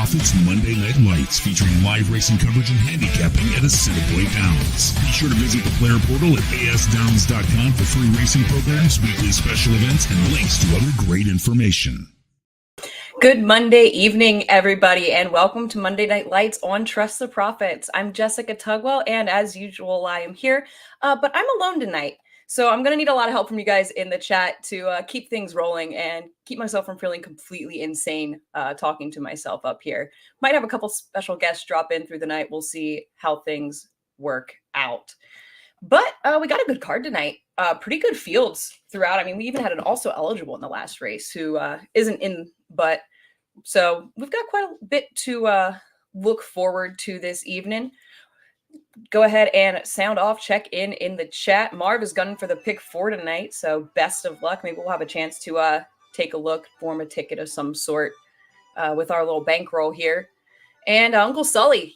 Profits Monday Night Lights, featuring live racing coverage and handicapping at Assiniboia Downs. Be sure to visit the player portal at asdowns.com for free racing programs, weekly special events, and links to other great information. Good Monday evening, everybody, and welcome to Monday Night Lights on Trust the Profits. I'm Jessica Tugwell, and as usual, I am here, but I'm alone tonight. So I'm going to need a lot of help from you guys in the chat to keep things rolling and keep myself from feeling completely insane talking to myself up here. Might have a couple special guests drop in through the night. We'll see how things work out. But we got a good card tonight. Pretty good fields throughout. I mean, we even had an also eligible in the last race who isn't in, but so we've got quite a bit to look forward to this evening. Go ahead and sound off, check in the chat. Marv is gunning for the pick 4 tonight, so best of luck. Maybe we'll have a chance to take a look, form a ticket of some sort with our little bankroll here. And Uncle Sully,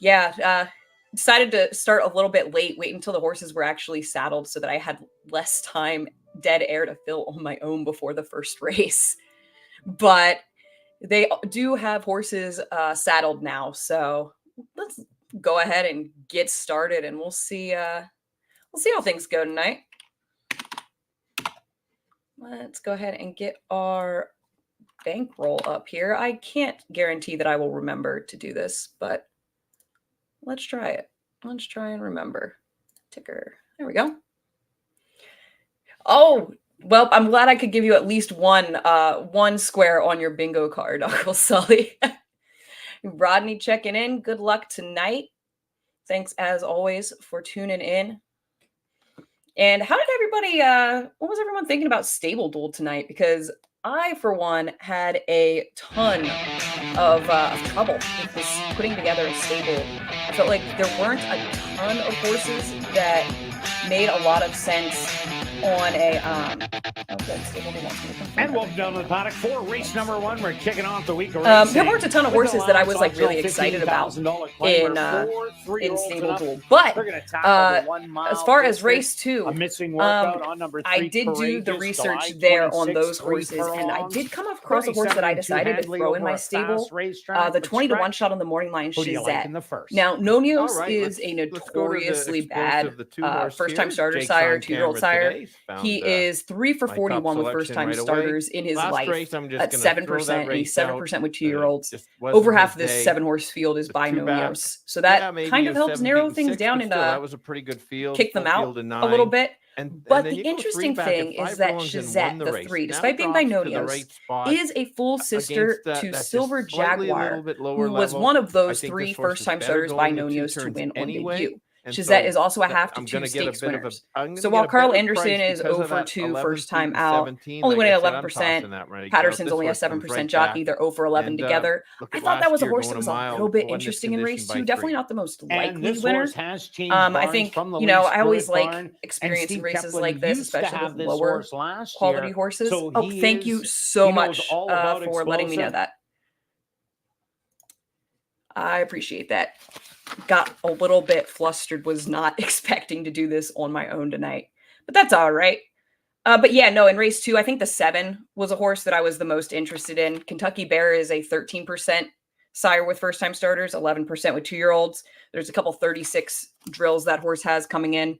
decided to start a little bit late, wait until the horses were actually saddled so that I had less time, dead air to fill on my own before the first race. But they do have horses saddled now, so let's go ahead and get started, and we'll see how things go tonight. Let's go ahead and get our bankroll up here. I can't guarantee that I will remember to do this, but let's try it. Let's try and remember. Ticker. There we go. Oh, well, I'm glad I could give you at least one square on your bingo card, Uncle Sully. Rodney checking in. Good luck tonight. Thanks as always for tuning in. And how did everybody, what was everyone thinking about Stable Duel tonight? Because I, for one, had a ton of trouble with this putting together a stable. I felt like there weren't a ton of horses that made a lot of sense on a and welcome down to the paddock for race number 1. We're kicking off the week of racing. There weren't a ton of horses that I was like really excited about in Stable Duel, but as far as race 2, I did do the research there on those horses, and I did come across a horse that I decided to throw in my stable, the 20-1 shot on the morning line, Shizette. Now, Nonios is a notoriously bad first-time starter sire, 2-year-old sire. He is 3 for 41 with first-time starters in his life at 7%, and he's 7% with 2-year-olds. Over half of this 7-horse field is by Nonios. So that kind of helps narrow things down and that was a pretty good field. Kick them out a little bit. But the interesting thing is that Shizette, the 3, despite being by Nonios, is a full sister to Silver Jaguar, who was one of those 3 first-time starters by Nonios to win on debut. Shizette is also a half to 2 stakes winners. So while Carl Anderson is over 2 first time out, only winning 11%, Patterson's only a 7% jockey. They're over 11 together. I thought that was a horse that was a little bit interesting in race 2. Definitely not the most likely winner. I think, I always like experiencing races like this, especially with lower quality horses. Oh, thank you so much for letting me know that. I appreciate that. Got a little bit flustered, was not expecting to do this on my own tonight, but that's all right. But yeah, no, in race 2, I think the 7 was a horse that I was the most interested in. Kentucky Bear is a 13% sire with first-time starters, 11% with 2-year-olds. There's a couple 36 drills that horse has coming in.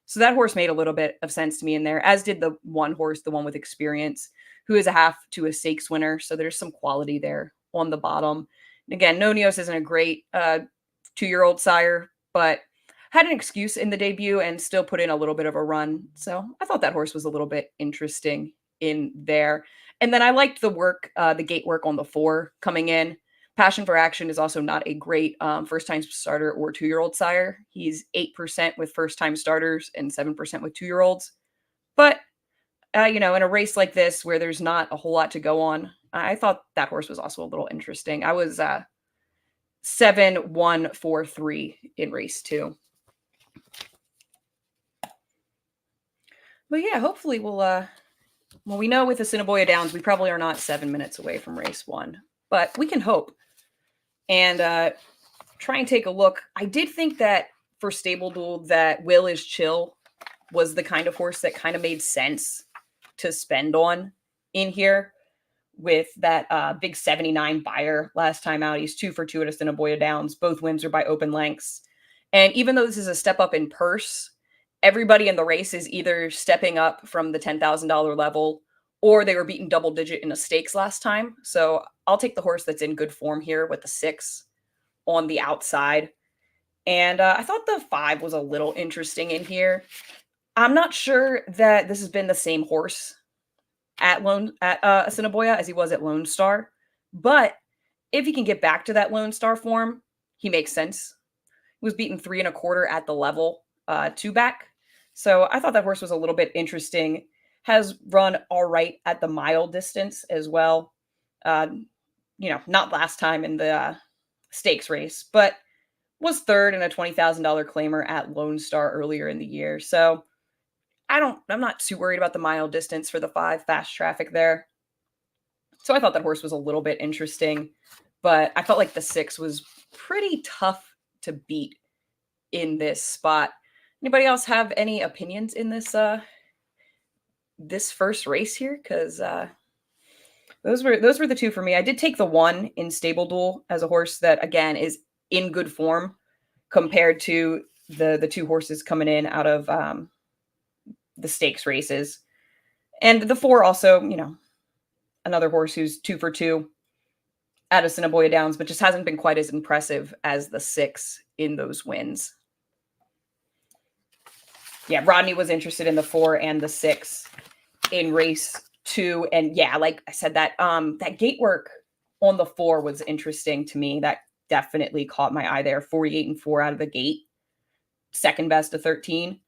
So that horse made a little bit of sense to me in there, as did the one horse, the one with experience, who is a half to a stakes winner. So there's some quality there on the bottom. And again, Nonios isn't a great 2-year-old sire, but had an excuse in the debut and still put in a little bit of a run. So I thought that horse was a little bit interesting in there. And then I liked the work, the gate work on the 4 coming in. Passion for Action is also not a great first-time starter or 2-year-old sire. He's 8% with first-time starters and 7% with 2-year-olds. But, in a race like this where there's not a whole lot to go on, I thought that horse was also a little interesting. I was 7-1-4-3 in race 2. But yeah, hopefully we'll we know with Assiniboia Downs, we probably are not 7 minutes away from race 1, but we can hope and try and take a look. I did think that for Stable Duel that Will is Chill was the kind of horse that kind of made sense to spend on in here. with that big 79 buyer last time out. He's 2 for 2 at Assiniboia Downs. Both wins are by open lengths. And even though this is a step up in purse, everybody in the race is either stepping up from the $10,000 level or they were beaten double digit in a stakes last time. So I'll take the horse that's in good form here with the 6 on the outside. And I thought the 5 was a little interesting in here. I'm not sure that this has been the same horse at Assiniboia as he was at Lone Star, but if he can get back to that Lone Star form, he makes sense. He was beaten 3 1/4 at the level, 2 back. So I thought that horse was a little bit interesting. Has run all right at the mile distance as well. Not last time in the stakes race, but was third in a $20,000 claimer at Lone Star earlier in the year. So I'm not too worried about the mile distance for the 5 fast traffic there. So I thought that horse was a little bit interesting, but I felt like the 6 was pretty tough to beat in this spot. Anybody else have any opinions in this this first race here? Because those were the 2 for me. I did take the 1 in Stable Duel as a horse that again is in good form compared to the 2 horses coming in out of the stakes races. And the 4 also, another horse who's 2 for 2 at Assiniboia Downs, but just hasn't been quite as impressive as the 6 in those wins. Yeah, Rodney was interested in the 4 and the 6 in race 2. And yeah, like I said, that gate work on the 4 was interesting to me. That definitely caught my eye there. 48-4 out of the gate. Second best of 13.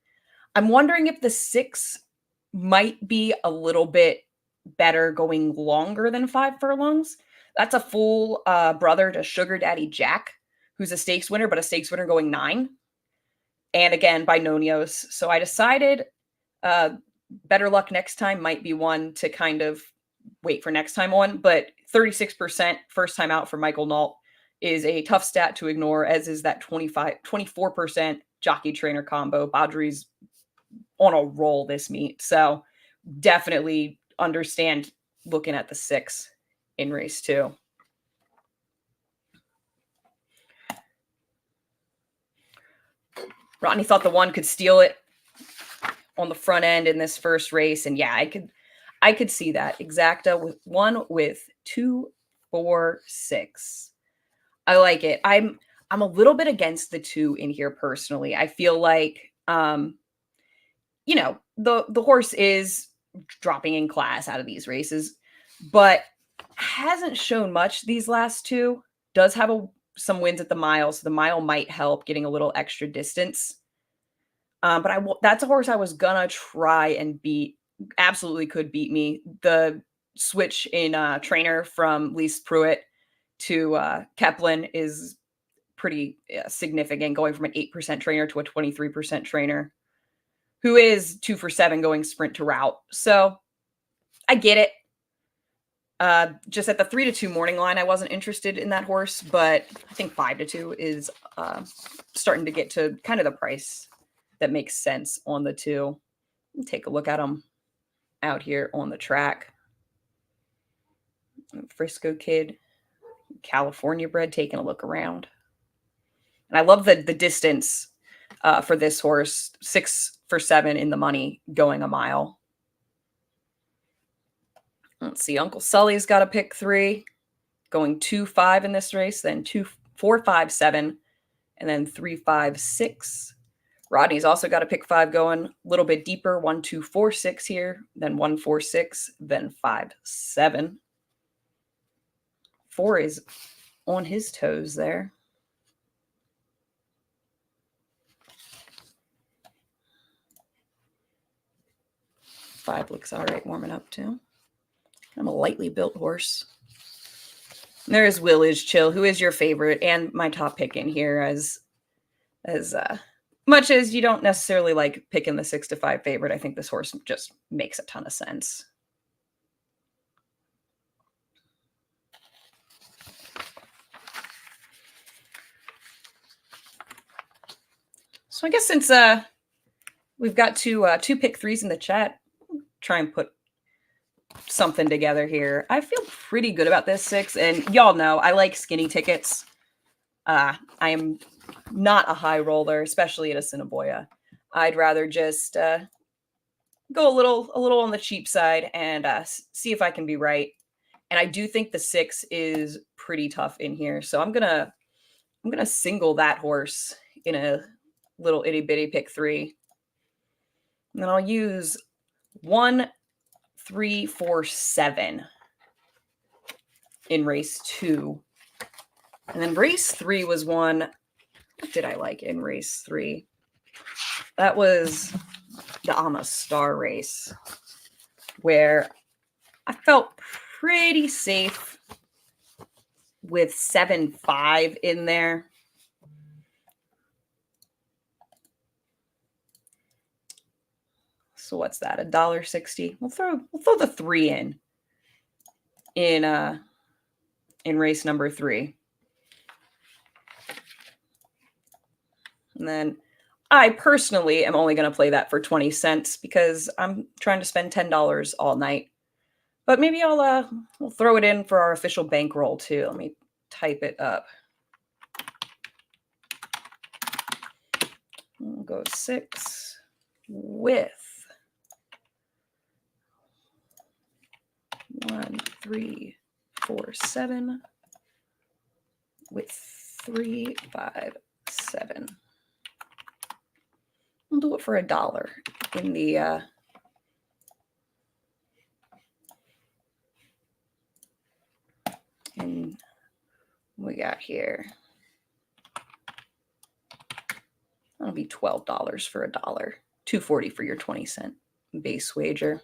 I'm wondering if the 6 might be a little bit better going longer than 5 furlongs. That's a full brother to Sugar Daddy Jack, who's a stakes winner, but a stakes winner going 9. And again, by Nonios. So I decided Better Luck Next Time might be one to kind of wait for next time on. But 36% first time out for Michael Nault is a tough stat to ignore, as is that 24% jockey trainer combo. Baudry's on a roll this meet. So definitely understand looking at the 6 in race 2. Rodney thought the 1 could steal it on the front end in this first race. And yeah, I could see that. Exacta with 1 with 2, 4, 6. I like it. I'm a little bit against the 2 in here personally. I feel like the horse is dropping in class out of these races, but hasn't shown much these last 2. Does have some wins at the mile, so the mile might help getting a little extra distance. But that's a horse I was gonna try and beat. Absolutely could beat me. The switch in trainer from Lise Pruitt to Keplin is pretty significant, going from an 8% trainer to a 23% trainer, who is 2 for 7 going sprint to route. So I get it. Just at the 3-2 morning line, I wasn't interested in that horse, but I think 5-2 is starting to get to kind of the price that makes sense on the 2. Take a look at them out here on the track. Frisco kid, California bred, taking a look around. And I love the distance for this horse, 6 for 7 in the money, going a mile. Let's see, Uncle Sully's got a pick 3, going 2-5 in this race, then 4-5-7, and then 3-5-6. Rodney's also got a pick 5 going a little bit deeper, 1-2-4-6 here, then 1-4-6, then 5-7. 4 is on his toes there. Five looks all right warming up too. I'm a lightly built horse. And there is Will Is Chill, who is your favorite and my top pick in here, as much as you don't necessarily like picking the 6-5 favorite. I think this horse just makes a ton of sense. So I guess since we've got two pick 3s in the chat, try and put something together here. I feel pretty good about this 6, and y'all know I like skinny tickets. I am not a high roller, especially at Assiniboia. I'd rather just go a little on the cheap side and see if I can be right. And I do think the 6 is pretty tough in here, so I'm gonna single that horse in a little itty bitty pick 3, and then I'll use 1, 3, 4, 7 in race 2. And then race 3 was one. What did I like in race 3? That was the I'm a Star race, where I felt pretty safe with 7-5 in there. So what's that? $1.60. We'll throw the 3 in race number 3. And then I personally am only going to play that for 20 cents because I'm trying to spend $10 all night. But maybe we'll throw it in for our official bankroll too. Let me type it up. We'll go 6 with 1, 3, 4, 7 with 3, 5, 7. We'll do it for $1 in the and we got here. That'll be $12 for $1. $2.40 for your 20-cent base wager.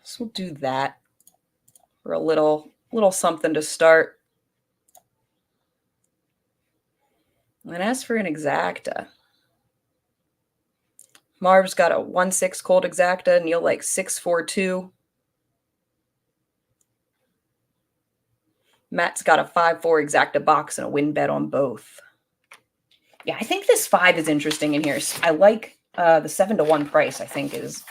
So we'll do that for a little something to start. And as for an exacta, Marv's got a 1-6 cold exacta, Neil like 6-4-2. Matt's got a 5-4 exacta box and a win bet on both. Yeah, I think this 5 is interesting in here. I like the 7-1 price, I think is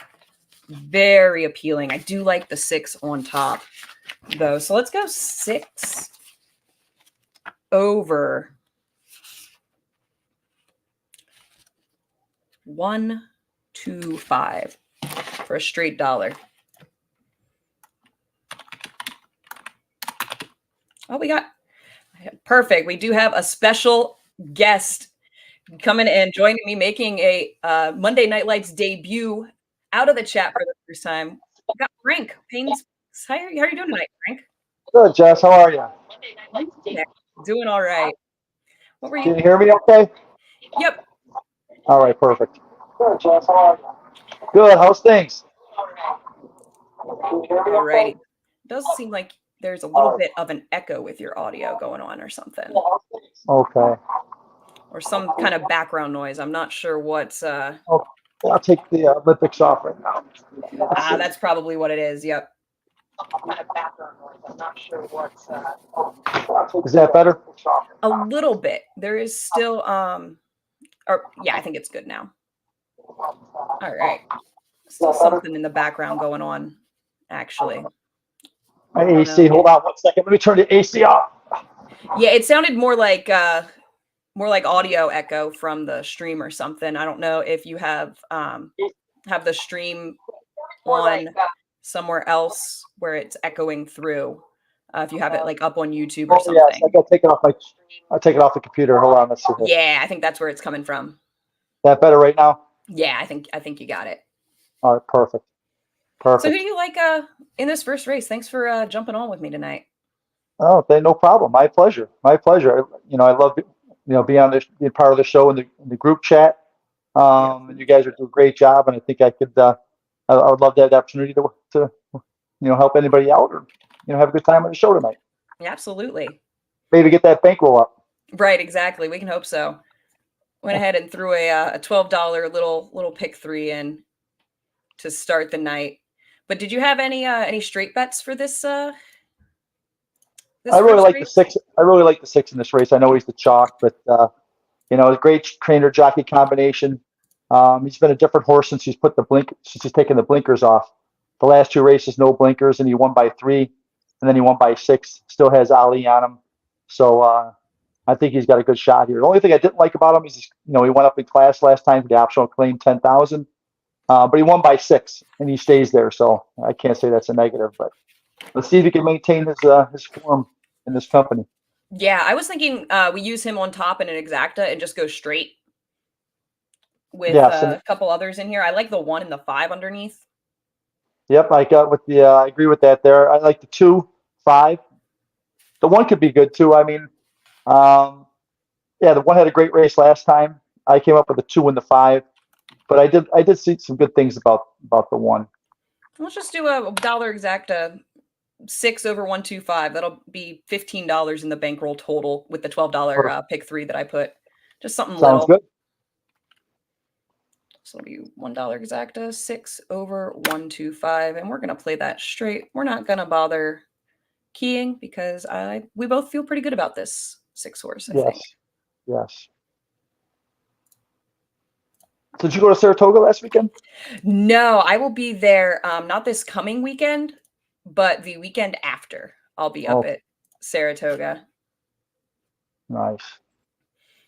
very appealing. I do like the 6 on top, though. So let's go 6 over 1, 2, 5 for a straight $1. Oh, we got perfect. We do have a special guest coming and joining me, making a Monday Night Lights debut out of the chat for the first time. We got Frank Payne's. How are you doing tonight, Frank? Good, Jess. How are you? Yeah, doing all right. What were you? Can you hear me okay? Yep. All right, perfect. Good, Jess. How are you? Good. How's things? All right. It does seem like there's a little bit of an echo with your audio going on or something. Okay. Or some kind of background noise. I'm not sure what's Okay. I'll take the Olympics off right now. that's probably what it is. Yep. Is that better? A little bit. There is still yeah, I think it's good now. All right. Still something in the background going on, actually. My AC. Hold on 1 second. Let me turn the AC off. Yeah, it sounded more like audio echo from the stream or something. I don't know if you have the stream on somewhere else where it's echoing through. If you have it like up on YouTube or something. Yes, I got to take it off I'll take it off the computer. Hold on. Let's see. Yeah, I think that's where it's coming from. Is that better right now? Yeah, I think you got it. All right, perfect. Perfect. So who do you like in this first race? Thanks for jumping on with me tonight. Oh, no problem. My pleasure. My pleasure. I love being part of the show in the group chat. And you guys are doing a great job, and I think I would love to have the opportunity to help anybody out or have a good time on the show tonight. Yeah, absolutely. Maybe get that bankroll up. Right, exactly. We can hope so. Went ahead and threw a $12 little pick 3 in to start the night. But did you have any straight bets for this? I really like the 6. I really like the 6 in this race. I know he's the chalk, but You know, a great trainer jockey combination. He's been a different horse since he's taken the blinkers off. The last 2 races, no blinkers, and he won by 3, and then he won by 6. Still has Ali on him, so I think he's got a good shot here. The only thing I didn't like about him is, you know, he went up in class last time for the optional claim 10,000, but he won by 6, and he stays there, so I can't say that's a negative. But let's see if he can maintain his form in this company. Yeah, I was thinking we use him on top in an exacta and just go straight with a couple others in here. I like the 1 and the 5 underneath. Yep, I agree with that there. I like the 2, 5. The 1 could be good too. I mean, yeah, the 1 had a great race last time. I came up with the 2 and the 5, but I did see some good things about the 1. Let's just do a dollar exacta 6 over 125. That'll be $15 in the bankroll total with the $12 pick 3 that I put. Just something Sounds little. good. So it'll be $1 exacta 6 over 125, and we're gonna play that straight. We're not gonna bother keying because we both feel pretty good about this 6 horse. I think. Yes. Did you go to Saratoga last weekend? No, I will be there. Not this coming weekend, but the weekend after. I'll be up at Saratoga. Nice.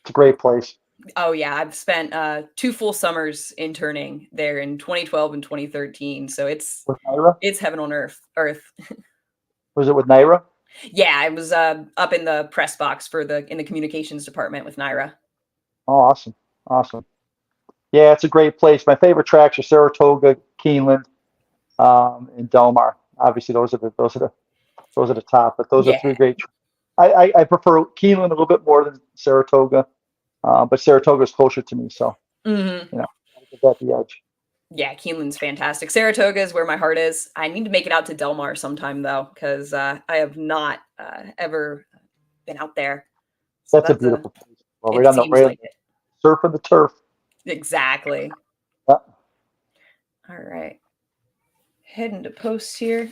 It's a great place. Oh yeah, I've spent 2 full summers interning there in 2012 and 2013. So it's heaven on earth. Was it with Naira? Yeah, I was up in the press box in the communications department with Naira. Oh, awesome. Yeah, it's a great place. My favorite tracks are Saratoga, Keeneland, and Del Mar. Obviously, those are the top. But those are 3 great. I prefer Keeneland a little bit more than Saratoga, but Saratoga is closer to me, so you know, I give that the edge. Yeah, Keeneland's fantastic. Saratoga is where my heart is. I need to make it out to Del Mar sometime though, because I have not ever been out there. So that's a beautiful place. Well, right on the surf and the turf. Exactly. Yeah. All right. Heading to post here.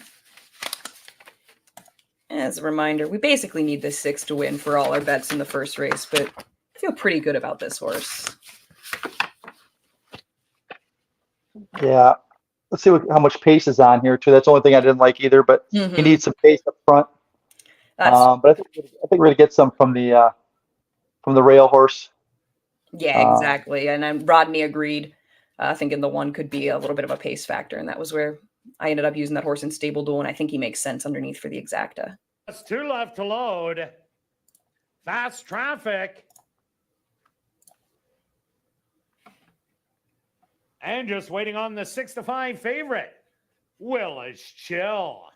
As a reminder, we basically need this 6 to win for all our bets in the first race, but I feel pretty good about this horse. Yeah. Let's see how much pace is on here too. That's the only thing I didn't like either, but he needs some pace up front. But I think we're going to get some from the rail horse. Yeah, exactly. And then Rodney agreed, thinking the 1 could be a little bit of a pace factor. And that was where I ended up using that horse in Stable Duel. And I think he makes sense underneath for the exacta. That's 2 left to load. Fast Traffic. And just waiting on the 6-5 favorite, Willis Chill. All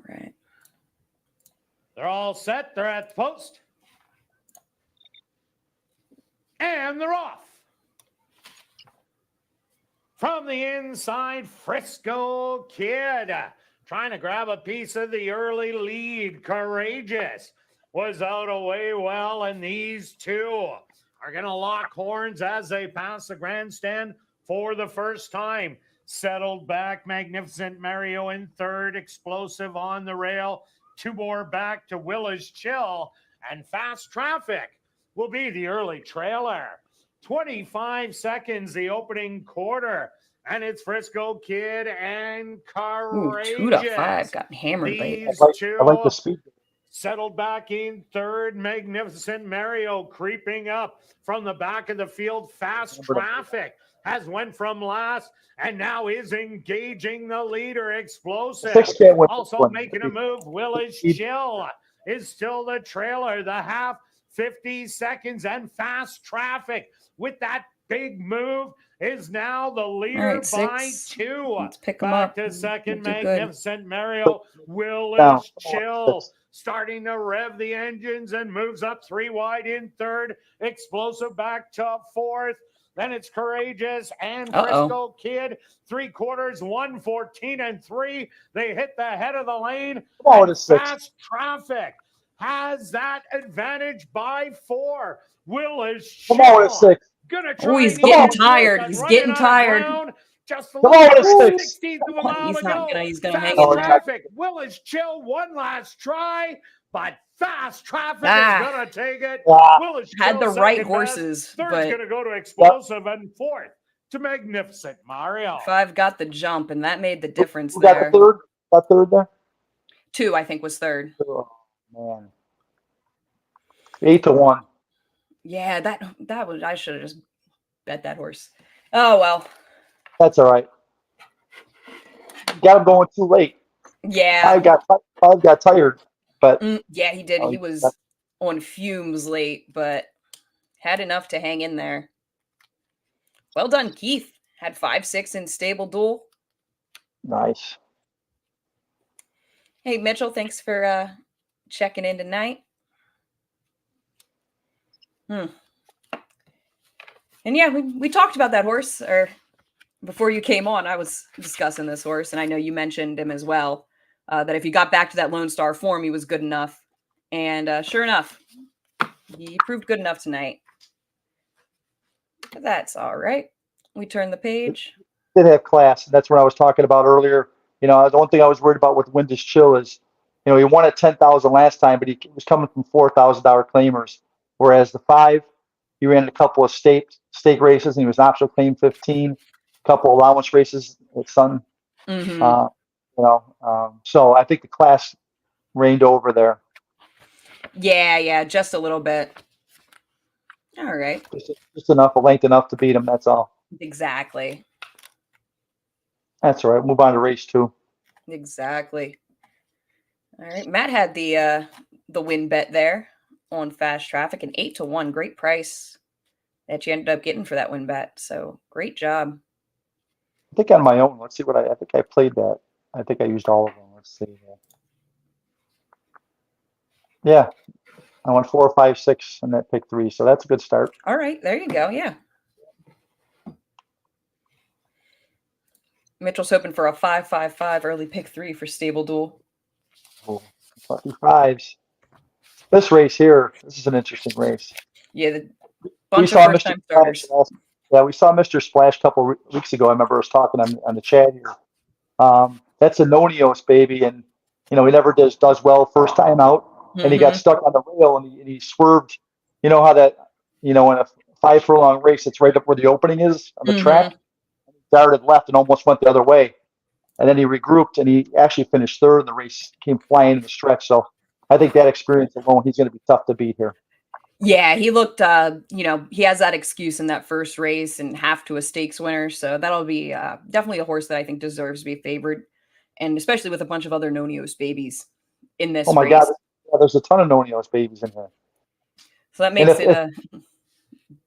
right. They're all set. They're at the post. And they're off. From the inside, Frisco Kid trying to grab a piece of the early lead. Courageous was out away well, and these 2 are going to lock horns as they pass the grandstand for the first time. Settled back, Magnificent Mario in 3rd, Explosive on the rail. 2 more back to Willis Chill, and Fast Traffic will be the early trailer. 25 seconds, the opening quarter, and it's Frisco Kid and Courageous. 2 to 5 got hammered late. I like the speed. Settled back in 3rd, Magnificent Mario creeping up from the back of the field. Fast Traffic has went from last and now is engaging the leader. Explosive also making a move. Willis Chill is still the trailer. The half, 50 seconds, and Fast Traffic with that big move is now the leader by 2. Let's pick back them up. to second, Magnificent Mario. Willis Chill starting to rev the engines and moves up 3 wide in 3rd. Explosive back to 4th. Then it's Courageous and Frisco Kid. 3/4, 1:14 and 3. They hit the head of the lane. Fast Traffic has that advantage by 4. Willis Chill. Come on, it's 6. He's getting tired. He's getting tired. Just a Come on, it's 16th of a mile He's to go. He's gonna hang Fast in there. Traffic. Willis Chill, one last try, but Fast Traffic Ah. is going to take it. Yeah. Willis Had the Joe right second horses, best. Third's but going to go to Explosive, and fourth to Magnificent Mario. 5 got the jump, and that made the difference Who got there. the third? Got third there? 2, I think, was third. Oh, man. 8-1. Yeah, that was. I should have just bet that horse. Oh well. That's all right. Got him going too late. Yeah. Five got tired, but Yeah, he did. Oh, He was on fumes late, but had enough to hang in there. Well done, Keith. Had 5-6 in stable duel. nice. Hey, Mitchell, thanks for checking in tonight. And yeah, we talked about that horse, or before you came on, I was discussing this horse, and I know you mentioned him as well, that if he got back to that Lone Star form, he was good enough. And sure enough, he proved good enough tonight. But that's all right. We turn the page. Did have class. That's what I was talking about earlier. You know, the one thing I was worried about with Windus Chill is, you know, he won at 10,000 last time, but he was coming from $4,000 claimers. Whereas the 5, he ran a couple of stake races, and he was an optional claim 15, a couple allowance races at Sun. Mm-hmm. So I think the class reigned over there. Yeah, just a little bit. All right. Just enough, a length enough to beat him. That's all. Exactly. That's all right. Move on to race 2. Exactly. All right. Matt had the win bet there on Fast Traffic, an 8-1. Great price that you ended up getting for that win bet. So great job. I think on my own. Let's see what I think I played that. I think I used all of them. Let's see. Yeah. I went 4, 5, 6, and that pick 3. So that's a good start. All right. There you go. Yeah. Mitchell's hoping for a 5-5-5 early pick 3 for stable duel. Oh, lucky 5s. This race here, this is an interesting race. Yeah. The bunch of first-time starters. Yeah, we saw Mr. Splash a couple weeks ago. I remember us talking on the chat here. That's a Nonios baby, and you know he never does well first time out, and he got stuck on the rail, and he swerved. You know how that, you know, in a 5 furlong race, it's right up where the opening is on the track. He darted left and almost went the other way, and then he regrouped, and he actually finished third, and the race came flying in the stretch. So I think that experience alone, he's going to be tough to beat here. Yeah, he looked, he has that excuse in that first race and half to a stakes winner. So that'll be definitely a horse that I think deserves to be favored. And especially with a bunch of other Nonios babies in this race. Oh my God, there's a ton of Nonios babies in here. So that makes it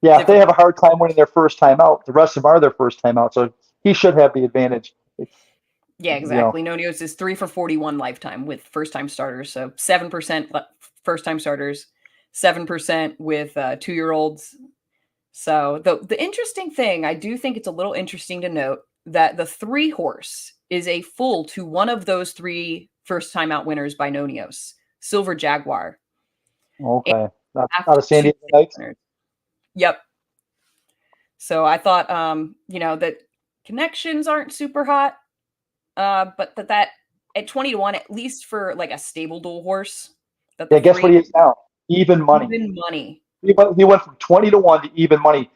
if they have a hard time winning their first time out, the rest of them are their first time out. So he should have the advantage. Yeah, exactly. Nonios is 3 for 41 lifetime with first-time starters. So 7% first-time starters, 7% with 2-year-olds. So the interesting thing, I do think it's a little interesting to note that the 3 horse is a full to one of those 3 first-time out winners by Nonios, Silver Jaguar. Okay. Not a San Diego Knights. Yep. So I thought, that connections aren't super hot, but that at 20-1, at least for like a stable dual horse. Yeah, guess what he is now? Even money. Even money. He went from 20-1 to even money.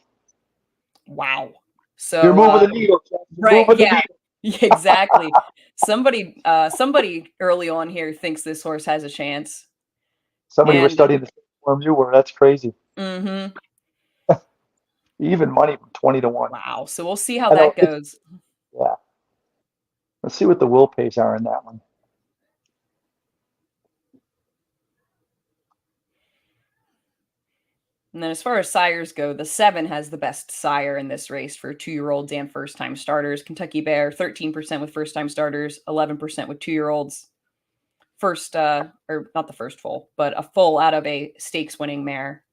Wow. So you're moving the needle. Right. Yeah. Exactly. Somebody early on here thinks this horse has a chance. Somebody was studying the same form you were. That's crazy. Mm-hmm. Even money from 20-1. Wow. So we'll see how that goes. Yeah. Let's see what the will pays are in that one. And then as far as sires go, the 7 has the best sire in this race for 2-year-olds and first-time starters. Kentucky Bear, 13% with first-time starters, 11% with 2-year-olds. First, or not the first full, but a full out of a stakes-winning mare.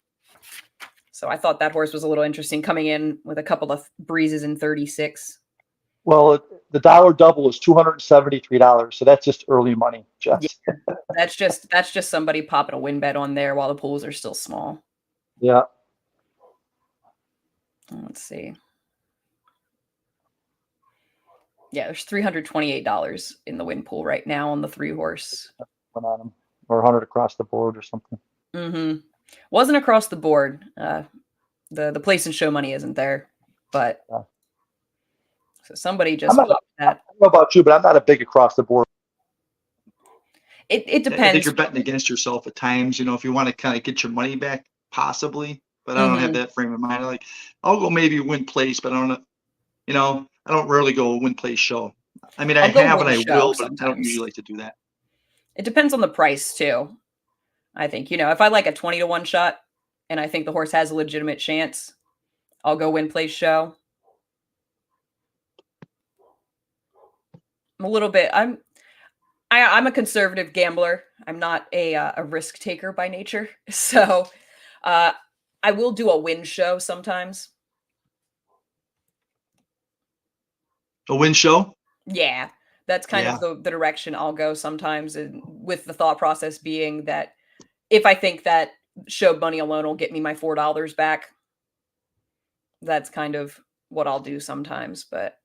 So I thought that horse was a little interesting, coming in with a couple of breezes in 36. Well, the dollar double is $273, so that's just early money, Jess. Yeah, that's just somebody popping a win bet on there while the pools are still small. Yeah. Let's see. Yeah, there's $328 in the win pool right now on the 3 horse. Went on him. or 100 across the board or something. Mm-hmm. Wasn't across the board. The place and show money isn't there, but Yeah. so somebody just I popped that. don't know about you, but I'm not a big across the board. It I think depends. you're betting against yourself at times, if you want to kind of get your money back, possibly. But I don't have that frame of mind. I'll go maybe win place, but I don't rarely go win place show. I mean, I I'll go have and win I show will, but I don't sometimes. usually like to do that. It depends on the price too. I think, if I like a 20-1 shot and I think the horse has a legitimate chance, I'll go win place show. I'm a conservative gambler. I'm not a risk taker by nature. So I will do a win show sometimes. A win show? Yeah. That's kind of the direction I'll go sometimes, and with the thought process being that if I think that show money alone will get me my $4 back, that's kind of what I'll do sometimes, but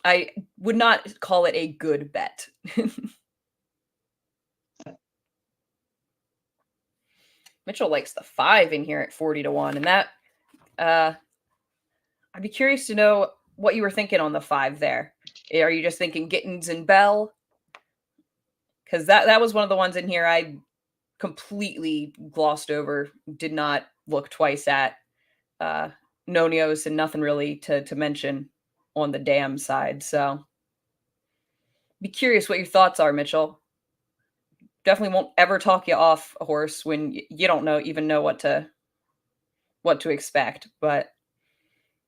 I would not call it a good bet. Mitchell likes the 5 in here at 40-1, and that I'd be curious to know what you were thinking on the 5 there. Are you just thinking Gittins and Bell? Because that was one of the ones in here I completely glossed over, did not look twice at. Nonios and nothing really to mention on the dam side. So be curious what your thoughts are, Mitchell. Definitely won't ever talk you off a horse when you don't even know what to expect. But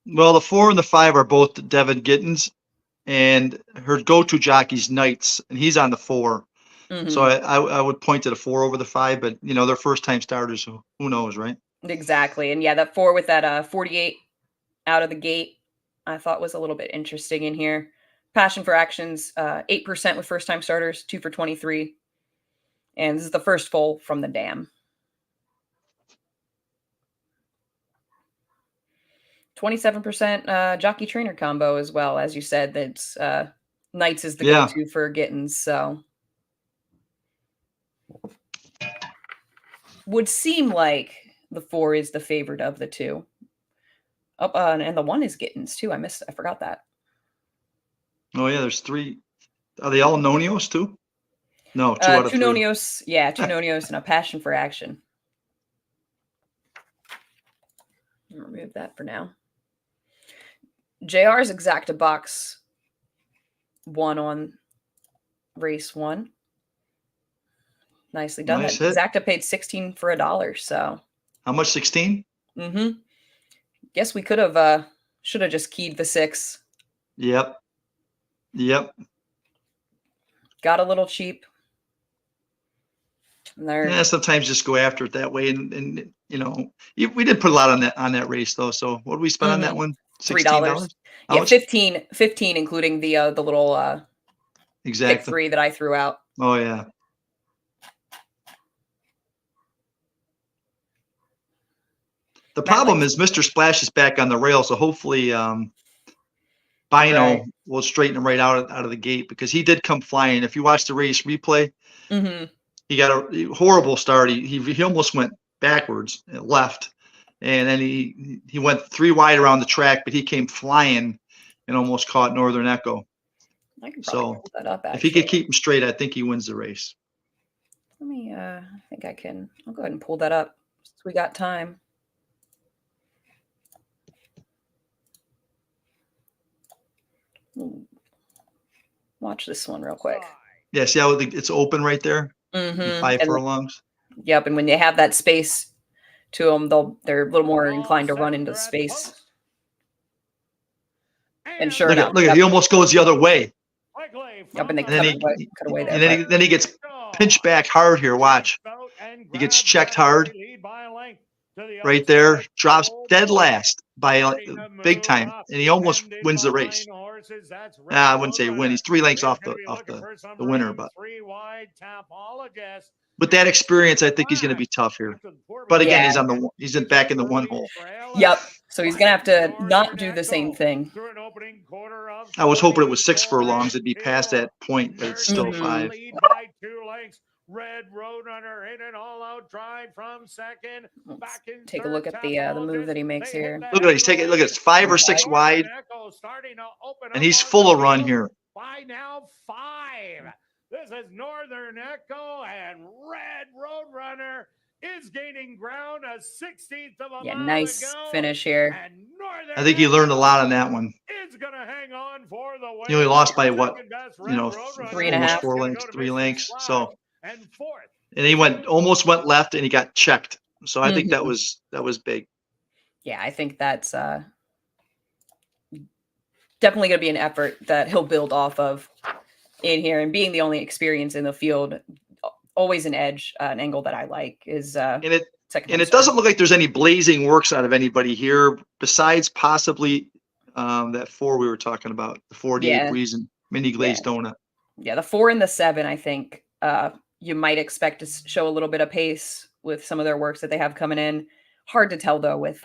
well, the 4 and the 5 are both Devin Gittins, and her go-to jockey's Knights, and he's on the 4. So I would point to the 4 over the 5, but they're first-time starters, so who knows, right? Exactly. And yeah, that 4 with that 48 out of the gate, I thought was a little bit interesting in here. Passion for Actions, 8% with first-time starters, 2 for 23. And this is the first foal from the dam. 27% jockey trainer combo as well. As you said, that's Knights is the go-to for Gittins. So would seem like the 4 is the favorite of the 2. And the 1 is Gittins too. I forgot that. Oh yeah, there's 3. Are they all Nonios too? No, 2 out of 3. Nonios, yeah, 2 Nonios and a Passion for Action. I'll remove that for now. JR's Exacta box 1 on race 1. Nicely done. Nice That Exacta paid 16 for $1. So how much? 16? Guess we should have just keyed the 6. Yep. Got a little cheap. Yeah, sometimes just go after it that way, and we did put a lot on that race though. So what did we spend on that one? $16. Yeah, 15 including the little pick 3 that I threw out. Oh yeah. The problem is Mr. Splash is back on the rail, so hopefully Bino will straighten him right out of the gate, because he did come flying. If you watch the race replay, he got a horrible start. He almost went backwards, left, and then he went 3 wide around the track, but he came flying and almost caught Northern Echo. I can probably pull that up, if he could keep him straight, I think he wins the race. Let me, I think I can. I'll go ahead and pull that up since we got time. Watch this one real quick. Yeah, see how it's open right there? 5 furlongs. Yep, and when they have that space to them, they're a little more inclined to run into space. And sure enough, look at he almost goes the other way. Yep, and they cut away there. And then he gets pinched back hard here. Watch. He gets checked hard. Right there, drops dead last by big time, and he almost wins the race. I wouldn't say win. He's 3 lengths off the winner, but with that experience, I think he's going to be tough here. But again, he's back in the 1 hole. Yep. So he's going to have to not do the same thing. I was hoping it was 6 furlongs. It'd be past that point, but it's still 5. Red Roadrunner in an all-out drive from second. Back in Take a third, look at the move that he makes They hit here. the Look at it. He's taking. Look, it's 5 or 6 wide, Northern Echo starting to open and up he's on full the of run field here. by now 5. This is Northern Echo, and Red Roadrunner is gaining ground a 16th of a Yeah, mile nice to go. finish here. And Northern I think he learned a lot on that one. is going to hang on for the win. He only lost by what? Second best, You Red know, Roadrunner. 3.5. almost 4 Gonna lengths, go to 3 Mr. lengths. Splash. So, And fourth. and he almost went left, and he got checked. So I think that Mhm. was big. Yeah, I think that's definitely going to be an effort that he'll build off of in here. And being the only experience in the field, always an edge, an angle that I like is And it second. and it doesn't look like there's any blazing works out of anybody here besides possibly that 4 we were talking about, the 48 Yeah. reason mini glazed donut. Yeah, the 4 and the 7, I think you might expect to show a little bit of pace with some of their works that they have coming in. Hard to tell though with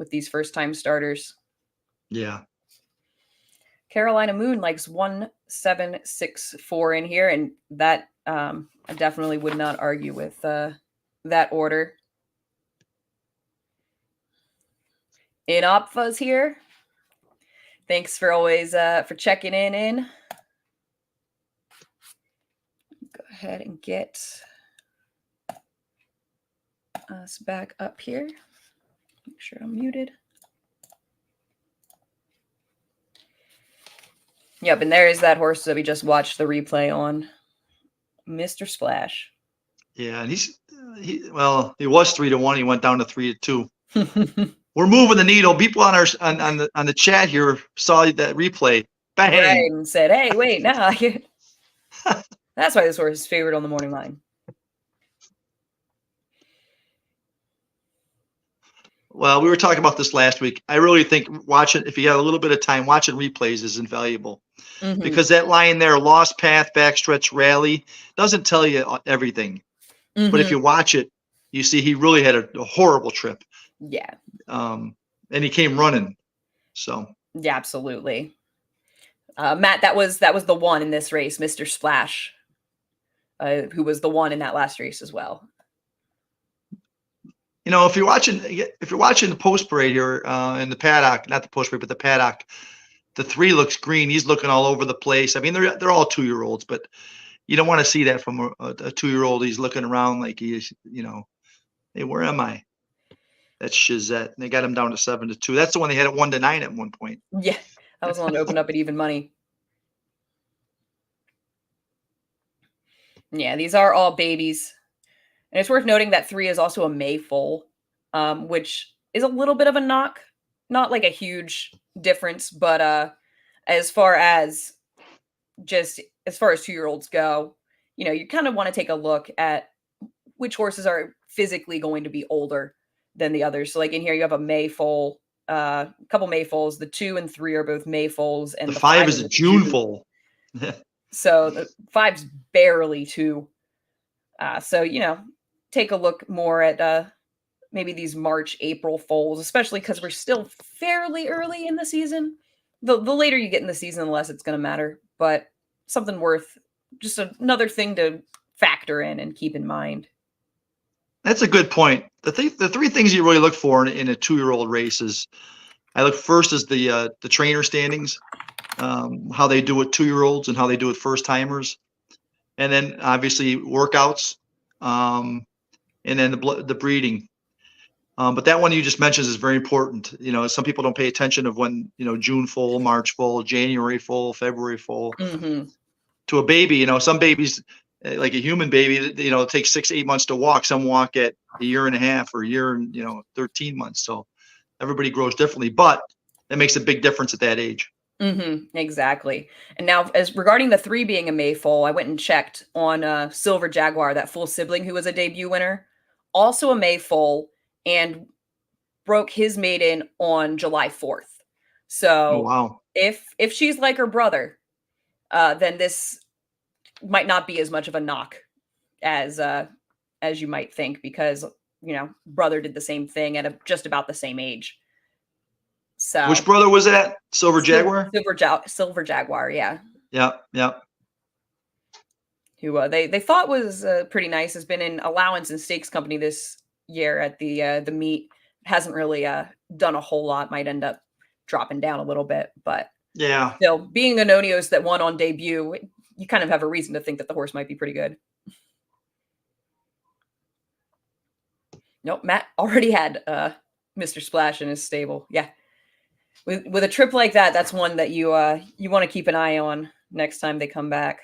these first time starters. Yeah. Carolina Moon likes 1764 in here, and that I definitely would not argue with that order. In Opfa's here. Thanks for always for checking in. Go ahead and get us back up here. Make sure I'm muted. Yep, and there is that horse that we just watched the replay on, Mr. Splash. Yeah, and he was 3-1. He went down to 3-2. We're moving the needle. People on the chat here saw that replay. Bang! Right, and said, "Hey, wait, nah." That's why this horse is favored on the morning line. Well, we were talking about this last week. I really think if you got a little bit of time, watching replays is invaluable. Because that line there, lost path, backstretch, rally, doesn't tell you everything. But if you watch it, you see he really had a horrible trip. Yeah. And he came running. So. Yeah, absolutely. Matt, that was the one in this race, Mr. Splash, who was the one in that last race as well. You know, if you're watching the post parade here in the paddock, not the post parade, but the paddock, the 3 looks green. He's looking all over the place. I mean, they're all 2-year-olds, but you don't want to see that from a 2-year-old. He's looking around like he's, hey, where am I? That's Shizette. And they got him down to 7-2. That's the one they had at 1-9 at one point. Yeah, that was the one that opened up at even money. Yeah, these are all babies. And it's worth noting that 3 is also a May foal, which is a little bit of a knock. Not like a huge difference, but as far as 2-year-olds go, you kind of want to take a look at which horses are physically going to be older than the others. So like in here, you have a May foal, a couple May foals. The 2 and 3 are both May foals, and the 5 is a June foal. So the 5's barely 2. So, take a look more at maybe these March, April foals, especially because we're still fairly early in the season. The later you get in the season, the less it's going to matter. But something worth, just another thing to factor in and keep in mind. That's a good point. The 3 things you really look for in a 2-year-old race is, I look first is the trainer standings, how they do with 2-year-olds and how they do with first timers, and then obviously workouts, and then the breeding. But that one you just mentioned is very important. Some people don't pay attention of when, June foal, March foal, January foal, February foal. To a baby, some babies, like a human baby, it takes 6-8 months to walk. Some walk at a year and a half or a year and 13 months. So everybody grows differently, but that makes a big difference at that age. Exactly. And now, as regarding the 3 being a May foal, I went and checked on Silver Jaguar, that full sibling who was a debut winner, also a May foal, and broke his maiden on July 4th. So wow. If she's like her brother, then this might not be as much of a knock as you might think, because brother did the same thing at just about the same age. So which brother was that? Silver Jaguar? Silver Jaguar, yeah. Yeah. who they thought was pretty nice, has been in allowance and stakes company this year at the meet. Hasn't really done a whole lot. Might end up dropping down a little bit, but Yeah. still, being a Nonios that won on debut, you kind of have a reason to think that the horse might be pretty good. Nope, Matt already had Mr. Splash in his stable. Yeah, with a trip like that, that's one that you want to keep an eye on next time they come back.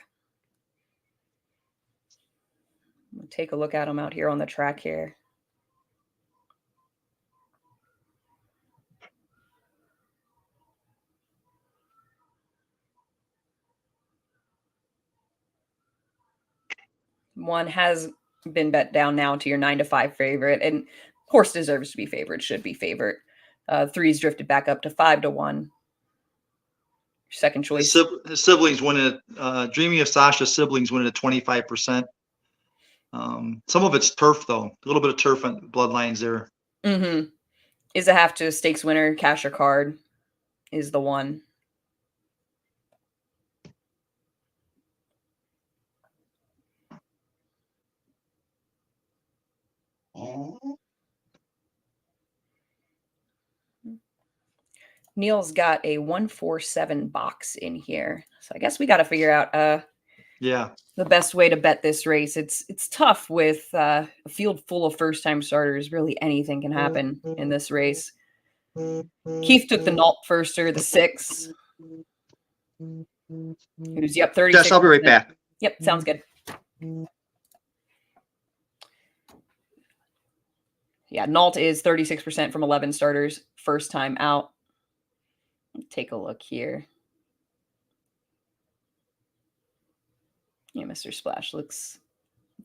Take a look at them out here on the track here. One has been bet down now to your 9-5 favorite, and horse deserves to be favored, should be favorite. Three's drifted back up to 5-1. Second choice. His siblings win it. Dreaming of Sasha's siblings win it at 25%. Some of it's turf, though. A little bit of turf on bloodlines there. Mm-hmm. Is a half to stakes winner. Cash or card is the one. Neil's got a 147 box in here. So I guess we got to figure out the best way to bet this race. It's tough with a field full of first-time starters. Really anything can happen in this race. Keith took the Nault firster, the 6. Who's 36. Yes, I'll be right back. Yep, sounds good. Yeah, Nault is 36% from 11 starters, first time out. Take a look here. Yeah, Mr. Splash looks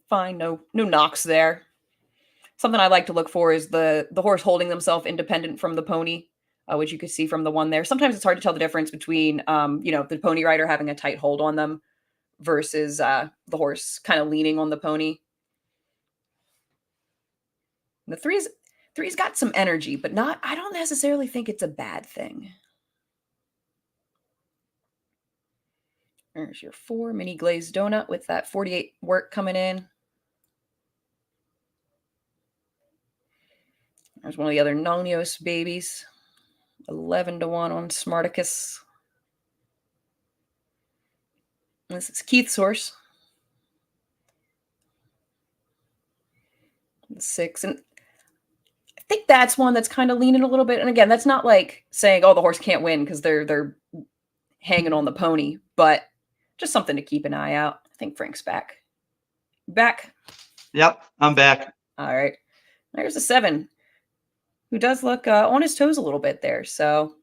fine. No knocks there. Something I like to look for is the horse holding themselves independent from the pony, which you could see from the one there. Sometimes it's hard to tell the difference between, the pony rider having a tight hold on them versus the horse kind of leaning on the pony. The three's got some energy, but I don't necessarily think it's a bad thing. There's your 4 mini glazed donut with that 48 work coming in. There's one of the other Nonios babies. 11-1 on Smarticus. This is Keith's horse. 6. And I think that's one that's kind of leaning a little bit. And again, that's not like saying, oh, the horse can't win because they're hanging on the pony, but just something to keep an eye out. I think Frank's back. Back? Yep, I'm back. All right. There's a 7 who does look on his toes a little bit there. So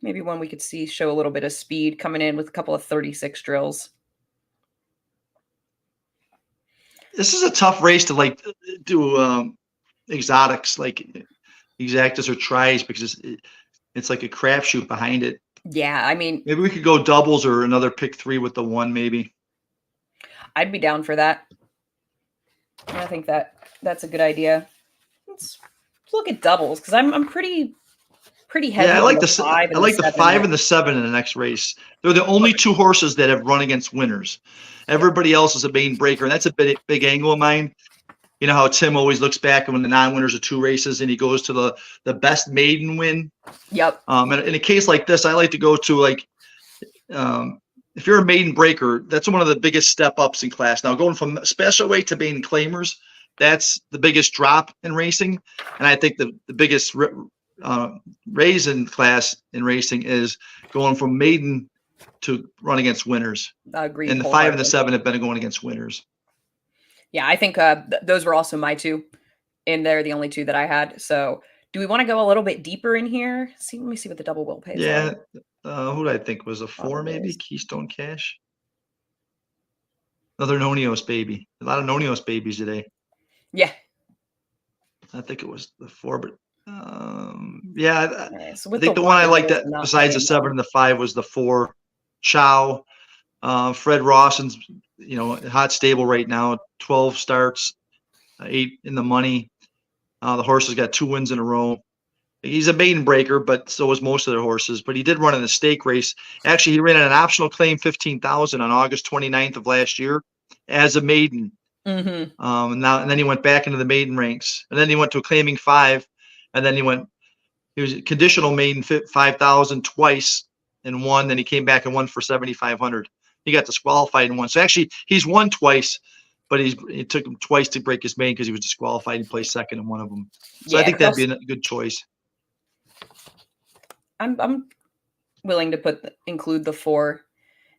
maybe one we could see show a little bit of speed coming in with a couple of 36 drills. This is a tough race to do exotics like exactas or tries because it's like a crapshoot behind it. Yeah, I mean, maybe we could go doubles or another pick 3 with the 1, maybe. I'd be down for that. I think that's a good idea. Let's look at doubles because I'm pretty heavy. Yeah, I like the 5. I like the 5 and the 7 in the next race. They're the only 2 horses that have run against winners. Everybody else is a main breaker, and that's a big angle of mine. You know how Tim always looks back when the non-winners are 2 races, and he goes to the best maiden win. Yep. And in a case like this, I like to go to if you're a maiden breaker, that's one of the biggest step ups in class. Now going from special weight to maiden claimers, that's the biggest drop in racing, and I think the biggest raise in class in racing is going from maiden to run against winners. Agreed. And the 5 and the 7 have been going against winners. Yeah, I think those were also my 2 in there, the only 2 that I had. So do we want to go a little bit deeper in here? Let me see what the double will pays. Yeah. Who did I think was a 4 maybe? Keystone Cash. Another Nonios baby. A lot of Nonios babies today. Yeah. I think it was the 4, but yeah. Okay, so I think the one I liked that besides the 7 and the 5 was the 4 Chow. Fred Rawson's, hot stable right now. 12 starts, 8 in the money. The horse has got 2 wins in a row. He's a maiden breaker, but so was most of their horses. But he did run in a stake race. Actually, he ran an optional claim 15,000 on August 29th of last year as a maiden. Mm-hmm. And then he went back into the maiden ranks, and then he went to a claiming 5, and then he was a conditional maiden 5,000 twice and won. Then he came back and won for 7,500. He got disqualified and won. So actually, he's won twice, but it took him twice to break his maiden because he was disqualified and placed second in one of them. So I think that'd be a good choice. I'm willing to include the 4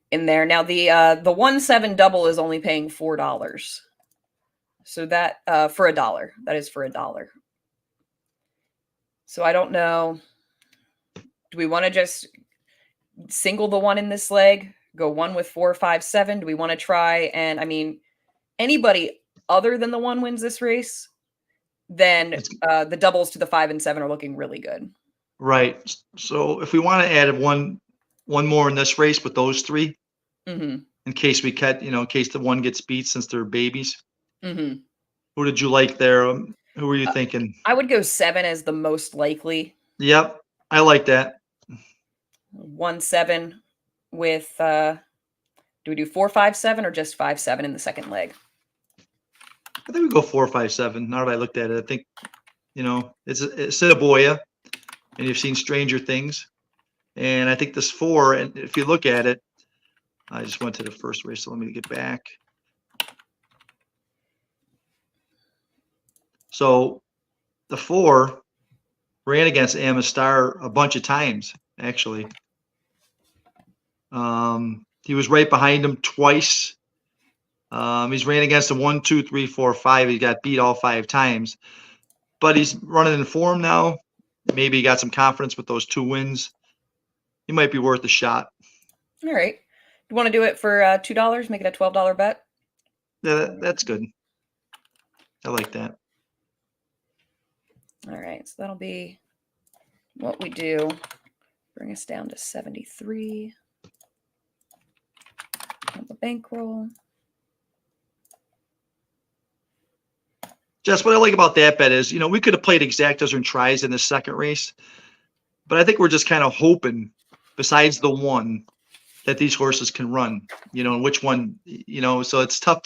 in there. Now the 1-7 double is only paying $4. So that for $1. That is for $1. So I don't know. Do we want to just single the 1 in this leg? Go 1 with 4, 5, 7? Do we want to try? And I mean, anybody other than the 1 wins this race, then the doubles to the 5 and 7 are looking really good. Right. So if we want to add one more in this race with those 3, mm-hmm. in case we cut, in case the 1 gets beat since they're babies. Mm-hmm. Who did you like there? Who were you thinking? I would go 7 as the most likely. Yep, I like that. 1-7 with do we do 4, 5, 7 or just 5, 7 in the second leg? I think we go 4, 5, 7. Now that I looked at it, I think it's Assiniboia, and you've seen stranger things. And I think this 4, and if you look at it, I just went to the first race, so let me get back. So the 4 ran against Amistar a bunch of times, actually. He was right behind him twice. He's ran against a 1, 2, 3, 4, 5. He got beat all 5 times. But he's running in form now. Maybe he got some confidence with those 2 wins. He might be worth a shot. All right. You want to do it for $2? Make it a $12 bet? Yeah, that's good. I like that. All right. So that'll be what we do. Bring us down to 73 on the bankroll. Jess, what I like about that bet is, we could have played exactas and tries in the second race, but I think we're just kind of hoping, besides the 1, that these horses can run, and which one, so it's tough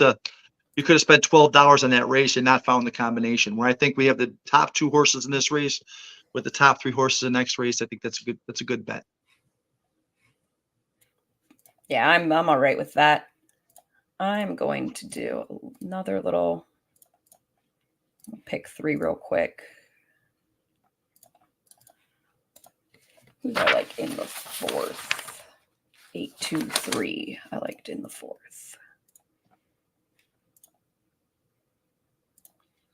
you could have spent $12 on that race and not found the combination. Where I think we have the top 2 horses in this race with the top 3 horses in the next race. I think that's a good bet. Yeah, I'm all right with that. I'm going to do another little pick 3 real quick. Who do I like in the 4th? 8, 2, 3. I liked in the 4th.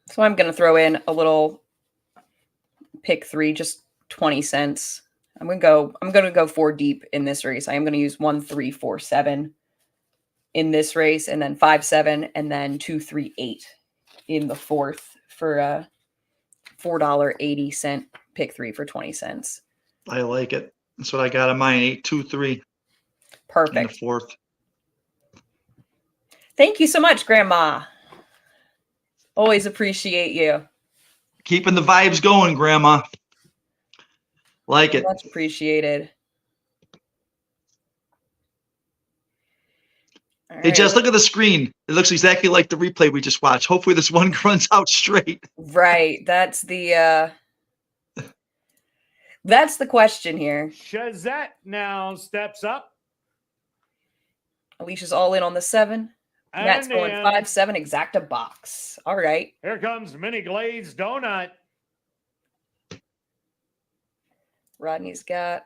So I'm going to throw in a little pick 3, just 20 cents. I'm going to go 4 deep in this race. I am going to use 1, 3, 4, 7 in this race, and then 5, 7, and then 2, 3, 8 in the 4th for a $4.80 pick 3 for 20 cents. I like it. That's what I got on mine. 8, 2, 3. Perfect. In the 4th. Thank you so much, Grandma. Always appreciate you. Keeping the vibes going, Grandma. Like it. Much appreciated. All Hey, right. Jess, look at the screen. It looks exactly like the replay we just watched. Hopefully this 1 runs out straight. Right. That's the question here. Shazette now steps up. Alicia's all in on the 7. Matt's And going 5, 7 exacta box. All right. Here comes Mini Glazed Donut. Rodney's got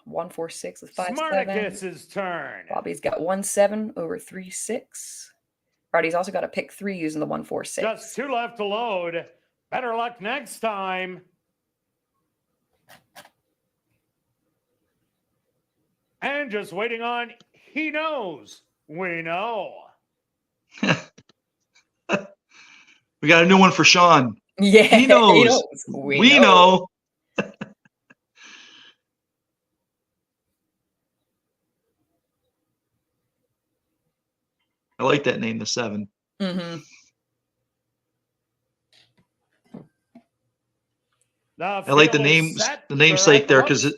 1, 4, 6 with 5, 7. Smarticus's turn. Bobby's got 1, 7 over 3, 6. Rodney's also got a pick 3 using the 1, 4, 6. Just 2 left to load. Better luck next time. And just waiting on He Knows. We know. We got a new one for Sean. Yeah. He knows. We know. I like that name, the 7. Mm-hmm. I like the namesake there because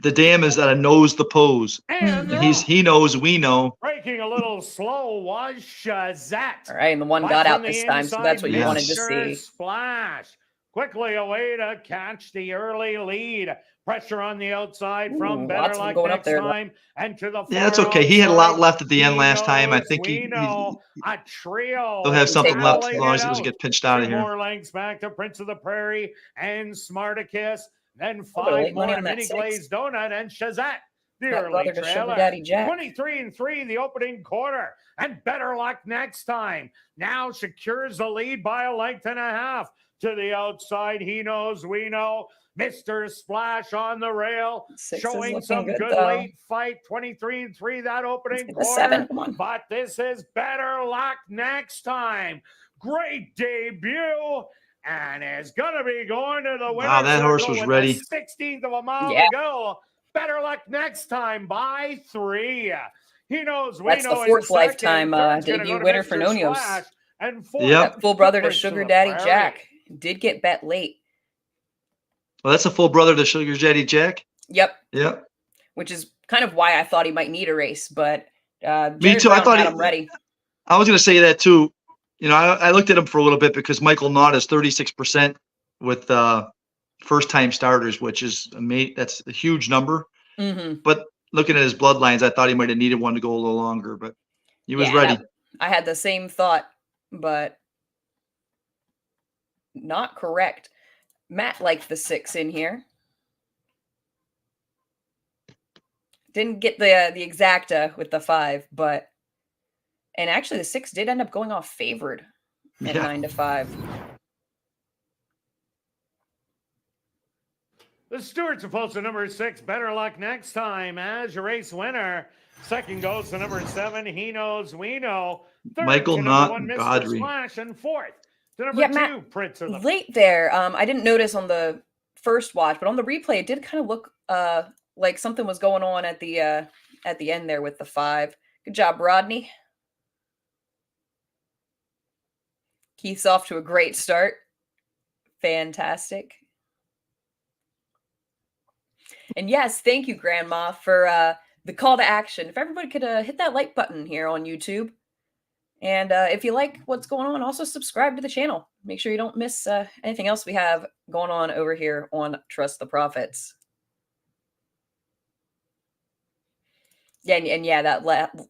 the dam is that a knows the pose. And He knows, we know. breaking a little slow was Shazette. All right, and the one But got from out the this time, so that's what you Yes. wanted to Mr. see. Splash quickly away to catch the early lead. Pressure on the outside from Ooh, Better lots of them Luck going up next there. time. And to the Yeah, that's far okay. He had a lot outside. left at the end He last time. I knows, think we know a trio. he'll have is something left as battling long as it he doesn't out. get pinched out of 2 here. more lengths back to Prince of the Prairie and Smarticus. Then bit of 5 late money more on that Mini 6. Glazed Donut and Shazette. The That early brother to Sugar trailer. Daddy Jack. 23-3, the opening quarter. And Better Luck next time. Now secures the lead by a length and a half. To the outside, he knows, we know. Mr. Splash on the rail, 6 is showing looking some good though. late fight. 23-3, that opening The quarter. 7, come on. But this is Better Luck next time. Great debut. And is going to be going to the winner's Wow, that horse circle was with ready. a 16th of a mile Yeah. to go. Better Luck next time by 3. He knows, we That's the know. in 4th second. lifetime Third's gonna debut go to winner for Mr. Nonios. Splash. And 4th, Yep. That full brother to Prince of Sugar the Daddy Prairie. Jack. Did get bet late. Well, that's a full brother to Sugar Daddy Jack. Yep. Yep. Which is kind of why I thought he might need a race, but Me Jared too. I Brown thought had he- him ready. I was going to say that too. You know, I looked at him for a little bit because Michael Knott is 36% with first-time starters, which is that's a huge number. Mm-hmm. But looking at his bloodlines, I thought he might have needed one to go a little longer, but he was ready. I had the same thought, but not correct. Matt liked the 6 in here. Didn't get the exacta with the 5, but and actually the 6 did end up going off favored at 9-5. The Stewards are posted number 6. Better Luck next time as your race winner. Second goes to number 7. He knows, we know. Third Michael to Knott number 1, and Mr. Godry. Splash, and 4th to number Yeah, 2, Matt, Prince of the late there. I didn't notice on the first watch, but on the replay, it did kind of look like something was going on at the end there with the 5. Good job, Rodney. Keith's off to a great start. Fantastic. And yes, thank you, Grandma, for the call to action. If everybody could hit that like button here on YouTube. And if you like what's going on, also subscribe to the channel. Make sure you don't miss anything else we have going on over here on Trust the Profits. Yeah, and yeah, that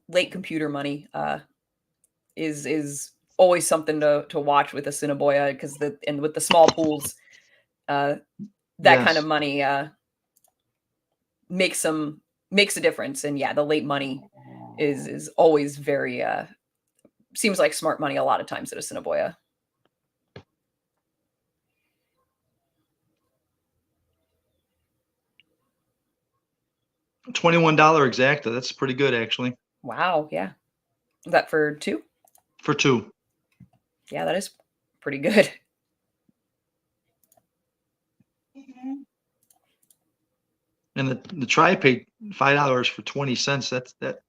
late computer money is always something to watch with Assiniboia because with the small pools, that kind of money makes a difference. And yeah, the late money is always very seems like smart money a lot of times at Assiniboia. $21 exacta. That's pretty good, actually. Wow. Yeah. Is that for 2? For 2. Yeah, that is pretty good. And the try paid $5 for 20 cents. That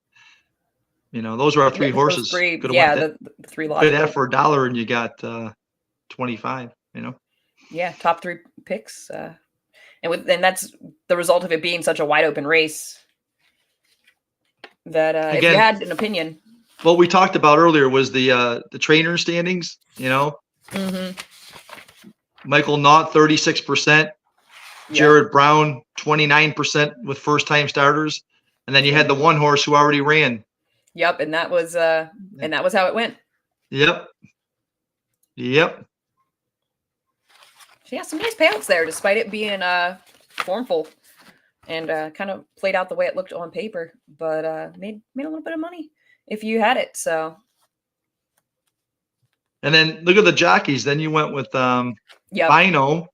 those are our 3 horses. Yeah, the 3 lots. Pay that for $1 and you got 25. Yeah, top 3 picks. And that's the result of it being such a wide open race. That if you had an opinion, what we talked about earlier was the trainer standings. Mm-hmm. Michael Knott 36%, Jared Brown 29% with first time starters, and then you had the one horse who already ran. Yep, and that was how it went. Yep. So yeah, some nice payouts there, despite it being formful and kind of played out the way it looked on paper, but made a little bit of money if you had it. So. And then look at the jockeys. Then you went with Bino,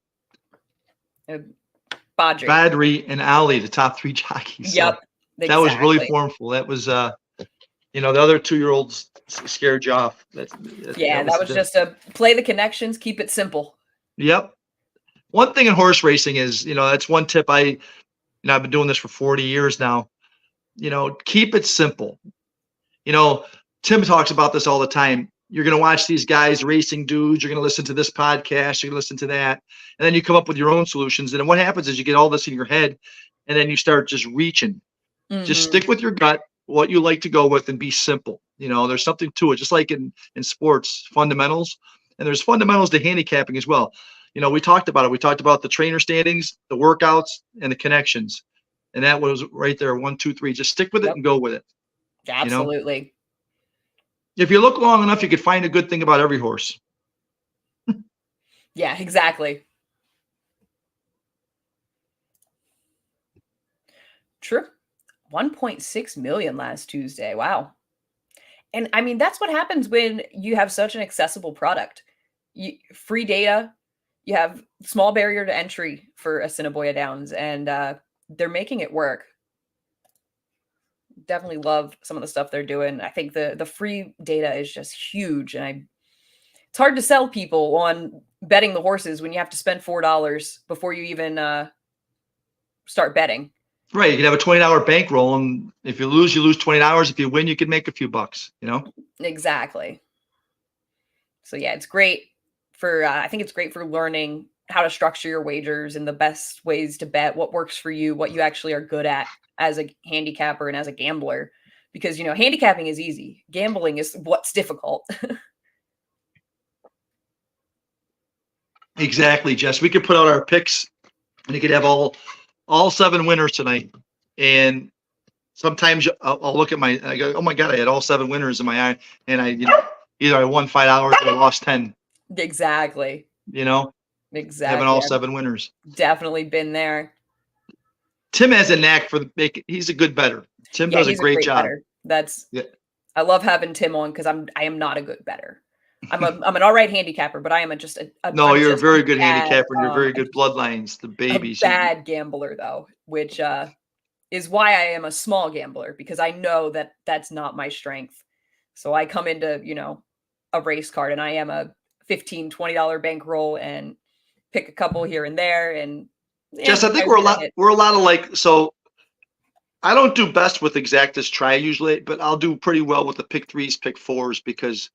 Badri, and Ali, the top 3 jockeys. Yep. So that was really formful. That was the other 2-year-olds scared you off. That was just a play the connections, keep it simple. Yep. One thing in horse racing is, that's one tip I've been doing this for 40 years now. Keep it simple. Tim talks about this all the time. you're going to watch these guys, racing dudes. You're going to listen to this podcast. You're going to listen to that. And then you come up with your own solutions. And then what happens is you get all this in your head, and then you start just reaching. Just stick with your gut, what you like to go with, and be simple. There's something to it, just like in sports fundamentals. And there's fundamentals to handicapping as well. We talked about it. We talked about the trainer standings, the workouts, and the connections. And that was right there. 1, 2, 3. Just stick with it and go with it. Absolutely. If you look long enough, you could find a good thing about every horse. Yeah, exactly. True. 1.6 million last Tuesday. Wow. And I mean, that's what happens when you have such an accessible product. Free data, you have small barrier to entry for Assiniboia Downs, and they're making it work. Definitely love some of the stuff they're doing. I think the free data is just huge, and it's hard to sell people on betting the horses when you have to spend $4 before you even start betting. Right. You can have a $20 bankroll, and if you lose $20. If you win, you can make a few bucks, Exactly. So yeah, it's great for, I think it's great for learning how to structure your wagers and the best ways to bet, what works for you, what you actually are good at as a handicapper and as a gambler, because, handicapping is easy. Gambling is what's difficult. Exactly, Jess. We could put out our picks, and you could have all 7 winners tonight. And sometimes I'll look at I go, oh my God, I had all 7 winners in my eye, and either I won $5 or I lost 10. Exactly. Exactly. Having all 7 winners. Definitely been there. Tim has a knack for he's a good bettor. Tim does a great job. Bettor. I love having Tim on because I am not a good bettor. I'm an all right handicapper, but I am you're a very good handicapper. And you're very good bloodlines, the babies. A bad gambler though, which is why I am a small gambler, because I know that that's not my strength. So I come into, a race card, and I am a $15, $20 bankroll and pick a couple here and there. And Jess, I think we're a lot alike. So I don't do best with exactas try usually, but I'll do pretty well with the pick 3s, pick 4s, because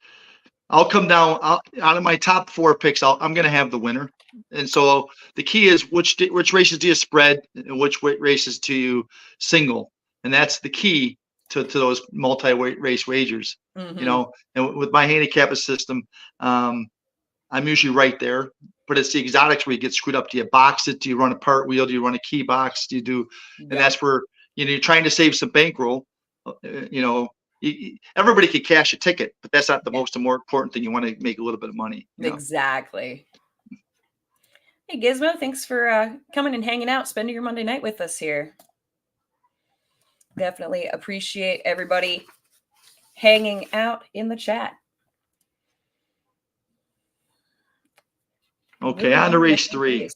I'll come down out of my top 4 picks. I'm going to have the winner. And so the key is which races do you spread and which races do you single. And that's the key to those multi-race wagers, and with my handicap system, I'm usually right there, but it's the exotics where you get screwed up. Do you box it? Do you run a part wheel? Do you run a key box? Do you do, and that's where, you're trying to save some bankroll. Everybody could cash a ticket, but that's not the most important thing. You want to make a little bit of money. Exactly. Hey, Gizmo, thanks for coming and hanging out, spending your Monday night with us here. Definitely appreciate everybody hanging out in the chat. Okay, on to race 3.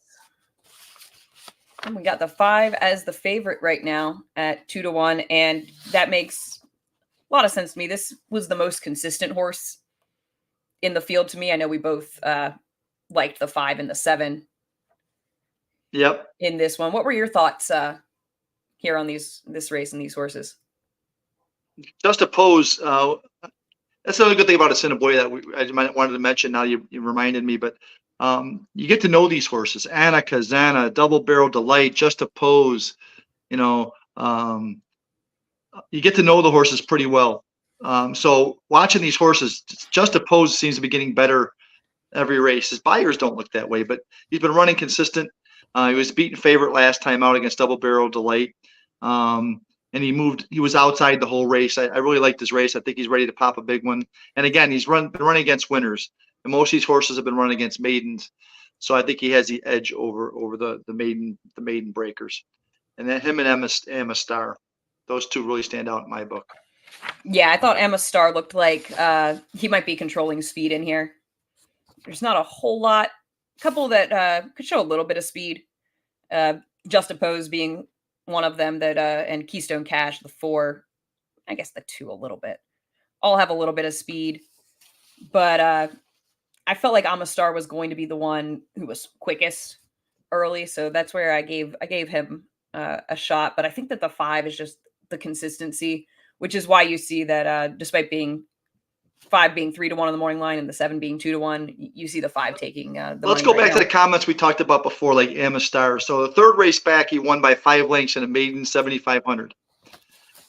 And we got the 5 as the favorite right now at 2-1, and that makes a lot of sense to me. This was the most consistent horse in the field to me. I know we both liked the 5 and the 7. Yep. In this one, what were your thoughts here on this race and these horses? Just to pose, that's another good thing about Assiniboia that I might wanted to mention. Now you reminded me, but you get to know these horses: Anna, Kazana, Double Barrel Delight, Just to Pose. You get to know the horses pretty well. So watching these horses, Just to Pose seems to be getting better every race. His buyers don't look that way, but he's been running consistent. He was beaten favorite last time out against Double Barrel Delight. And he was outside the whole race. I really liked this race. I think he's ready to pop a big one. And again, he's been running against winners. And most of these horses have been running against maidens. So I think he has the edge over the maiden breakers. And then him and Emma Star, those two really stand out in my book. Yeah, I thought Emma Star looked like he might be controlling speed in here. There's not a whole lot. A couple that could show a little bit of speed. Just to Pose being one of them that, and Keystone Cash, the 4, I guess the 2 a little bit. All have a little bit of speed. But I felt like Amastar was going to be the one who was quickest early. So that's where I gave him a shot. But I think that the 5 is just the consistency, which is why you see that despite being 5 being 3-1 on the morning line and the 7 being 2-1. You see the 5 taking the Let's money go right back now. to the comments we talked about before, like Amistar. So the third race back, he won by 5 lengths in a maiden 7,500.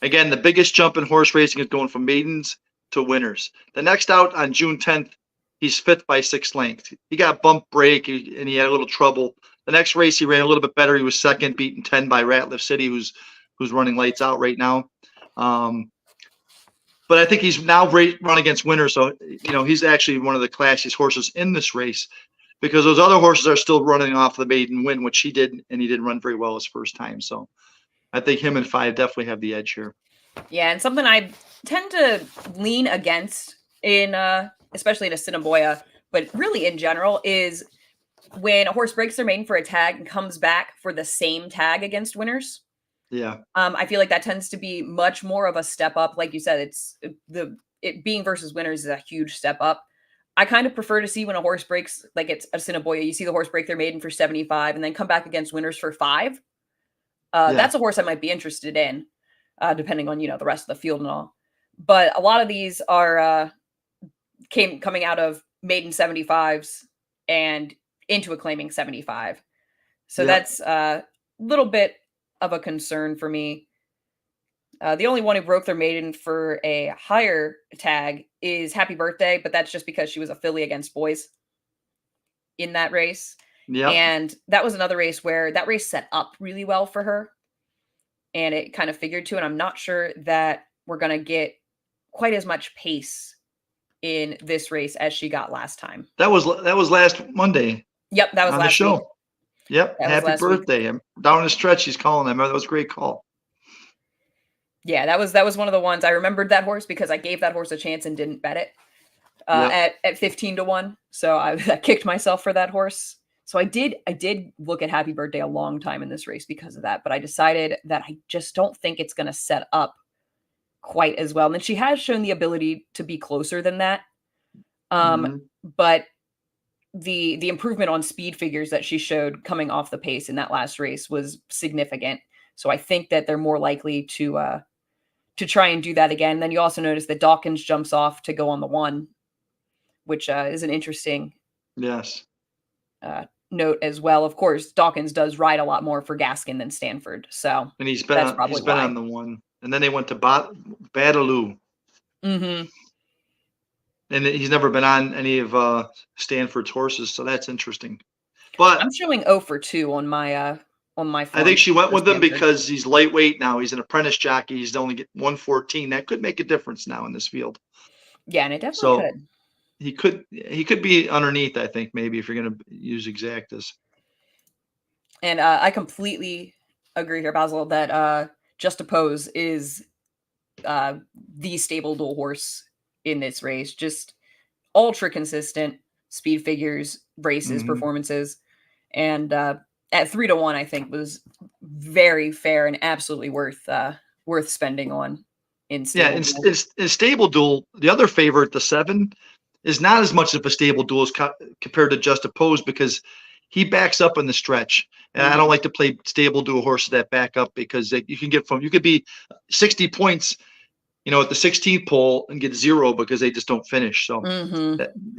Again, the biggest jump in horse racing is going from maidens to winners. The next out on June 10th, he's 5th by 6 lengths. He got bump break and he had a little trouble. The next race, he ran a little bit better. He was 2nd, beaten 10 by Ratliff City, who's running lights out right now. But I think he's now run against winners. So, he's actually one of the classiest horses in this race because those other horses are still running off the maiden win, which he did, and he didn't run very well his first time. So I think him and 5 definitely have the edge here. Yeah, and something I tend to lean against in, especially in Assiniboia, but really in general, is when a horse breaks their maiden for a tag and comes back for the same tag against winners. Yeah. I feel like that tends to be much more of a step up. Like you said, it being versus winners is a huge step up. I kind of prefer to see when a horse breaks, like it's Assiniboia, you see the horse break their maiden for 75 and then come back against winners for 5. That's a horse I might be interested in, depending on, the rest of the field and all. But a lot of these are coming out of maiden 75s and into a claiming 75. So that's a little bit of a concern for me. The only one who broke their maiden for a higher tag is Happy Birthday, but that's just because she was a filly against boys in that race. Yeah. And that was another race where that race set up really well for her. And it kind of figured to, and I'm not sure that we're going to get quite as much pace in this race as she got last time. That was last Monday. Yep, that was on last the show. week. Yep. Happy birthday. I'm down the stretch. He's calling them. That was a great call. Yeah, that was one of the ones I remembered that horse because I gave that horse a chance and didn't bet it at 15-1. So I kicked myself for that horse. So I did look at Happy Birthday a long time in this race because of that, but I decided that I just don't think it's going to set up quite as well. And then she has shown the ability to be closer than that. But the improvement on speed figures that she showed coming off the pace in that last race was significant. So I think that they're more likely to try and do that again. Then you also notice that Dawkins jumps off to go on the 1, which is an interesting note as well. Of course, Dawkins does ride a lot more for Gaskin than Stanford. So and he's been on the 1. And then they went to Badaloo. Mm-hmm. And he's never been on any of Stanford's horses, so that's interesting. But I'm showing 0 for 2 on my phone. I think she went with him because he's lightweight now. He's an apprentice jockey. He's only get 114. That could make a difference now in this field. Yeah, and it definitely could. He could be underneath, I think, maybe if you're going to use exactas. And I completely agree here, Basil, that Just Oppose is the stable dual horse in this race. Just ultra consistent speed figures, races, performances. And at 3-1, I think was very fair and absolutely worth spending on in stable duel. In stable duel, the other favorite, the 7, is not as much of a stable duel as compared to Just Oppose because he backs up in the stretch. And I don't like to play stable duel horses that back up because you could be 60 points, at the 16th pole and get 0 because they just don't finish. So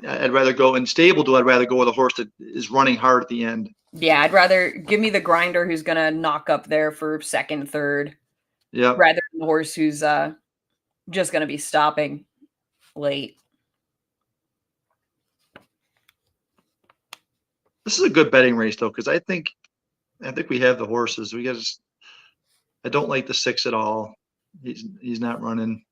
I'd rather go in stable duel. I'd rather go with a horse that is running hard at the end. Yeah, I'd rather give me the grinder who's going to knock up there for 2nd, 3rd. Yeah. Rather than the horse who's just going to be stopping late. This is a good betting race though, because I think we have the horses. I don't like the 6 at all. He's not running.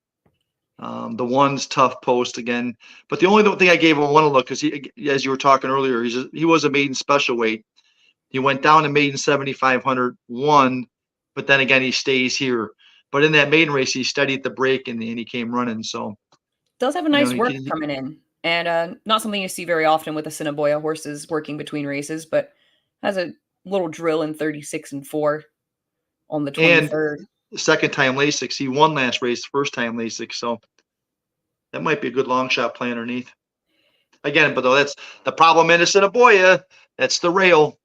The 1's tough post again, but the only thing I gave him one look because he, as you were talking earlier, he was a maiden special weight. He went down to maiden 7,500, won, but then again he stays here. But in that maiden race, he steadied the break and he came running. So does have a nice work coming in, and not something you see very often with the Assiniboia horses working between races, but has a little drill in 36 and 4 on the 23rd. And second time Lasix, he won last race, first time Lasix, so that might be a good long shot play underneath. Again, but though that's the problem in Assiniboia, that's the rail.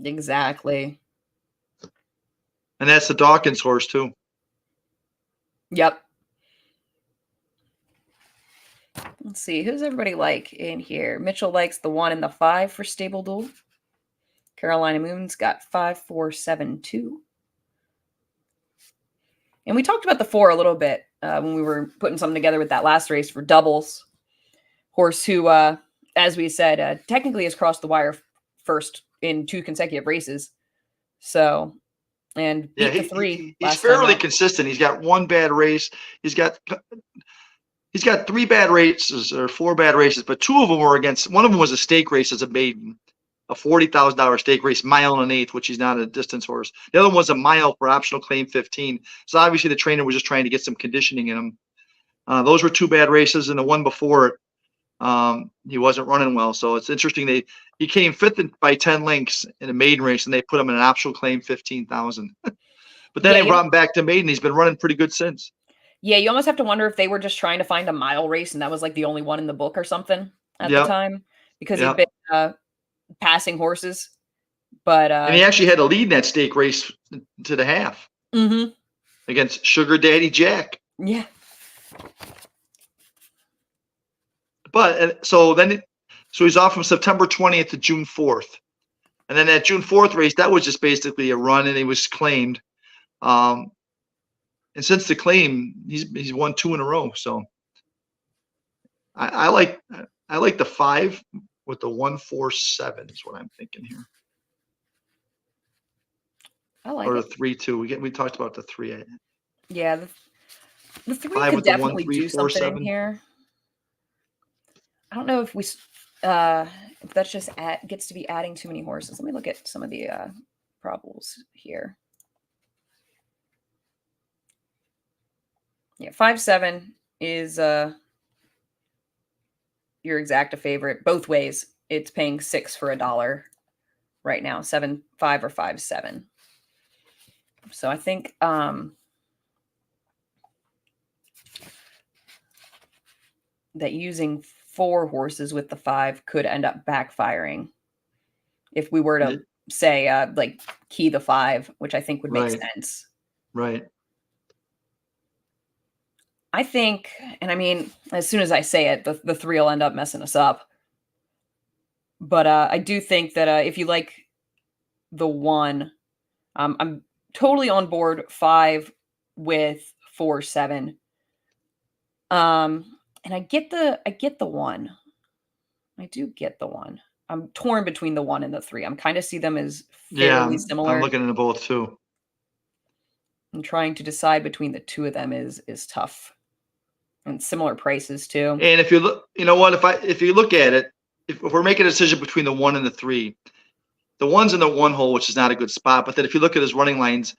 Exactly. And that's the Dawkins horse too. Yep. Let's see. Who's everybody like in here? Mitchell likes the 1 and the 5 for Stable Duel. Carolina Moon's got 5, 4, 7, 2. And we talked about the 4 a little bit when we were putting something together with that last race for doubles. Horse who, as we said, technically has crossed the wire first in 2 consecutive races. So, and beat the 3. He's fairly consistent. He's got 1 bad race. He's got 3 bad races or 4 bad races, but 2 of them were against. One of them was a stake race as a maiden, a $40,000 stake race, mile and an eighth, which he's not a distance horse. The other one was a mile for optional claim 15. So obviously the trainer was just trying to get some conditioning in him. Those were 2 bad races, and the one before it, he wasn't running well. So it's interesting. He came 5th by 10 lengths in a maiden race, and they put him in an optional claim 15,000. But then they brought him back to maiden. He's been running pretty good since. Yeah, you almost have to wonder if they were just trying to find a mile race, and that was like the only one in the book or something at the time, because he'd been passing horses. But and he actually had a lead in that stake race to the half against Sugar Daddy Jack. Yeah. But so he's off from September 20th to June 4th. And then that June 4th race, that was just basically a run, and he was claimed. And since the claim, he's won 2 in a row. So I like the 5 with the 1, 4, 7 is what I'm thinking here. I like or it. the 3, 2. We talked about the 3. Yeah, the 3 5 could with the 1, definitely 3, do 4, something 7. in here. I don't know if if that's just gets to be adding too many horses. Let me look at some of the probables here. Yeah, 5, 7 is your exacta favorite both ways. It's paying 6 for $1 right now. 7, 5 or 5, 7. So I think that using 4 horses with the 5 could end up backfiring if we were to say like key the 5, which I think would make sense. Right. I think, and I mean, as soon as I say it, the 3 will end up messing us up. But I do think that if you like the 1, I'm totally on board 5 with 4, 7. And I get the 1. I do get the 1. I'm torn between the 1 and the 3. I'm kind of see them as fairly similar. I'm looking into both too. And trying to decide between the 2 of them is tough. And similar prices too. And if you look, you know what? If you look at it, if we're making a decision between the 1 and the 3, the 1's in the 1 hole, which is not a good spot. But then if you look at his running lines,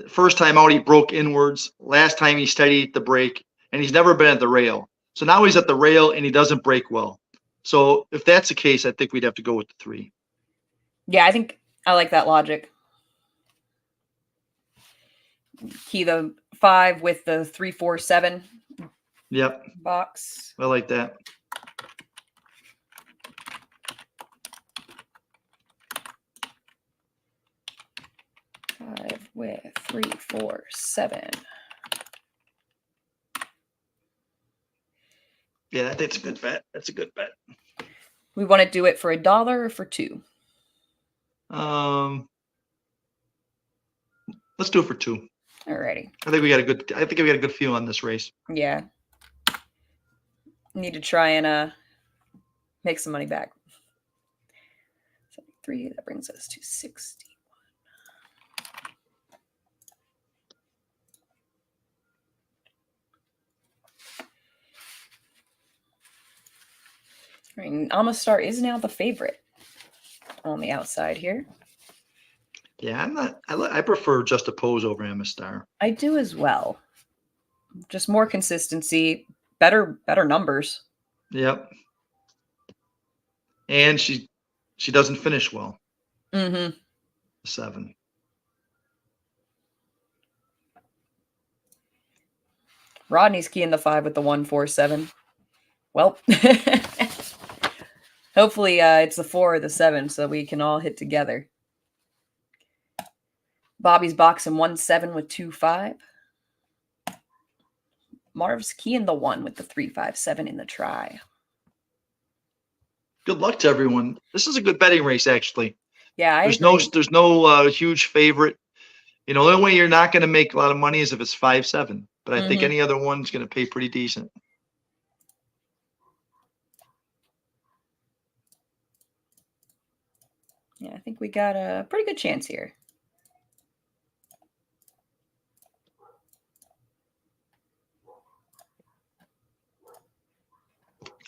first time out he broke inwards. Last time he steadied the break, and he's never been at the rail. So now he's at the rail and he doesn't break well. So if that's the case, I think we'd have to go with the 3. Yeah, I think I like that logic. Key the 5 with the 3, 4, 7. Yep. Box. I like that. Five with 3, 4, 7. Yeah, that's a good bet. That's a good bet. We want to do it for $1 or for 2? Let's do it for 2. Alrighty. I think we got a good feel on this race. Yeah. Need to try and make some money back. 73, that brings us to 61. All right, Amistar is now the favorite on the outside here. Yeah, I prefer Just a Pose over Amistar. I do as well. Just more consistency, better numbers. Yep. And she doesn't finish well. 7. Rodney's keying the 5 with the 1, 4, 7. Well, hopefully it's the 4 or the 7 so we can all hit together. Bobby's boxing 1, 7 with 2, 5. Marv's key in the 1 with the 3-5-7 in the try. Good luck to everyone. This is a good betting race, actually. Yeah, I There's agree. no huge favorite. The only way you're not going to make a lot of money is if it's 5-7. But I think any other one's going to pay pretty decent. Yeah, I think we got a pretty good chance here.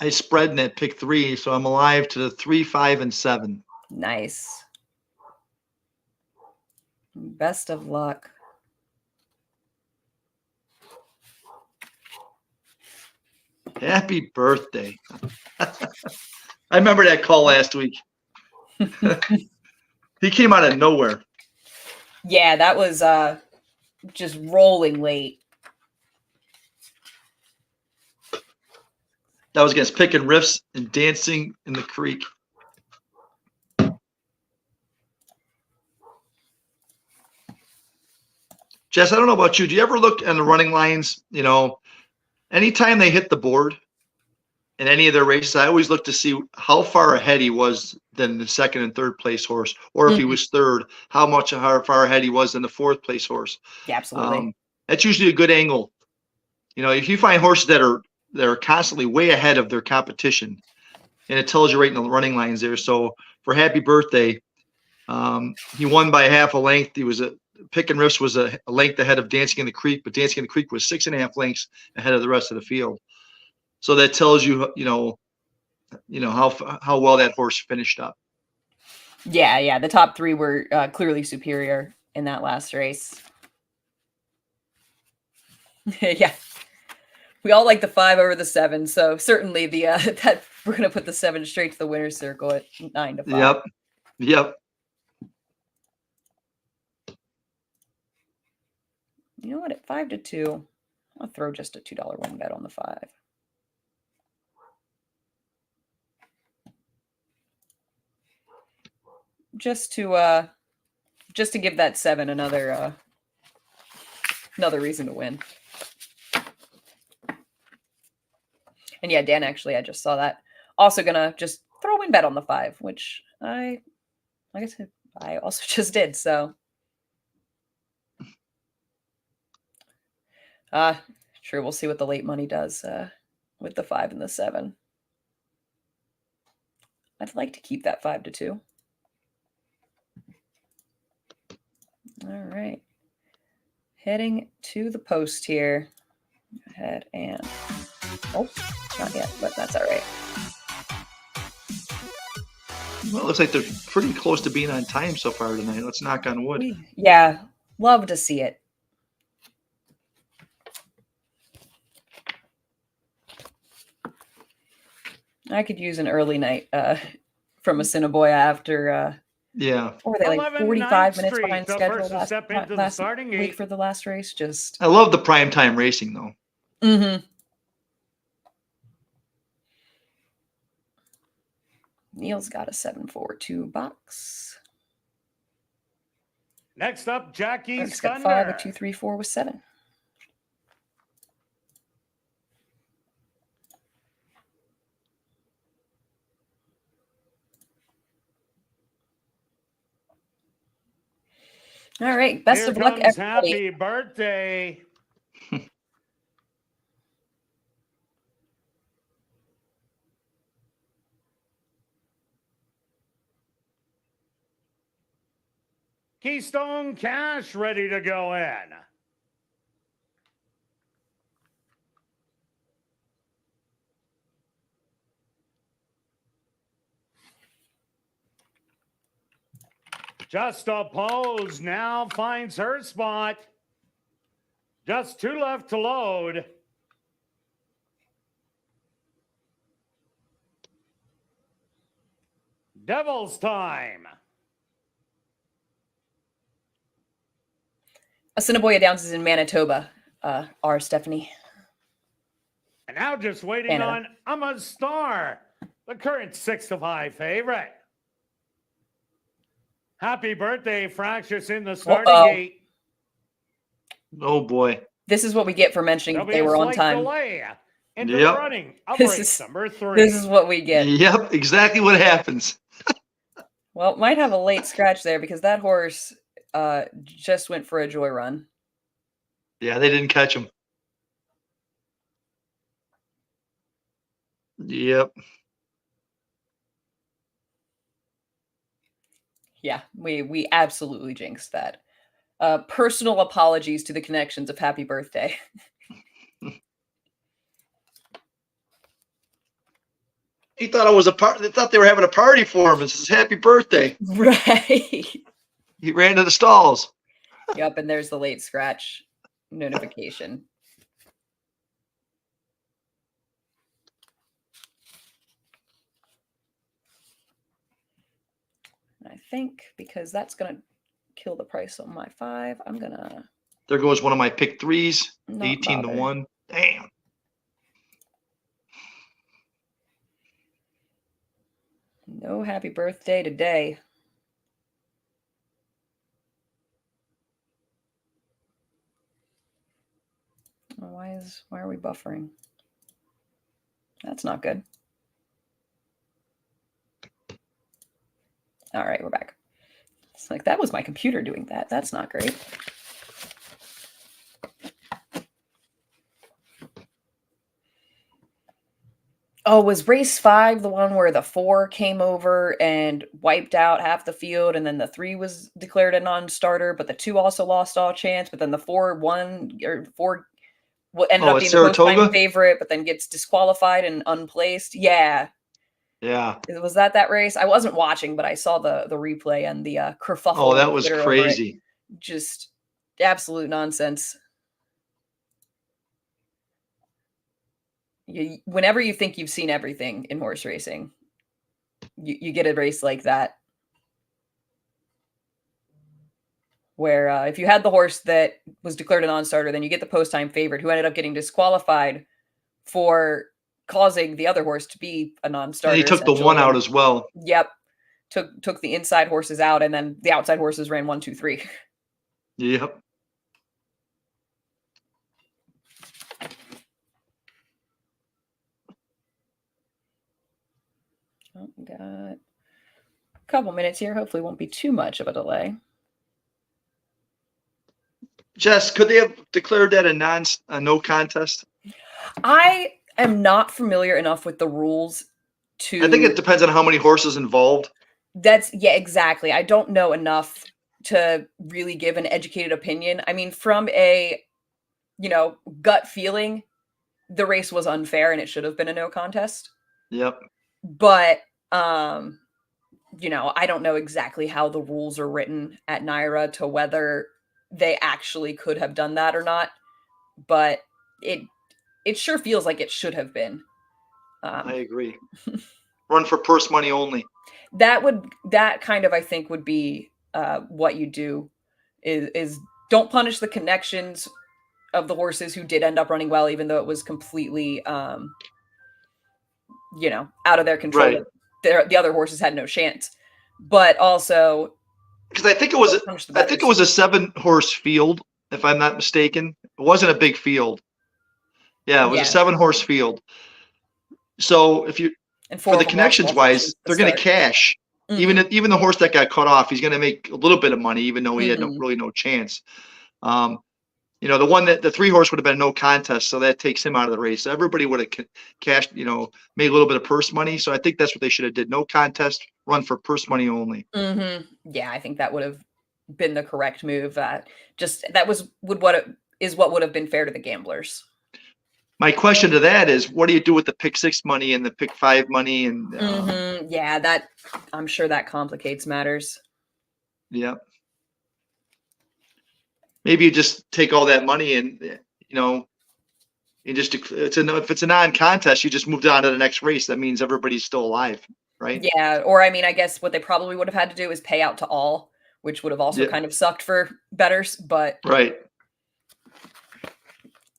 I spread in at pick 3, so I'm alive to the 3, 5, and 7. Nice. Best of luck. Happy birthday. I remember that call last week. He came out of nowhere. Yeah, that was just rolling late. That was against Picking Riffs and Dancing in the Creek. Jess, I don't know about you. Do you ever look at the running lines? Anytime they hit the board in any of their races, I always look to see how far ahead he was than the second and third place horse, or if he was third, how far ahead he was than the fourth place horse. Yeah, absolutely. That's usually a good angle. If you find horses that are constantly way ahead of their competition, and it tells you right in the running lines there. So for happy birthday, he won by half a length. Picking Riffs was a length ahead of Dancing in the Creek, but Dancing in the Creek was 6.5 lengths ahead of the rest of the field. So that tells you, how well that horse finished up. Yeah. The top 3 were clearly superior in that last race. Yeah. We all like the 5 over the 7, so certainly that we're going to put the 7 straight to the winner's circle at 9-5. Yep. You know what? At 5-2, I'll throw just a $2 win bet on the 5. Just to give that 7 another reason to win. And yeah, Dan, actually, I just saw that. Also gonna just throw a win bet on the 5, which like I said, I also just did. So, sure, we'll see what the late money does with the 5 and the 7. I'd like to keep that 5-2. All right, heading to the post here. Go ahead and not yet, but that's all right. Well, it looks like they're pretty close to being on time so far tonight. Let's knock on wood. Yeah, love to see it. I could use an early night from Assiniboia after. Or they like 45 minutes behind schedule last week for the last race. I love the primetime racing though. Mm-hmm. Neil's got a 7-4-2 box. Next up, Jackie's got Thunder. 5, a 2-3-4 with 7. All right, best of luck, everybody. Happy birthday. Keystone Cash ready to go in. Just a Pose now finds her spot. Just 2 left to load. Devil's Time. Assiniboia Downs is in Manitoba, Stephanie. And now just waiting Canada. on I'm a Star, the current 6-5 favorite. Happy birthday, Fractious in the starting gate. Oh boy. This is what we get for mentioning There'll be they a were on slight time. delay into Yep. the running of This race is- number 3. This is what we get. Yep, exactly what happens. Well, might have a late scratch there because that horse just went for a joy run. Yeah, they didn't catch him. Yep. Yeah, we absolutely jinxed that. Personal apologies to the connections of Happy Birthday. He thought it was a part. They thought they were having a party for him. It's his happy birthday. Right. He ran to the stalls. Yep, and there's the late scratch notification. I think because that's going to kill the price on my 5, I'm going to... There goes one of my pick 3s, Not 18 to bother. 1. Damn. No happy birthday today. Oh, why are we buffering? That's not good. All right, we're back. It's like that was my computer doing that. That's not great. Oh, was race 5 the one where the 4 came over and wiped out half the field, and then the 3 was declared a non-starter, but the 2 also lost all chance, but then the 4 won, or 4 ended up being the post-time favorite, but then gets disqualified and unplaced? Yeah. Yeah. Was that race? I wasn't watching, but I saw the replay and the kerfuffle. Oh, that was crazy. Just absolute nonsense. Whenever you think you've seen everything in horse racing, you get a race like that. Where if you had the horse that was declared a non-starter, then you get the post-time favorite who ended up getting disqualified for causing the other horse to be a non-starter. And he took the 1 out as well. Yep. Took the inside horses out, and then the outside horses ran 1, 2, 3. Yep. Oh, got a couple minutes here. Hopefully it won't be too much of a delay. Jess, could they have declared that a no contest? I am not familiar enough with the rules to... I think it depends on how many horses involved. Yeah, exactly. I don't know enough to really give an educated opinion. I mean, from a, gut feeling, the race was unfair and it should have been a no contest. Yep. But, I don't know exactly how the rules are written at NYRA to whether they actually could have done that or not. But it sure feels like it should have been. I agree. Run for purse money only. That kind of, I think, would be what you do is don't punish the connections of the horses who did end up running well, even though it was completely, out of their control. Right. The other horses had no chance, but also because I think it was a 7-horse field, if I'm not mistaken. It wasn't a big field. Yeah, it was a 7-horse field. So if you for the connections wise, they're going to cash. Mm-hmm. Even the horse that got cut off, he's going to make a little bit of money, even though he had really no chance. The one the 3-horse would have been no contest, so that takes him out of the race. So everybody would have cashed, made a little bit of purse money. So I think that's what they should have did. No contest, run for purse money only. Mm-hmm. Yeah, I think that would have been the correct move. What would have been fair to the gamblers. My question to that is, what do you do with the pick 6 money and the pick 5 money? And yeah, I'm sure that complicates matters. Yeah. Maybe you just take all that money and, if it's a non-contest, you just moved on to the next race. That means everybody's still alive, right? Yeah. Or, I mean, I guess what they probably would have had to do is pay out to all, which would have also kind of sucked for bettors, but right.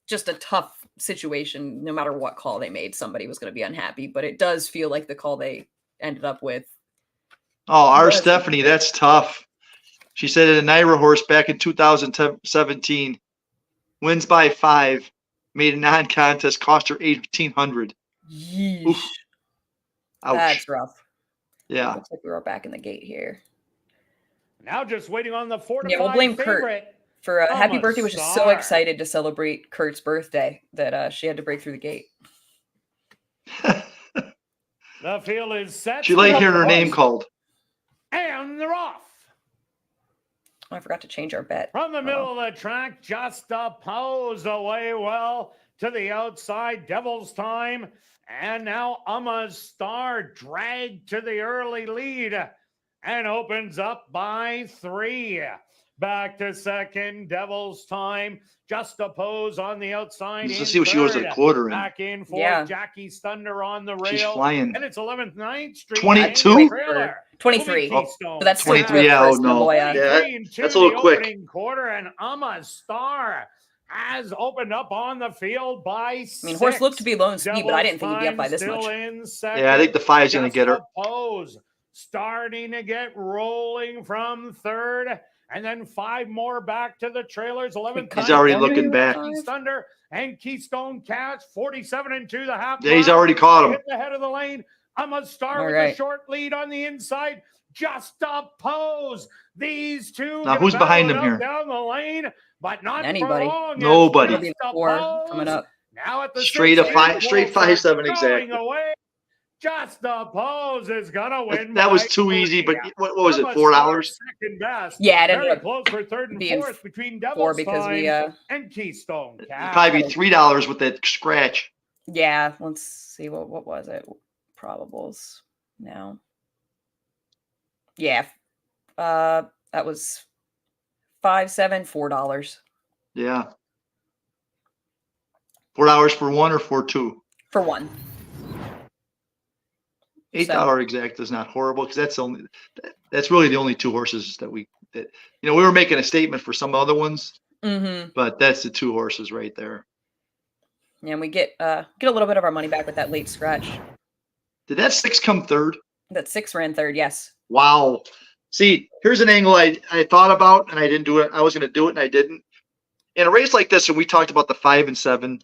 Just a tough situation. No matter what call they made, somebody was going to be unhappy, but it does feel like the call they ended up with. Oh, our Stephanie, that's tough. She said a NYRA horse back in 2017 wins by 5, made a non-contest, cost her $1,800. Yeesh. Oof. Ouch. That's rough. Yeah. Looks like we were back in the gate here. Now just waiting on the 4 to Yeah, we'll 5 blame Kurt favorite. for happy I'm a birthday, which is so star. excited to celebrate Kurt's birthday that she had to break through the gate. The field is set. She liked hearing her name called. And they're off. Oh, I forgot to change our bet. From the middle of the track, just a pose away well to the outside. Devil's Time. And now Umma's Star dragged to the early lead and opens up by 3. Back to second, Devil's Time. Just a pose on the outside. Let's see what she goes to the quarter in. Back in fourth, Yeah. Jackie's Thunder on the rail. She's flying. And it's 11th, 9th Street. 22? 23. Oh, So that's 23, yeah, oh, no. Assiniboia. Yeah, that's a little quick. Quarter, and Umma's Star has opened up on the field by 6. I mean, horse looked to be low in speed, but I didn't think he'd be up by this much. Yeah, I think the 5's going to get her. Pose starting to get rolling from third, and then 5 more back to the trailers. 11th. He's already looking back. Thunder and Keystone Catch 47 and 2 the half. Yeah, he's already caught him. Hit the head of the lane. Umma's Star All with right. a short lead on the inside. Just a pose. These two. Now, who's behind him here? Down the lane, but not Anybody. for long. Nobody. Maybe 4 coming up. Now at the Straight 5-7 going exactly. away. Just the pose is gonna win. That was too easy, but what was it, $4? Second best. Yeah, it ended Very up close for third and being fourth between 4 Devil's because we Time and Keystone. It'd Catch. probably be $3 with that scratch. yeah, let's see what was it? Probables now. Yeah. That was 5, 7, $4. Yeah. $4 for 1 or for 2? For 1. $8 exact is not horrible because that's really the only 2 horses that we were making a statement for some other ones, but that's the 2 horses right there. Yeah, and we get a little bit of our money back with that late scratch. Did that 6 come third? That 6 ran third, yes. Wow. See, here's an angle I thought about and I didn't do it. I was going to do it and I didn't. In a race like this, and we talked about the 5 and 7.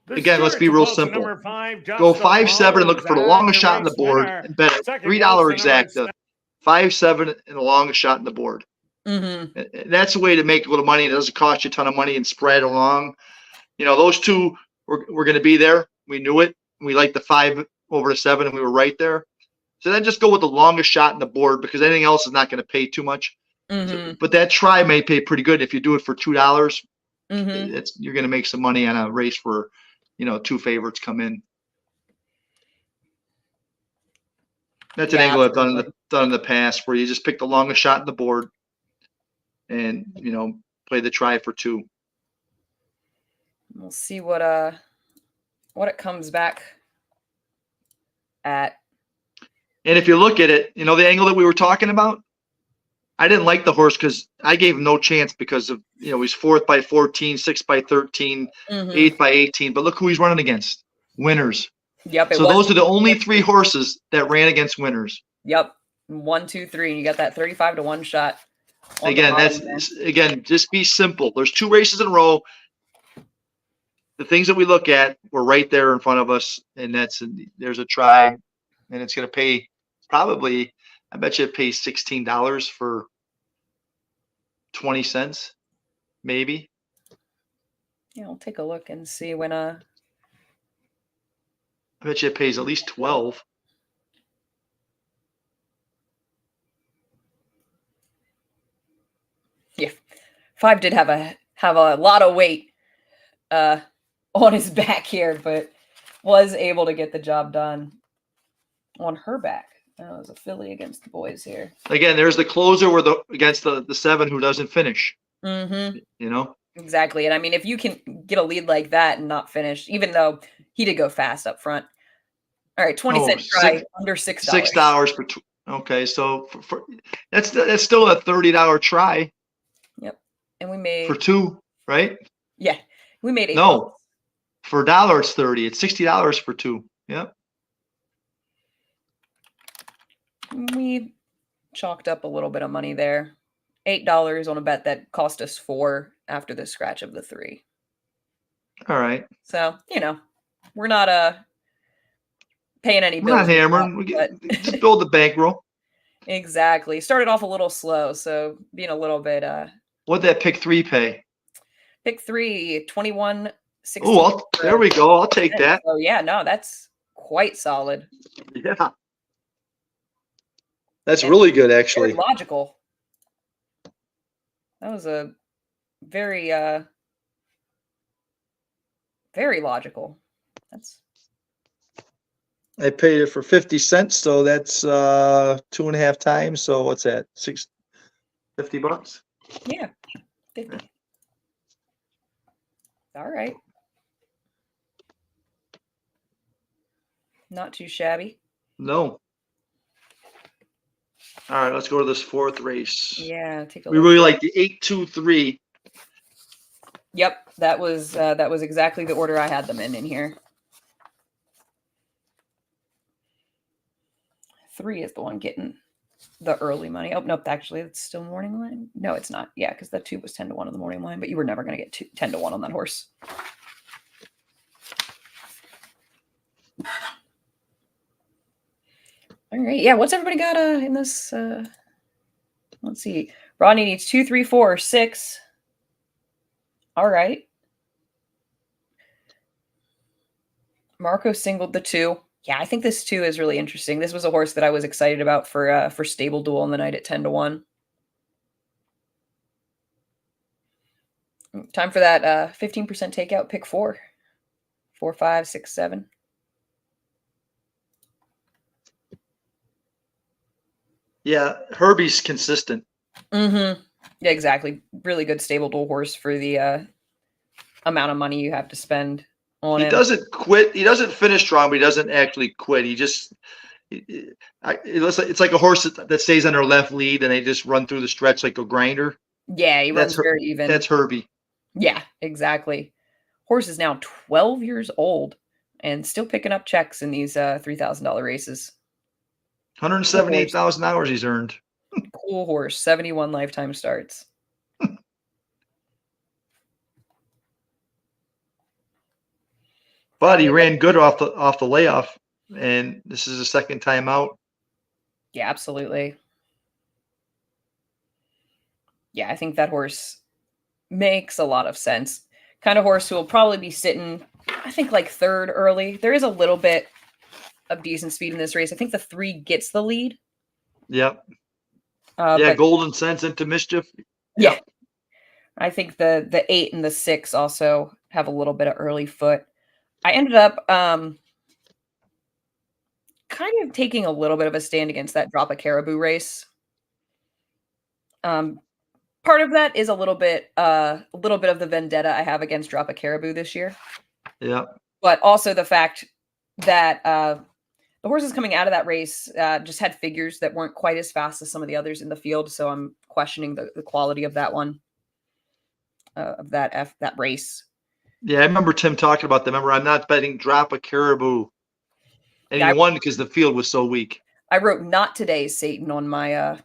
Again, let's be real simple. Go 5-7 and look for the longest shot on the board and bet it. $3 exact. 5-7 and the longest shot on the board. And that's a way to make a little money. It doesn't cost you a ton of money and spread along. Those 2 were going to be there. We knew it. We liked the 5 over the 7, and we were right there. So then just go with the longest shot on the board because anything else is not going to pay too much. But that try may pay pretty good if you do it for $2. You're going to make some money on a race where 2 favorites come in. That's an angle I've done in the past where you just pick the longest shot on the board and play the try for 2. We'll see what it comes back at. And if you look at it, the angle that we were talking about, I didn't like the horse because I gave him no chance because of, he's 4th by 14, 6th by 13, 8th by 18. But look who he's running against. Winners. Yep. So those are the only 3 horses that ran against winners. Yep. 1, 2, 3. And you got that 35 to 1 shot. Again, just be simple. There's 2 races in a row. The things that we look at were right there in front of us. And there's a try. And it's going to pay probably, I bet you it pays $16 for 20 cents, maybe. Yeah, I'll take a look and see when I bet you it pays at least 12. Yeah. 5 did have a lot of weight on his back here, but was able to get the job done on her back. That was a filly against the boys here. Again, there's the closer against the 7 who doesn't finish. Exactly. And I mean, if you can get a lead like that and not finish, even though he did go fast up front. All right, 20-cent try, under $6. $6 for okay, so for that's still a $30 try. Yep. And we made for 2, right? Yeah. We made 8. No. For $1 it's 30. It's $60 for 2. Yep. We chalked up a little bit of money there. $8 on a bet that cost us $4 after the scratch of the 3. All right. So, we're not paying any We're bills. not hammering. Just build the bankroll. Exactly. Started off a little slow, so being a little bit What'd that pick 3 pay? pick 3, 21, 16. Oh, there we go. I'll take that. So yeah, no, that's quite solid. Yeah. That's really good, actually. Very logical. That was a very very logical. I paid it for 50 cents, so that's 2.5 times. So what's that? $50? Yeah, 50. All right. Not too shabby. No. All right, let's go to this 4th race. Yeah, take a We look. really like the 8-2-3. Yep, that was exactly the order I had them in here. 3 is the one getting the early money. Oh, nope, actually, it's still morning line. No, it's not. Yeah, because the 2 was 10-1 on the morning line, but you were never going to get 10-1 on that horse. All right, yeah. What's everybody got in this? Let's see. Rodney needs 2, 3, 4, 6. All right. Marco singled the 2. Yeah, I think this 2 is really interesting. This was a horse that I was excited about for stable duel on the night at 10-1. Time for that 15% takeout. Pick 4. 4, 5, 6, 7. Yeah, Herbie's consistent. Mm-hmm. Yeah, exactly. Really good stable duel horse for the amount of money you have to spend on him. He doesn't quit. He doesn't finish strong, but he doesn't actually quit. He just it's like a horse that stays on their left lead and they just run through the stretch like a grinder. Yeah, he runs very even. That's Herbie. Yeah, exactly. Horse is now 12 years old and still picking up checks in these $3,000 races. 178,000 hours he's earned. Cool horse. 71 lifetime starts. But he ran good off the layoff, and this is the second time out. Yeah, absolutely. Yeah, I think that horse makes a lot of sense. Kind of horse who will probably be sitting, I think, like 3rd early. There is a little bit of decent speed in this race. I think the 3 gets the lead. Yep. But Golden Sense into Mischief. Yeah. I think the 8 and the 6 also have a little bit of early foot. I ended up kind of taking a little bit of a stand against that Drop a Caribou race. Part of that is a little bit of the vendetta I have against Drop a Caribou this year. Yeah. But also the fact that the horses coming out of that race just had figures that weren't quite as fast as some of the others in the field. So I'm questioning the quality of that one, of that race. Yeah, I remember Tim talking about that. Remember, I'm not betting Drop a Caribou. And he won because the field was so weak. I wrote not today, Satan, on my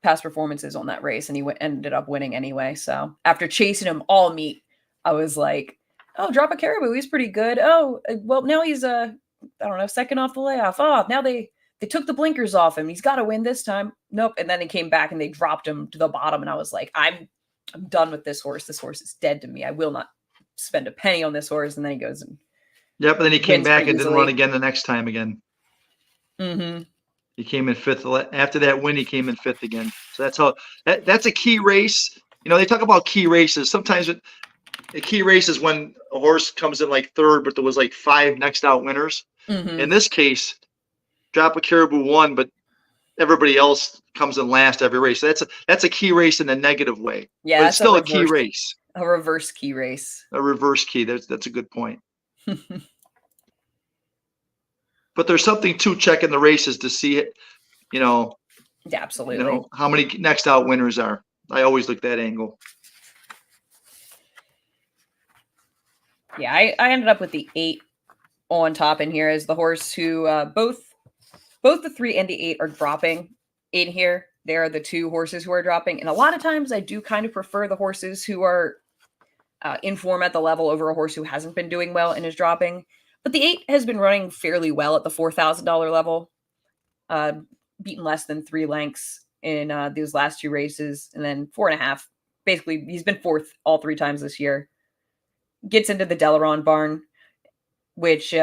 past performances on that race, and he ended up winning anyway. So after chasing him all meet, I was like, oh, Drop a Caribou, he's pretty good. Oh, well, now he's I don't know, second off the layoff. Oh, now they took the blinkers off him. He's got to win this time. Nope. And then he came back and they dropped him to the bottom. And I was like, I'm done with this horse. This horse is dead to me. I will not spend a penny on this horse. And then he goes and yep. And then he came back and didn't run again the next time again. Mm-hmm. He came in 5th. After that win, he came in 5th again. So that's a key race. You know, they talk about key races. Sometimes a key race is when a horse comes in like 3rd, but there was like 5 next out winners. Mm-hmm. In this case, Drop a Caribou won, but everybody else comes in last every race. So that's a key race in a negative way. Yeah, but it's still a key race. A reverse key race. A reverse key. That's a good point. But there's something to checking the races to see it, Yeah, absolutely. How many next out winners are. I always look that angle. Yeah, I ended up with the 8 on top in here as the horse who both the 3 and the 8 are dropping in here. they are the two horses who are dropping. And a lot of times I do kind of prefer the horses who are in form at the level over a horse who hasn't been doing well and is dropping. But the 8 has been running fairly well at the $4,000 level, beaten less than 3 lengths in these last 2 races, and then 4.5. Basically, he's been 4th all 3 times this year. Gets into the Delaron barn, which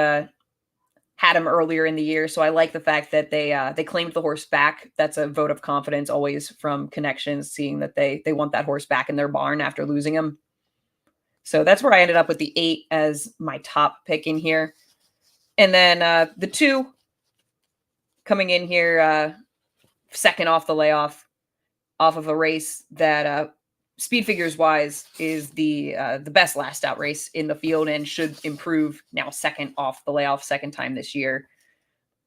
had him earlier in the year. So I like the fact that they claimed the horse back. That's a vote of confidence always from connections, seeing that they want that horse back in their barn after losing him. So that's where I ended up with the 8 as my top pick in here. And then the 2 coming in here second off the layoff, off of a race that speed figures wise is the best last out race in the field and should improve now second off the layoff, second time this year,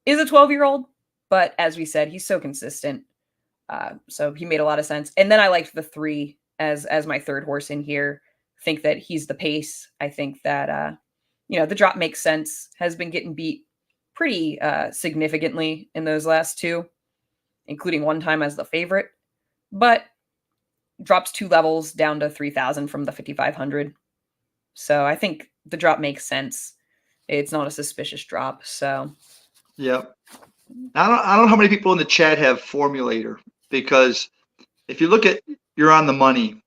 is a 12-year-old. But as we said, he's so consistent. So he made a lot of sense. And then I liked the 3 as my third horse in here. Think that he's the pace. I think that, the drop makes sense, has been getting beat pretty significantly in those last 2, including one time as the favorite, but drops 2 levels down to 3,000 from the 5,500. So I think the drop makes sense. It's not a suspicious drop. So, yep. I don't know how many people in the chat have Formulator, because if you look at, you're on the money.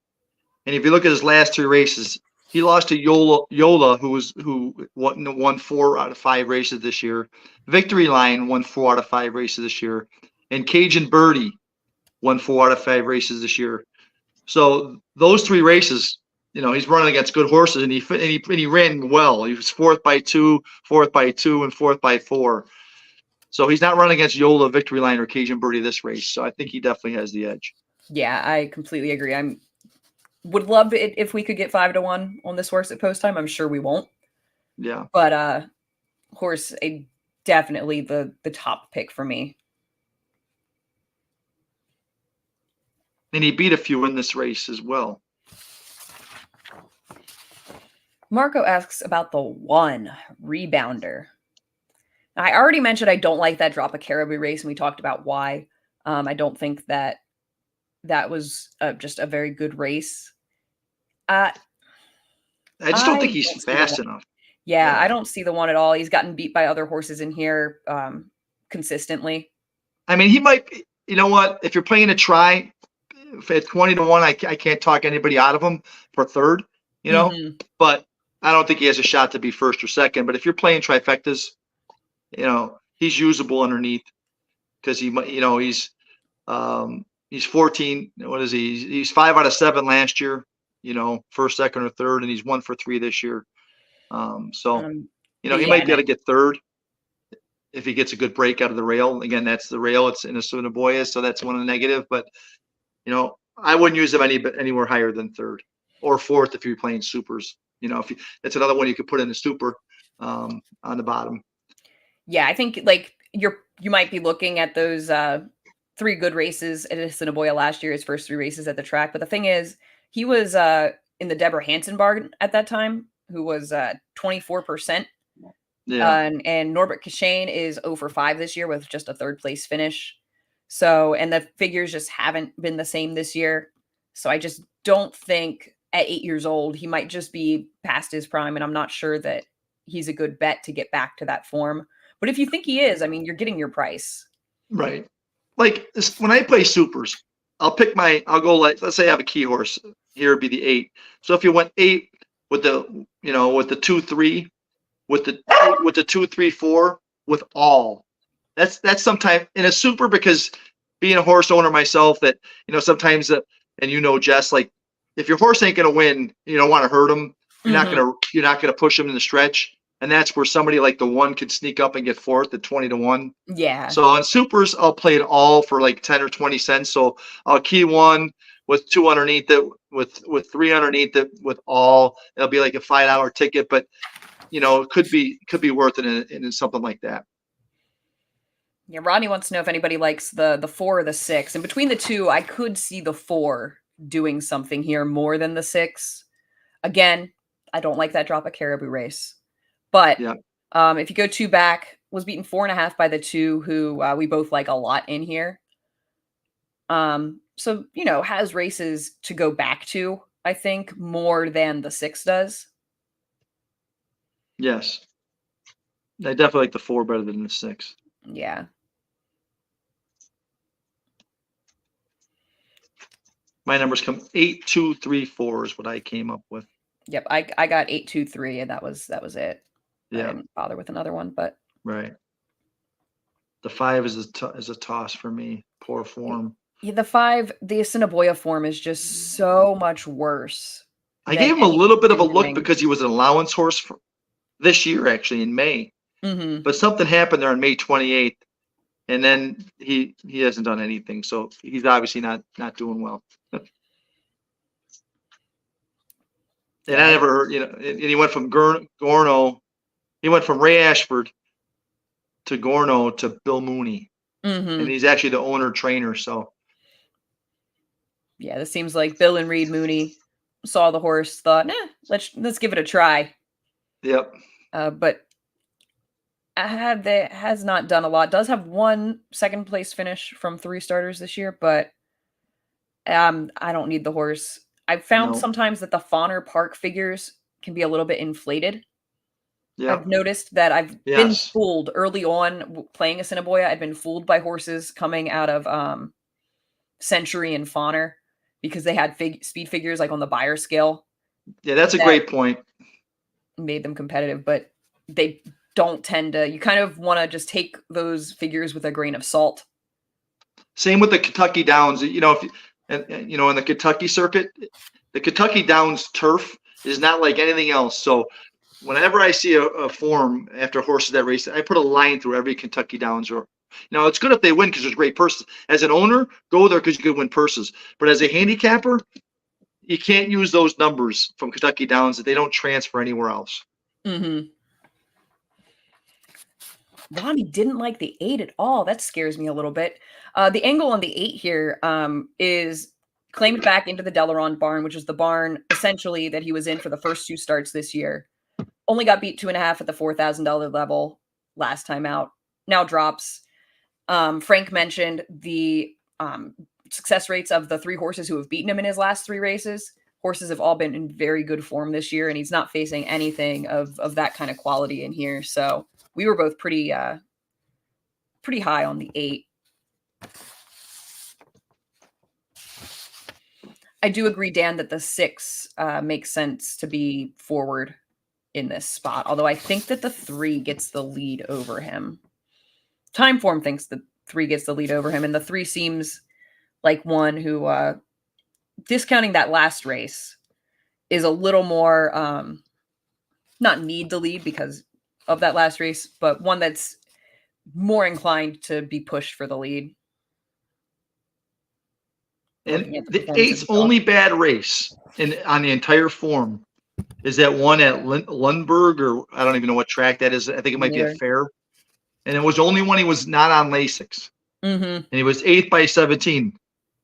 And if you look at his last 3 races, he lost to Yola, who won 4 out of 5 races this year. Victory Line won 4 out of 5 races this year, and Cajun Birdie won 4 out of 5 races this year. So those 3 races, he's running against good horses, and he ran well. He was 4th by 2, 4th by 2, and 4th by 4. So he's not running against Yola, Victory Line, or Cajun Birdie this race. So I think he definitely has the edge. Yeah, I completely agree. Would love it if we could get 5-1 on this horse at post time. I'm sure we won't. Yeah. But horse, definitely the top pick for me. And he beat a few in this race as well. Marco asks about the 1 rebounder. Now, I already mentioned I don't like that drop a Caribou race, and we talked about why. I don't think that was just a very good race. I just don't think he's fast enough. Yeah, I don't see the 1 at all. He's gotten beat by other horses in here consistently. I mean, he might be, you know what? If you're playing a try at 20-1, I can't talk anybody out of him for third, but I don't think he has a shot to be first or second. But if you're playing trifectas, he's usable underneath, because he's 14. What is he? He's 5 out of 7 last year, first, second, or third, and he's 1 for 3 this year. He might be able to get third if he gets a good break out of the rail. Again, that's the rail. It's in Assiniboia, so that's one of the negative. But I wouldn't use him anywhere higher than third or fourth if you're playing supers. That's another one you could put in the super on the bottom. Yeah, I think you might be looking at those 3 good races at Assiniboia last year, his first 3 races at the track. But the thing is, he was in the Deborah Hansen barn at that time, who was 24%. Yeah. And Norbert Kashane is 0 for 5 this year with just a 3rd place finish. So, and the figures just haven't been the same this year. So I just don't think at 8 years old, he might just be past his prime. And I'm not sure that he's a good bet to get back to that form. But if you think he is, you're getting your price. Right. Like when I play supers, I'll go let's say I have a key horse. Here would be the 8. So if you went 8 with the 2-3, with the 2-3-4, with all, that's sometimes in a super, because being a horse owner myself, that sometimes and Jess, like if your horse ain't gonna win, you don't want to hurt him. You're not gonna push him in the stretch, and that's where somebody like the 1 could sneak up and get 4th at 20-1. Yeah. So on supers, I'll play it all for like 10 or 20 cents. So I'll key 1 with 2 underneath it, with 3 underneath it, with all. It'll be like a $5 ticket, but it could be worth it in something like that. Yeah, Rodney wants to know if anybody likes the 4 or the 6. And between the 2, I could see the 4 doing something here more than the 6. Again, I don't like that drop a Caribou race. But if you go 2 back, was beaten 4.5 by the 2, who we both like a lot in here. So, has races to go back to, I think, more than the 6 does. Yes. I definitely like the 4 better than the 6. Yeah. My numbers come 8, 2, 3, 4 is what I came up with. Yep. I got 8, 2, 3, and that was it. I Yeah. didn't bother with another one, but Right. The 5 is a toss for me. Poor form. yeah, the 5, the Assiniboia form is just so much worse I than gave him a anything little bit he's of a been look doing. because he was an allowance horse for this year, actually, in May. Mm-hmm. But something happened there on May 28th, and then he hasn't done anything. So he's obviously not doing well. And I never heard, and he went from Gorno. He went from Ray Ashford to Gorno to Bill Mooney. Mm-hmm. And he's actually the owner trainer. So yeah, this seems like Bill and Reed Mooney saw the horse, thought, let's give it a try. Yep. But has not done a lot. Does have 1 second place finish from 3 starters this year, but I don't need the horse. I've found sometimes that the Fawner Park figures can be a little bit inflated. Yep. I've noticed that I've been fooled early on playing Assiniboia. I've been fooled by horses coming out of Century and Fawner because they had speed figures like on the buyer scale. Yeah, that's a great point. Made them competitive, but they don't tend to. You kind of want to just take those figures with a grain of salt. Same with the Kentucky Downs. In the Kentucky circuit, the Kentucky Downs turf is not like anything else. So whenever I see a form after horses that race, I put a line through every Kentucky Downs. It's good if they win because there's great purses. As an owner, go there because you could win purses. But as a handicapper, you can't use those numbers from Kentucky Downs that they don't transfer anywhere else. Mm-hmm. Ronnie didn't like the 8 at all. That scares me a little bit. The angle on the 8 here is claimed back into the Delaron barn, which is the barn essentially that he was in for the first 2 starts this year. Only got beat 2.5 at the $4,000 level last time out. Now drops. Frank mentioned the success rates of the 3 horses who have beaten him in his last 3 races. Horses have all been in very good form this year, and he's not facing anything of that kind of quality in here. So we were both pretty high on the 8. I do agree, Dan, that the 6 makes sense to be forward in this spot. Although I think that the 3 gets the lead over him. Timeform thinks the 3 gets the lead over him, and the 3 seems like one who, discounting that last race, is a little more not need the lead because of that last race, but one that's more inclined to be pushed for the lead. And the 8's only bad race on the entire form is that one at Lundberg, or I don't even know what track that is. I think it might be a fair. And it was the only one he was not on Lasix. Mm-hmm. And he was 8th by 17.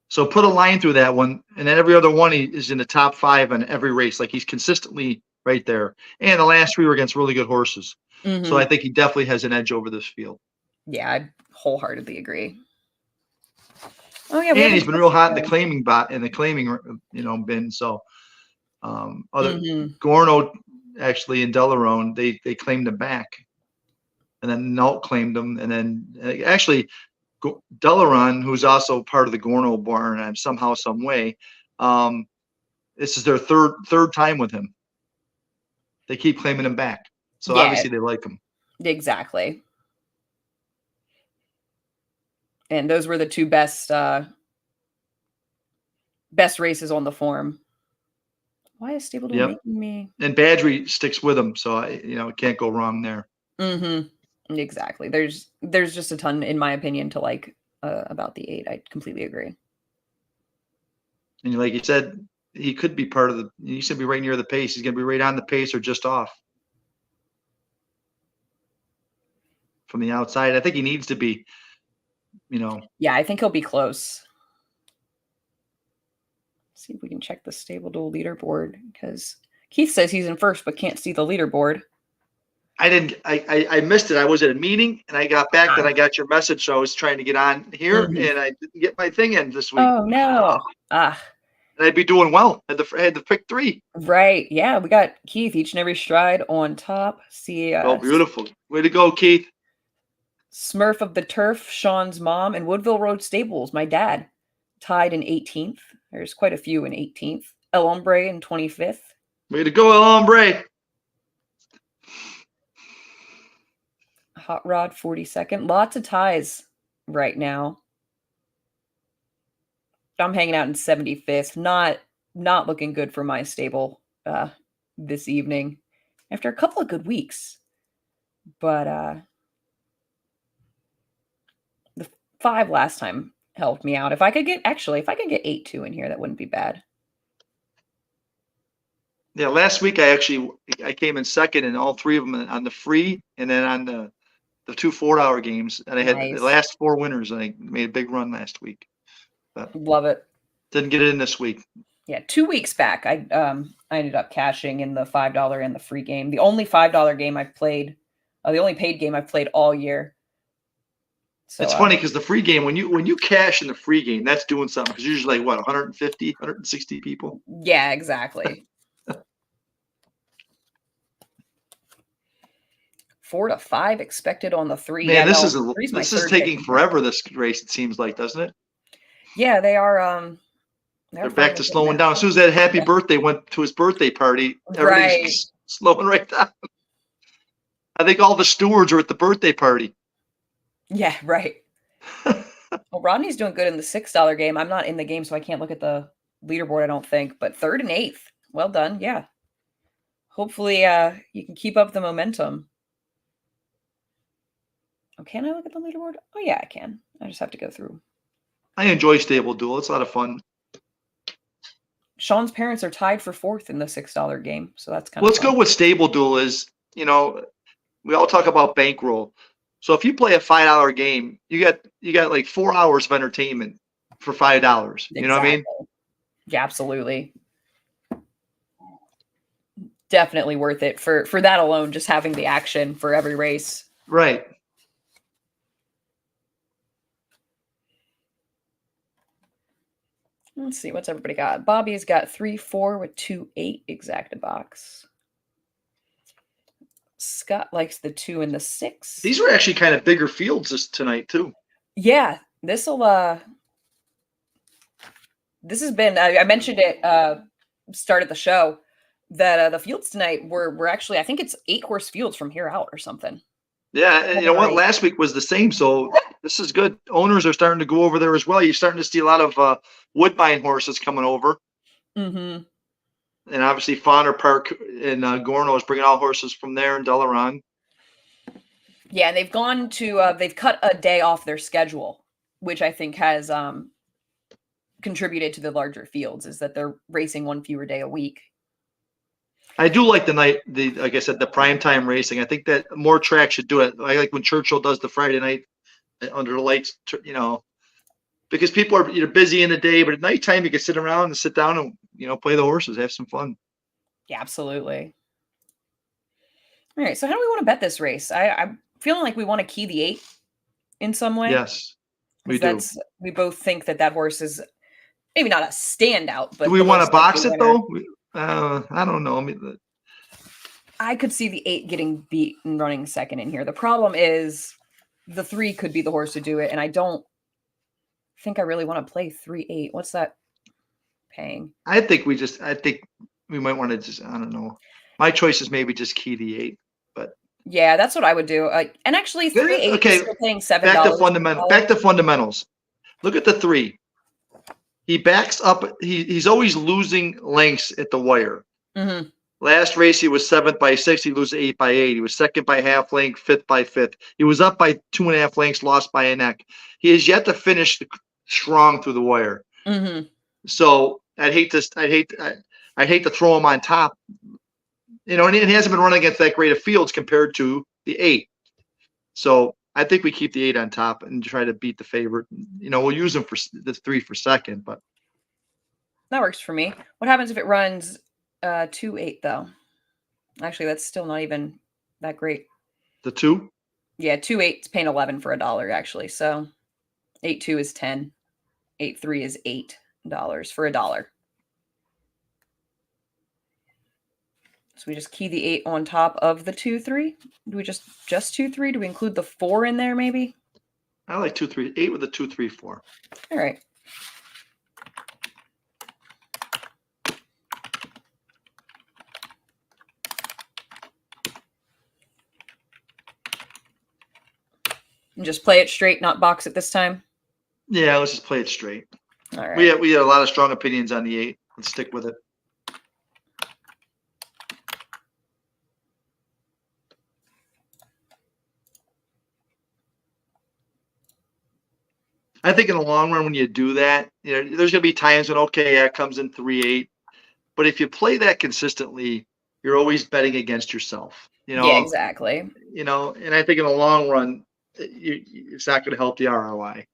So put a line through that one. And then every other one, he is in the top 5 on every race. Like he's consistently right there. And the last 3 were against really good horses. Mm-hmm. So I think he definitely has an edge over this field. Yeah, I wholeheartedly agree. Oh yeah, and he's been real hot in the claiming bin. So Gorno actually in Delarone, they claimed him back, and then Nault claimed him, and then actually Delaron, who's also part of the Gorno barn, and somehow, some way, this is their third time with him. They keep claiming him back, so obviously they like him. Exactly. And those were the 2 best races on the form. Why is Stable making me? And Badgery sticks with him, so it can't go wrong there. Mm-hmm. Exactly. There's just a ton, in my opinion, to like about the 8. I completely agree. And like you said, he could be part of the. He should be right near the pace. He's going to be right on the pace or just off from the outside. I think he needs to be. Yeah, I think he'll be close. Let's see if we can check the Stable Duel leaderboard, because Keith says he's in first but can't see the leaderboard. I missed it. I was at a meeting and I got back, then I got your message. So I was trying to get on here and I didn't get my thing in this week. Oh no. And I'd be doing well. I had to pick 3. Right. Yeah. We got Keith each and every stride on top. See, oh, beautiful. Way to go, Keith. Smurf of the Turf, Sean's mom, and Woodville Road Stables, my dad, tied in 18th. There's quite a few in 18th. El Hombre in 25th. Way to go, El Hombre. Hot Rod 42nd. Lots of ties right now. I'm hanging out in 75th. Not looking good for my stable this evening after a couple of good weeks. But the 5 last time helped me out. If I could get 8-2 in here, that wouldn't be bad. Yeah, last week I came in second in all 3 of them on the free and then on the 2 4-hour games, and I had the last 4 winners, and I made a big run last week. But love it. Didn't get it in this week. Yeah, 2 weeks back, I ended up cashing in the $5 and the free game. The only $5 game I've played, the only paid game I've played all year. So, it's funny because the free game, when you cash in the free game, that's doing something because usually like what 150, 160 people. Yeah, exactly. 4 to 5 expected on the 3. Man, yeah, this is taking forever. This race, it seems like, doesn't it? Yeah, they are. They're back to slowing down. As soon as that happy birthday went to his birthday party, everything's slowing right down. I think all the stewards are at the birthday party. Yeah, right. Well, Rodney's doing good in the $6 game. I'm not in the game, so I can't look at the leaderboard, I don't think. But 3rd and 8th. Well done. Yeah. Hopefully you can keep up the momentum. Oh, can I look at the leaderboard? Oh, yeah, I can. I just have to go through. I enjoy Stable Duel. It's a lot of fun. Sean's parents are tied for 4th in the $6 game, so that's kind of Let's go with Stable Duel is, we all talk about bankroll. So if you play a $5 game, you got like 4 hours of entertainment for $5. You know what I mean? Yeah, absolutely. Definitely worth it for that alone, just having the action for every race. Right. Let's see, what's everybody got? Bobby's got 3-4 with 2-8 exacta box. Scott likes the 2 and the 6. These were actually kind of bigger fields tonight too. Yeah, this has been, I mentioned it start of the show that the fields tonight were actually, I think it's 8-horse fields from here out or something. Yeah, and you know what? Last week was the same, so this is good. Owners are starting to go over there as well. You're starting to see a lot of Woodbine horses coming over. Mm-hmm. And obviously Fauner Park in Gorno is bringing all horses from there in Delaron. Yeah, and they've gone to, they've cut a day off their schedule, which I think has contributed to the larger fields, is that they're racing 1 fewer day a week. I do like like I said, the primetime racing. I think that more tracks should do it. I like when Churchill does the Friday night under the lights, because people are busy in the day, but at nighttime you can sit around and sit down and, play the horses, have some fun. Yeah, absolutely. All right, so how do we want to bet this race? I'm feeling like we want to key the 8 in some way. Yes, we do. We both think that horse is maybe not a standout, but do we want to box it though? I don't know. I could see the 8 getting beat and running second in here. The problem is the 3 could be the horse to do it, and I don't think I really want to play 3-8. What's that paying? I think we might want to just, I don't know. My choice is maybe just key the 8, but yeah, that's what I would do. And actually 3-8 okay, is still paying $7. Back to fundamentals. Look at the 3. He backs up. He's always losing lengths at the wire. Mm-hmm. Last race, he was 7th by 6. He loses 8 by 8. He was 2nd by half length, 5th by 5th. He was up by 2.5 lengths, lost by a neck. He has yet to finish strong through the wire. Mm-hmm. So I'd hate to throw him on top. And he hasn't been running against that great of fields compared to the 8. So I think we keep the 8 on top and try to beat the favorite. We'll use him for the 3 for second, but that works for me. What happens if it runs 2-8 though? Actually, that's still not even that great. The 2? Yeah, 2-8 is paying 11 for $1 actually. So 8-2 is 10. 8-3 is $8 for $1. So we just key the 8 on top of the 2-3. Do we just 2-3? Do we include the 4 in there maybe? I like 2-3, 8 with a 2-3-4. All right. And just play it straight, not box it this time. Yeah, let's just play it straight. All right. We had a lot of strong opinions on the 8. Let's stick with it. I think in the long run, when you do that, there's going to be times when, okay, yeah, it comes in 3-8. But if you play that consistently, you're always betting against yourself. Yeah, exactly. And I think in the long run, it's not going to help the ROI.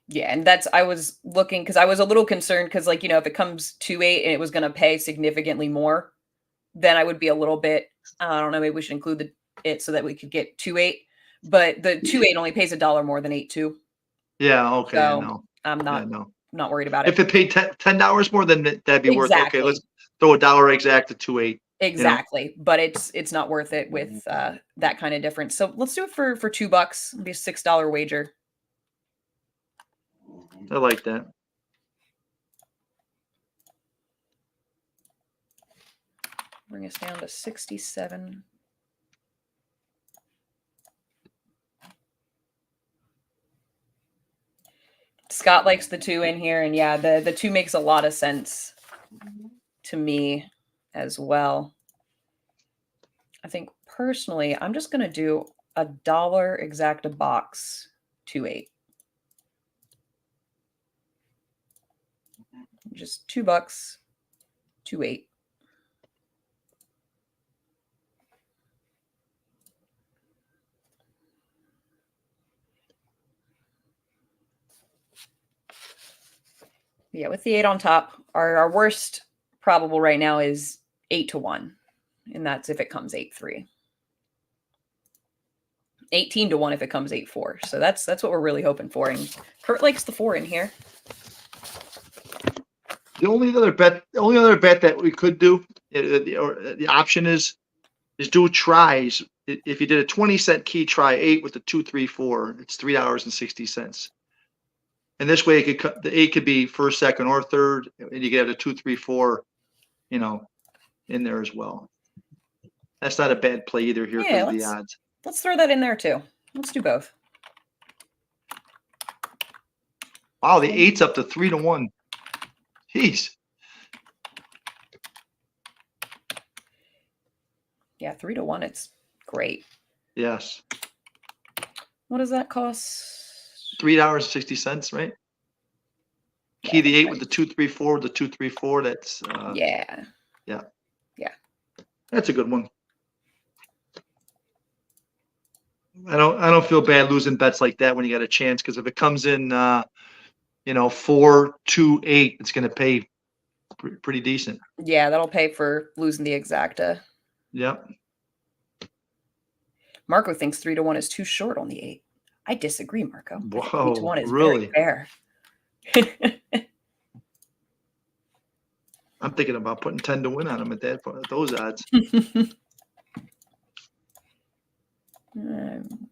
Yeah, and I was looking because I was a little concerned because, like, if it comes 2-8 and it was going to pay significantly more, then I would be a little bit, I don't know, maybe we should include it so that we could get 2-8. But the 2-8 only pays $1 more than 8-2. Yeah, okay, So no. I'm not worried about If it. it paid $10 more, then that'd be worth it. Exactly. Okay, let's throw $1 exact to 2-8. Exactly. But it's not worth it with that kind of difference. So let's do it for $2. It'll be a $6 wager. I like that. Bring us down to 67. Scott likes the 2 in here, and yeah, the 2 makes a lot of sense to me as well. I think personally, I'm just gonna do $1 exacta box 2-8. Just $2, 2-8. Yeah, with the 8 on top, our worst probable right now is 8-1, and that's if it comes 8-3. 18-1 if it comes 8-4. So that's what we're really hoping for. And Kurt likes the 4 in here. The only other bet that we could do, or the option is do tries. If you did a 20-cent key try 8 with the 2-3-4, it's $3.60. And this way, the 8 could be first, second, or third, and you get a 2-3-4, in there as well. That's not a bad play either here for the odds. Let's throw that in there too. Let's do both. Wow, the 8's up to 3-1. Jeez. Yeah, 3-1. It's great. Yes. What does that cost? $3.60, right? Key the 8 with the 2-3-4, the 2-3-4. That's yeah. That's a good one. I don't feel bad losing bets like that when you got a chance, because if it comes in 4-2-8, it's going to pay pretty decent. Yeah, that'll pay for losing the exacta. Yep. Marco thinks 3-1 is too short on the 8. I disagree, Marco. Whoa, 3-1 is really? very fair. I'm thinking about putting 10 to win on them at those odds.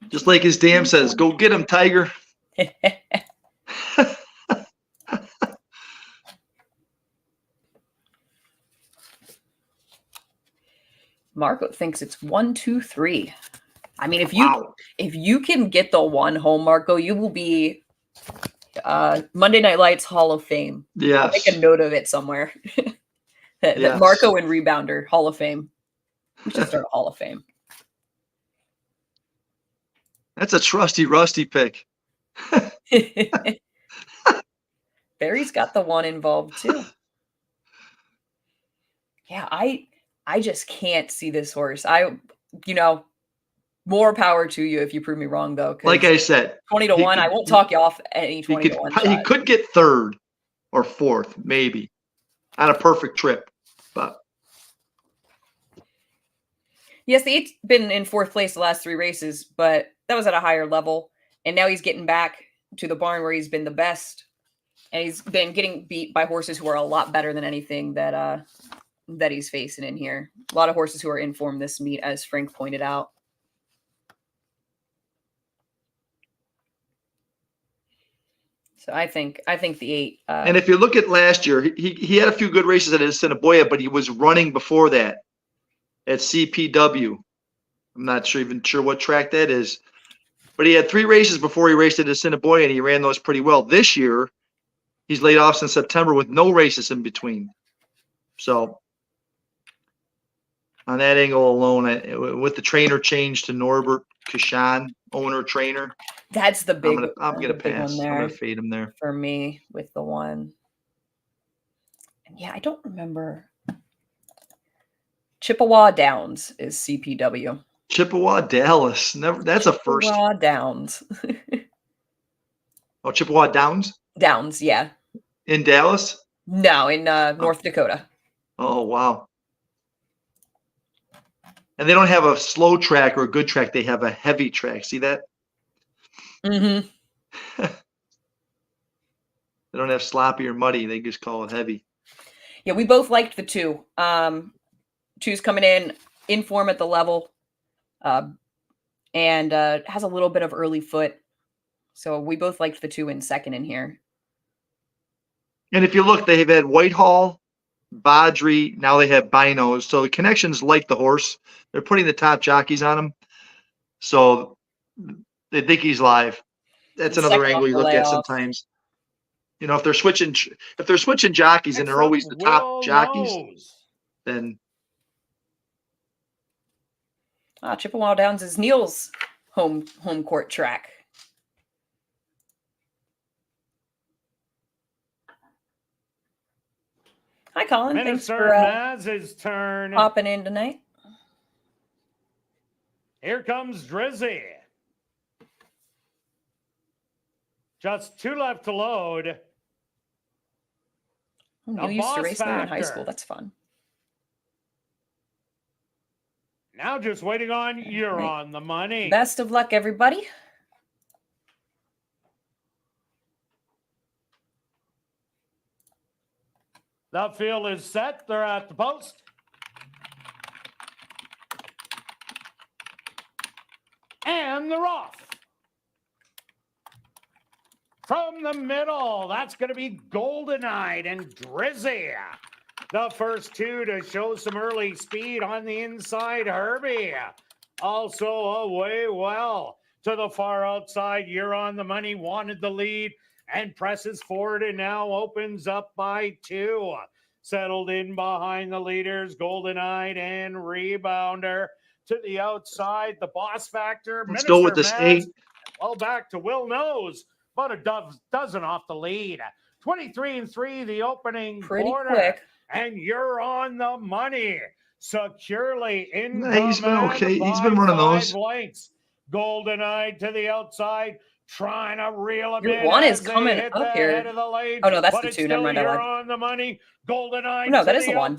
Just like his dam says, go get him, Tiger. Marco thinks it's 1-2-3. I mean, if you can get the 1 home, Marco, you will be Monday Night Lights Hall of Fame. Yes. I'll make a note of it somewhere. that Marco and Rebounder Hall of Fame. We should start a Hall of Fame. That's a trusty Rusty pick. Barry's got the 1 involved too. Yeah, I just can't see this horse. More power to you if you prove me wrong, though. Like I said, 20-1. I won't talk you off any 20-1 shot. He could get 3rd or 4th, maybe, on a perfect trip. But Yes, the 8's been in 4th place the last 3 races, but that was at a higher level. And now he's getting back to the barn where he's been the best. And he's been getting beat by horses who are a lot better than anything that that he's facing in here. A lot of horses who are in form this meet, as Frank pointed out. So I think the 8. And if you look at last year, he had a few good races at Assiniboia, but he was running before that at CPW. I'm not even sure what track that is. But he had 3 races before he raced at Assiniboia, and he ran those pretty well. This year, he's laid off since September with no races in between. So on that angle alone, with the trainer change to Norbert Kashan, owner trainer, that's the big. I'm gonna pass. One there I'm gonna fade him there for me with the 1. And yeah, I don't remember. Chippewa Downs is CPW. Chippewa Dallas. Never. That's a first. Chippewa Downs. Oh, Chippewa Downs. Downs, yeah. In Dallas? No, in North Dakota. Oh, wow. And they don't have a slow track or a good track. They have a heavy track. See that? Mm-hmm. They don't have sloppy or muddy. They just call it heavy. Yeah, we both liked the 2. 2's coming in form at the level, and has a little bit of early foot. So we both liked the 2 in second in here. And if you look, they've had Whitehall, Badri, now they have Binos. So the connections like the horse. They're putting the top jockeys on him. So they think he's live. That's another angle you look at sometimes. You know, if they're switching jockeys and they're always the top jockeys, then Chippewa Downs is Neil's home court track. Hi, Colin. Thanks for Maz's turn. Popping in tonight. Here comes Drizzy. Just 2 left to load. You used to race there in high school. That's fun. Now just waiting on You're on the Money. Best of luck, everybody. The field is set. They're at the post. And they're off. From the middle, that's going to be Goldenite and Drizzy. The first 2 to show some early speed on the inside, Herbie. Also away well to the far outside. You're on the Money, wanted the lead and presses forward and now opens up by 2. Settled in behind the leaders, Goldenite and Rebounder. To the outside, the Boss Factor. Let's go with this 8. Well, back to Will Knows. About a dozen off the lead. 23-3, the opening pretty quarter. Quick. And You're on the Money. Securely in. He's been okay. He's been running those. Lengths. Goldeneye to the outside, trying to reel him in. Your 1 is coming up here. Oh no, that's the 2. Never mind. You're on the Money. Goldeneye. No, that is the 1.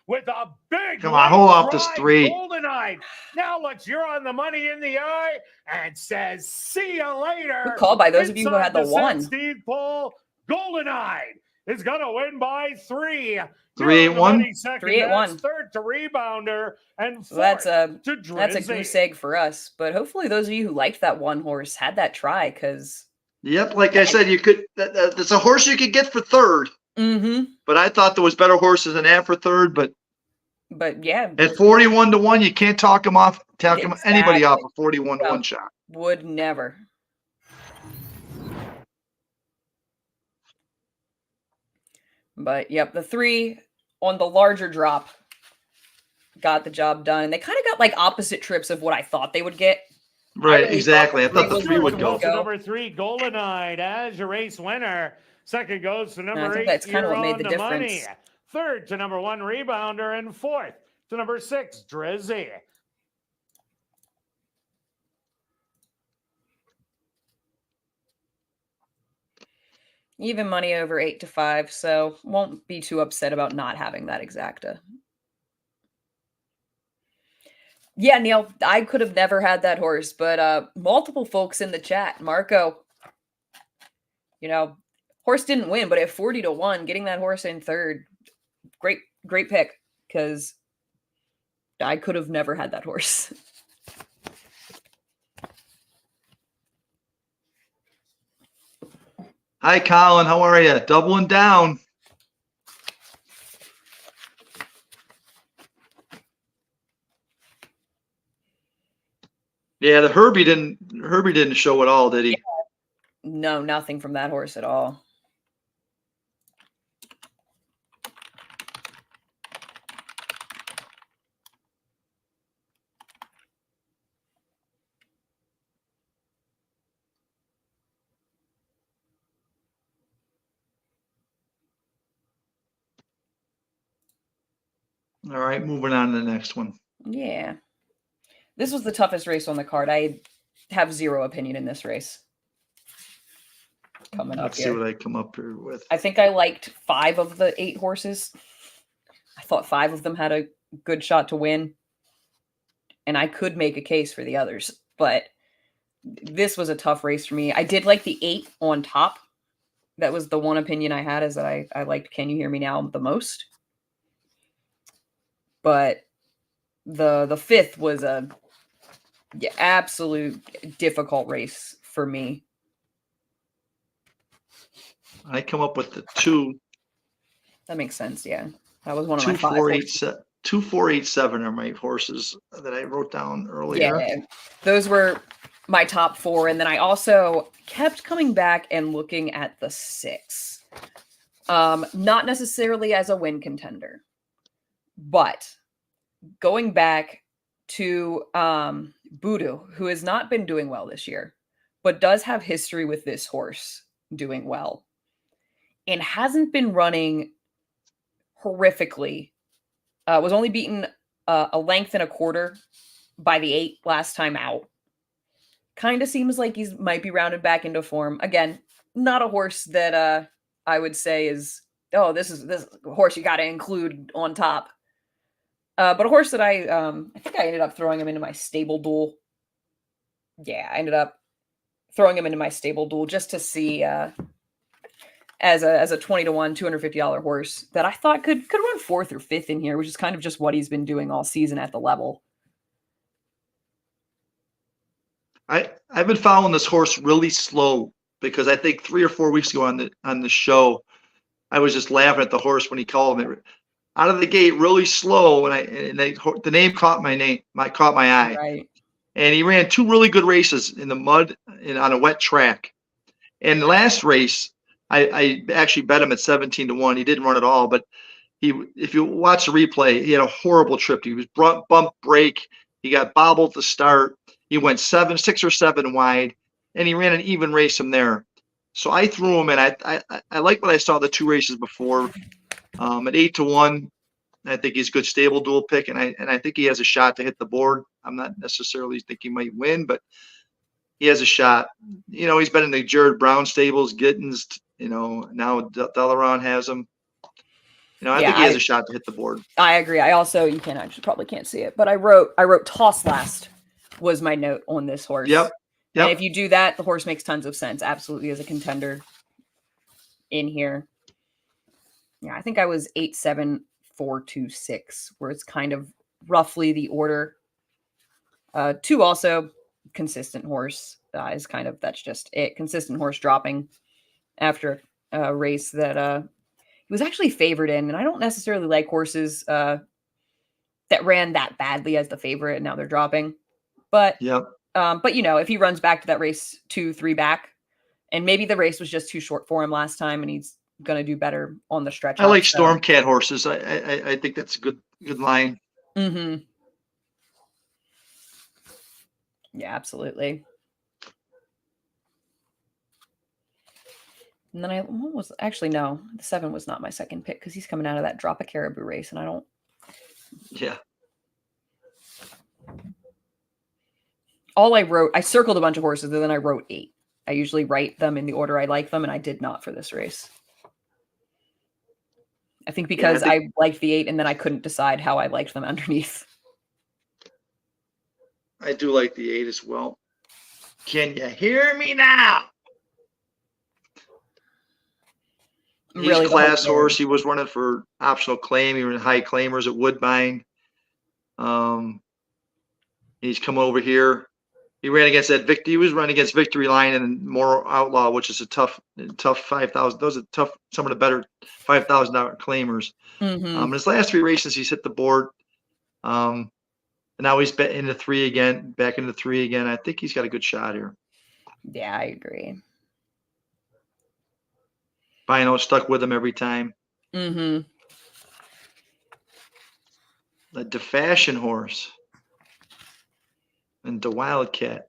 With a big. Come on, hold off this 3. Goldeneye now looks You're on the Money in the eye and says, "See you later." Good call by those of you who had the 1. Steve Paul. Goldeneye is going to win by 3. 3-8-1. 3-8-1. Third to Rebounder and so fourth that's to Drizzy. That's a goose egg for us. But hopefully those of you who liked that 1 horse had that try because. Yep, like I said, you could. That's a horse you could get for 3rd. Mm-hmm. But I thought there was better horses than that for 3rd. But yeah, at 41-1, you can't talk him off. Anybody off a 41-1 no, shot. Would never. But yep, the 3 on the larger drop got the job done. And they kind of got like opposite trips of what I thought they would get. Right, exactly. I thought the 3 would go. Number 3, Goldeneye as your race winner. Second goes to number 8. That's kind of what made the difference. Money. Third to number 1, Rebounder, and fourth to number 6, Drizzy. Even money over 8-5, so won't be too upset about not having that exacta. Yeah, Neil, I could have never had that horse, but multiple folks in the chat, Marco, horse didn't win, but at 40-1, getting that horse in third, great pick, because I could have never had that horse. Hi, Colin. How are you? Doubling down. Yeah, the Herbie didn't show at all, did he? No, nothing from that horse at all. All right, moving on to the next one. Yeah. This was the toughest race on the card. I have zero opinion in this race. Coming up Let's here. see what I come up here with. I think I liked 5 of the 8 horses. I thought 5 of them had a good shot to win. And I could make a case for the others. But this was a tough race for me. I did like the 8 on top. That was the one opinion I had, is that I liked Can You Hear Me Now the most. But the 5th was a absolute difficult race for me. I come up with the 2. That makes sense, yeah. That was one of my 5. 2, 4, 8, 7 are my horses that I wrote down earlier. Yeah, those were my top 4. And then I also kept coming back and looking at the 6. Not necessarily as a win contender, but going back to Voodoo, who has not been doing well this year, but does have history with this horse doing well and hasn't been running horrifically. Was only beaten a length and a quarter by the 8 last time out. Kind of seems like he might be rounded back into form. Again, not a horse that I would say is, oh, this is a horse you got to include on top. But a horse that I think I ended up throwing him into my stable duel. Yeah, I ended up throwing him into my stable duel just to see as a 20-1, $250 horse that I thought could run 4th or 5th in here, which is kind of just what he's been doing all season at the level. I've been following this horse really slow, because I think 3 or 4 weeks ago on the show, I was just laughing at the horse when he called me out of the gate really slow, and the name caught my eye. Right. And he ran 2 really good races in the mud and on a wet track. And the last race, I actually bet him at 17-1. He didn't run at all, but if you watch the replay, he had a horrible trip. He was bump break. He got bobbled to start. He went 6 or 7 wide, and he ran an even race from there. So I threw him in. I like what I saw the 2 races before. At 8-1, I think he's a good stable dual pick, and I think he has a shot to hit the board. I'm not necessarily think he might win, but he has a shot. He's been in the Jared Brown stables, Gittins. Now Delaron has him. I think he has a shot to hit the board. I agree. I also, probably can't see it, but I wrote toss last was my note on this horse. Yep. And if you do that, the horse makes tons of sense. Absolutely, as a contender in here. Yeah, I think I was 8, 7, 4, 2, 6, where it's kind of roughly the order. 2 also consistent horse is kind of, that's just it. Consistent horse dropping after a race that he was actually favored in, and I don't necessarily like horses that ran that badly as the favorite, and now they're dropping. But if he runs back to that race 2, 3 back, and maybe the race was just too short for him last time, and he's going to do better on the stretch. I like Stormcat horses. I think that's a good line. Mm-hmm. Yeah, absolutely. And then the 7 was not my second pick, because he's coming out of that drop a caribou race, and I don't. Yeah. I circled a bunch of horses, and then I wrote 8. I usually write them in the order I like them, and I did not for this race. I think because I liked the 8, and then I couldn't decide how I liked them underneath. I do like the 8 as well. Can you hear me now? He's Really, class horse. He was running for optional claim. He was in high claimers at Woodbine. He's come over here. He ran against that Victory. He was running against Victory Line and more Outlaw, which is a tough 5,000. Those are tough. Some of the better $5,000 claimers. In his last 3 races, he's hit the board. And now he's back into 3 again. I think he's got a good shot here. Yeah, I agree. Bino stuck with him every time. Mm-hmm. The Fashion horse. And the Wildcat.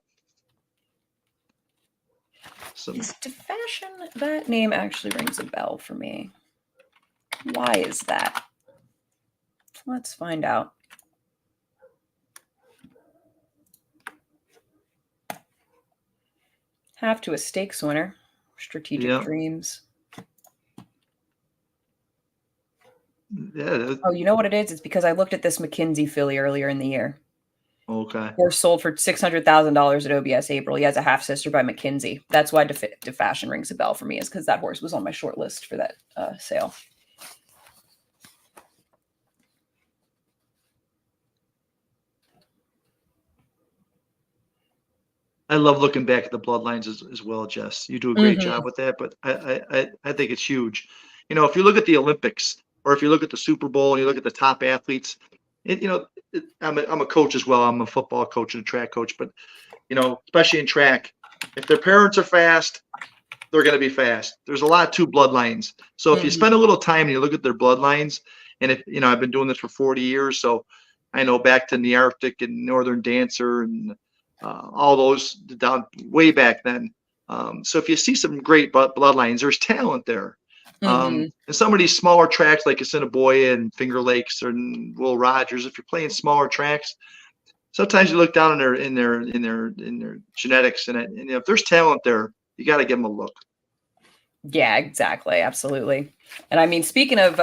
Is Fashion, that name actually rings a bell for me. Why is that? Let's find out. Have to a stakes winner. Strategic Dreams. Yeah. Oh, you know what it is? It's because I looked at this McKinsey filly earlier in the year. Okay. Horse sold for $600,000 at OBS April. He has a half sister by McKinsey. That's why Fashion rings a bell for me, is because that horse was on my short list for that sale. I love looking back at the bloodlines as well, Jess. You do a great job with that, but I think it's huge. You know, if you look at the Olympics or if you look at the Super Bowl and you look at the top athletes, I'm a coach as well. I'm a football coach and a track coach, but especially in track, if their parents are fast, they're going to be fast. There's a lot to bloodlines. So if you spend a little time and you look at their bloodlines, and if I've been doing this for 40 years, so I know back to the Arctic and Northern Dancer and all those down way back then. So if you see some great bloodlines, there's talent there. And some of these smaller tracks like Assiniboia and Finger Lakes and Will Rogers, if you're playing smaller tracks, sometimes you look down in their genetics, and if there's talent there, you got to give them a look. Yeah, exactly, absolutely. And I mean, speaking of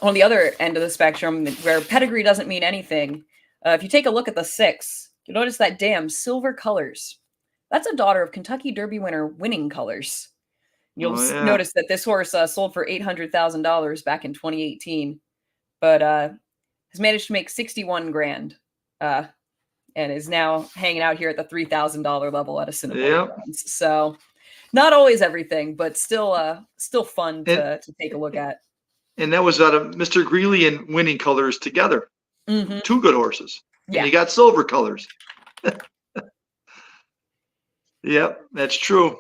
on the other end of the spectrum, where pedigree doesn't mean anything, if you take a look at the 6, you notice that damn Silver Colors. That's a daughter of Kentucky Derby winner Winning Colors. You'll notice that this horse sold for $800,000 back in 2018, but has managed to make $61,000 and is now hanging out here at the $3,000 level at Assiniboia Downs. So not always everything, but still fun to take a look at. And that was out of Mr. Greeley and Winning Colors together. 2 good horses. Yeah. And you got Silver Colors. Yep, that's true.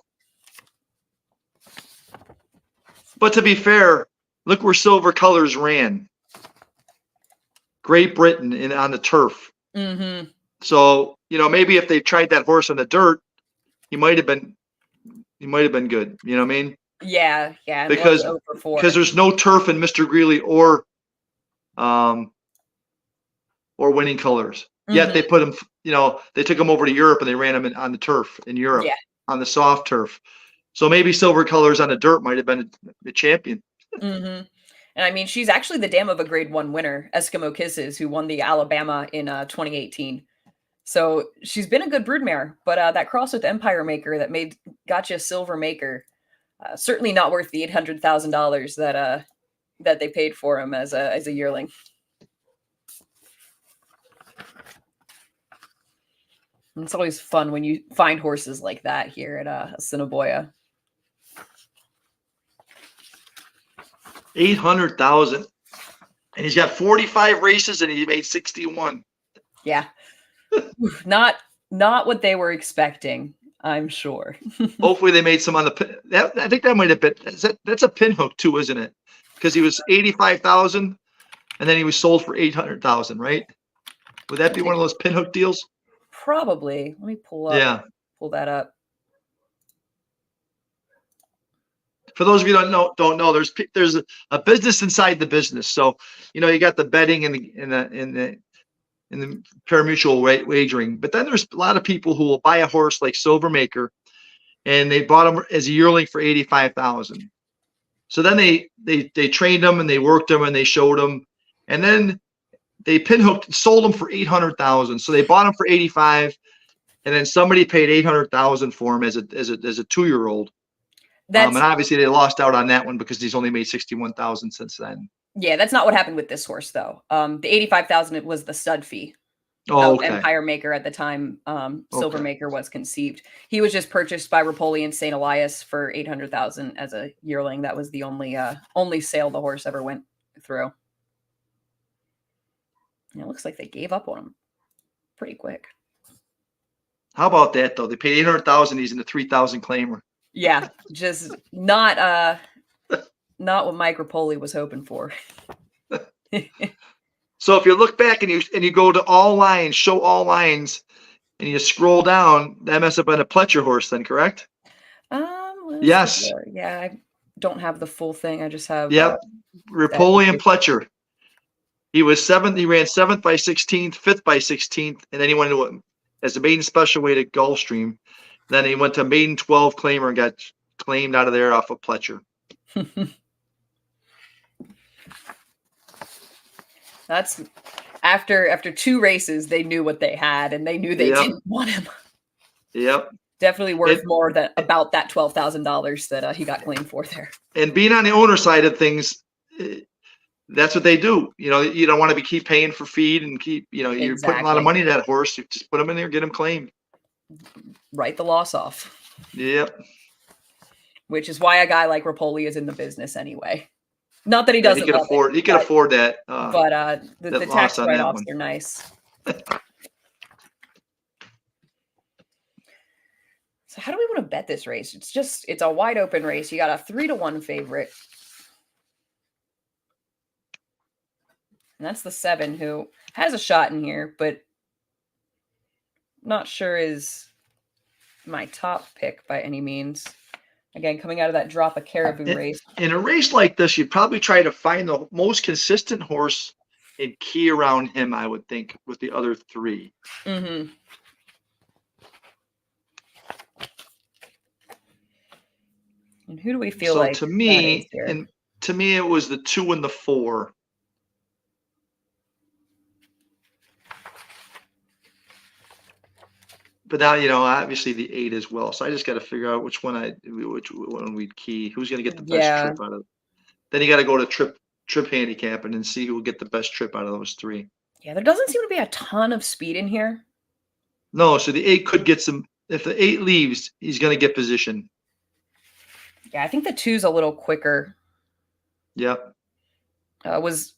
But to be fair, look where Silver Colors ran. Great Britain on the turf. So, maybe if they tried that horse on the dirt, he might have been good. You know what I mean? Yeah. Because there's no turf in Mr. Greeley or Winning Colors. Yet they put him, they took him over to Europe and they ran him on the turf in Europe, on the soft turf. So maybe Silver Colors on the dirt might have been the champion. And I mean, she's actually the dam of a Grade 1 winner, Eskimo Kisses, who won the Alabama in 2018. So she's been a good broodmare, but that cross with Empire Maker that got you a Silver Maker, certainly not worth the $800,000 that they paid for him as a yearling. And it's always fun when you find horses like that here at Assiniboia. 800,000, and he's got 45 races and he made 61. Yeah, not what they were expecting, I'm sure. Hopefully they made some on the. I think that might have been. That's a pinhook too, isn't it? Because he was 85,000, and then he was sold for 800,000, right? Would that be one of those pinhook deals? Probably. Let me pull that up. For those of you who don't know, there's a business inside the business. So, you got the betting and the pari-mutuel wagering, but then there's a lot of people who will buy a horse like Silver Maker, and they bought him as a yearling for 85,000. So then they trained him and they worked him and they showed him, and then they pinhooked, sold him for 800,000. So they bought him for 85, and then somebody paid 800,000 for him as a 2-year-old. And obviously they lost out on that one because he's only made 61,000 since then. Yeah, that's not what happened with this horse though. The 85,000 was the stud fee. Okay. Empire Maker at the time, Silver Maker was conceived. He was just purchased by Rapoli and St. Elias for 800,000 as a yearling. That was the only sale the horse ever went through. And it looks like they gave up on him pretty quick. How about that though? They paid 800,000. He's in the 3,000 claimer. Yeah, just not what Mike Rapoli was hoping for. So if you look back and you go to all lines, show all lines, and you scroll down, that must have been a Pletcher horse then, correct? Yes. Yeah, I don't have the full thing. I just have. Yep. Rapoli and Pletcher. He was 7th. He ran 7th by 16th, 5th by 16th, and then he went to as a maiden special weight at Gulfstream. Then he went to maiden 12 claimer and got claimed out of there off of Pletcher. That's after 2 races, they knew what they had, and they knew they didn't want him. Yep. Definitely worth more than about that $12,000 that he got claimed for there. And being on the owner side of things, that's what they do. You know, you don't want to keep paying for feed and you're putting a lot of money into that horse. You just put him in there, get him claimed. Write the loss off. Yep. Which is why a guy like Rapoli is in the business anyway. Not that he doesn't. He can afford that. But the tax write-offs are nice. So how do we want to bet this race? It's a wide open race. You got a 3-1 favorite. And that's the 7 who has a shot in here, but not sure is my top pick by any means. Again, coming out of that Drop a Caribou race. In a race like this, you'd probably try to find the most consistent horse and key around him, I would think, with the other 3. Mm-hmm. And who do we feel like? To me, it was the 2 and the 4. But now, obviously the 8 as well. So I just got to figure out which one we'd key. Who's going to get the best trip out of it. Then you got to go to trip handicapping and see who will get the best trip out of those 3. Yeah, there doesn't seem to be a ton of speed in here. No, so the 8 could get some. If the 8 leaves, he's going to get position. Yeah, I think the 2's a little quicker. Yep. Was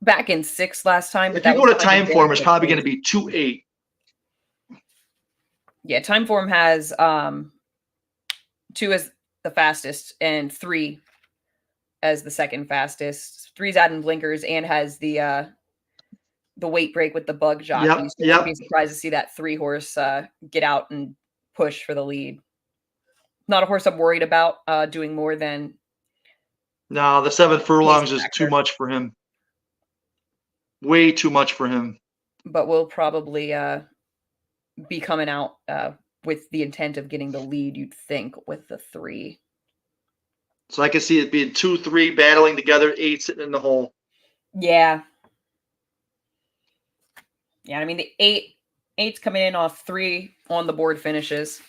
back in 6th last time. If you go to time form, it's probably going to be 2-8. Yeah, time form has 2 as the fastest and 3 as the second fastest. 3's adding blinkers and has the weight break with the bug jockey. Yep, So I'd be surprised to see that 3 horse get out and push for the lead. Not a horse I'm worried about doing more than. No, the 7 furlongs is too much for him. Way too much for him. But we'll probably be coming out with the intent of getting the lead, you'd think, with the 3. So I can see it being 2-3 battling together, 8 sitting in the hole. Yeah. Yeah, I mean, the 8's coming in off 3 on the board finishes.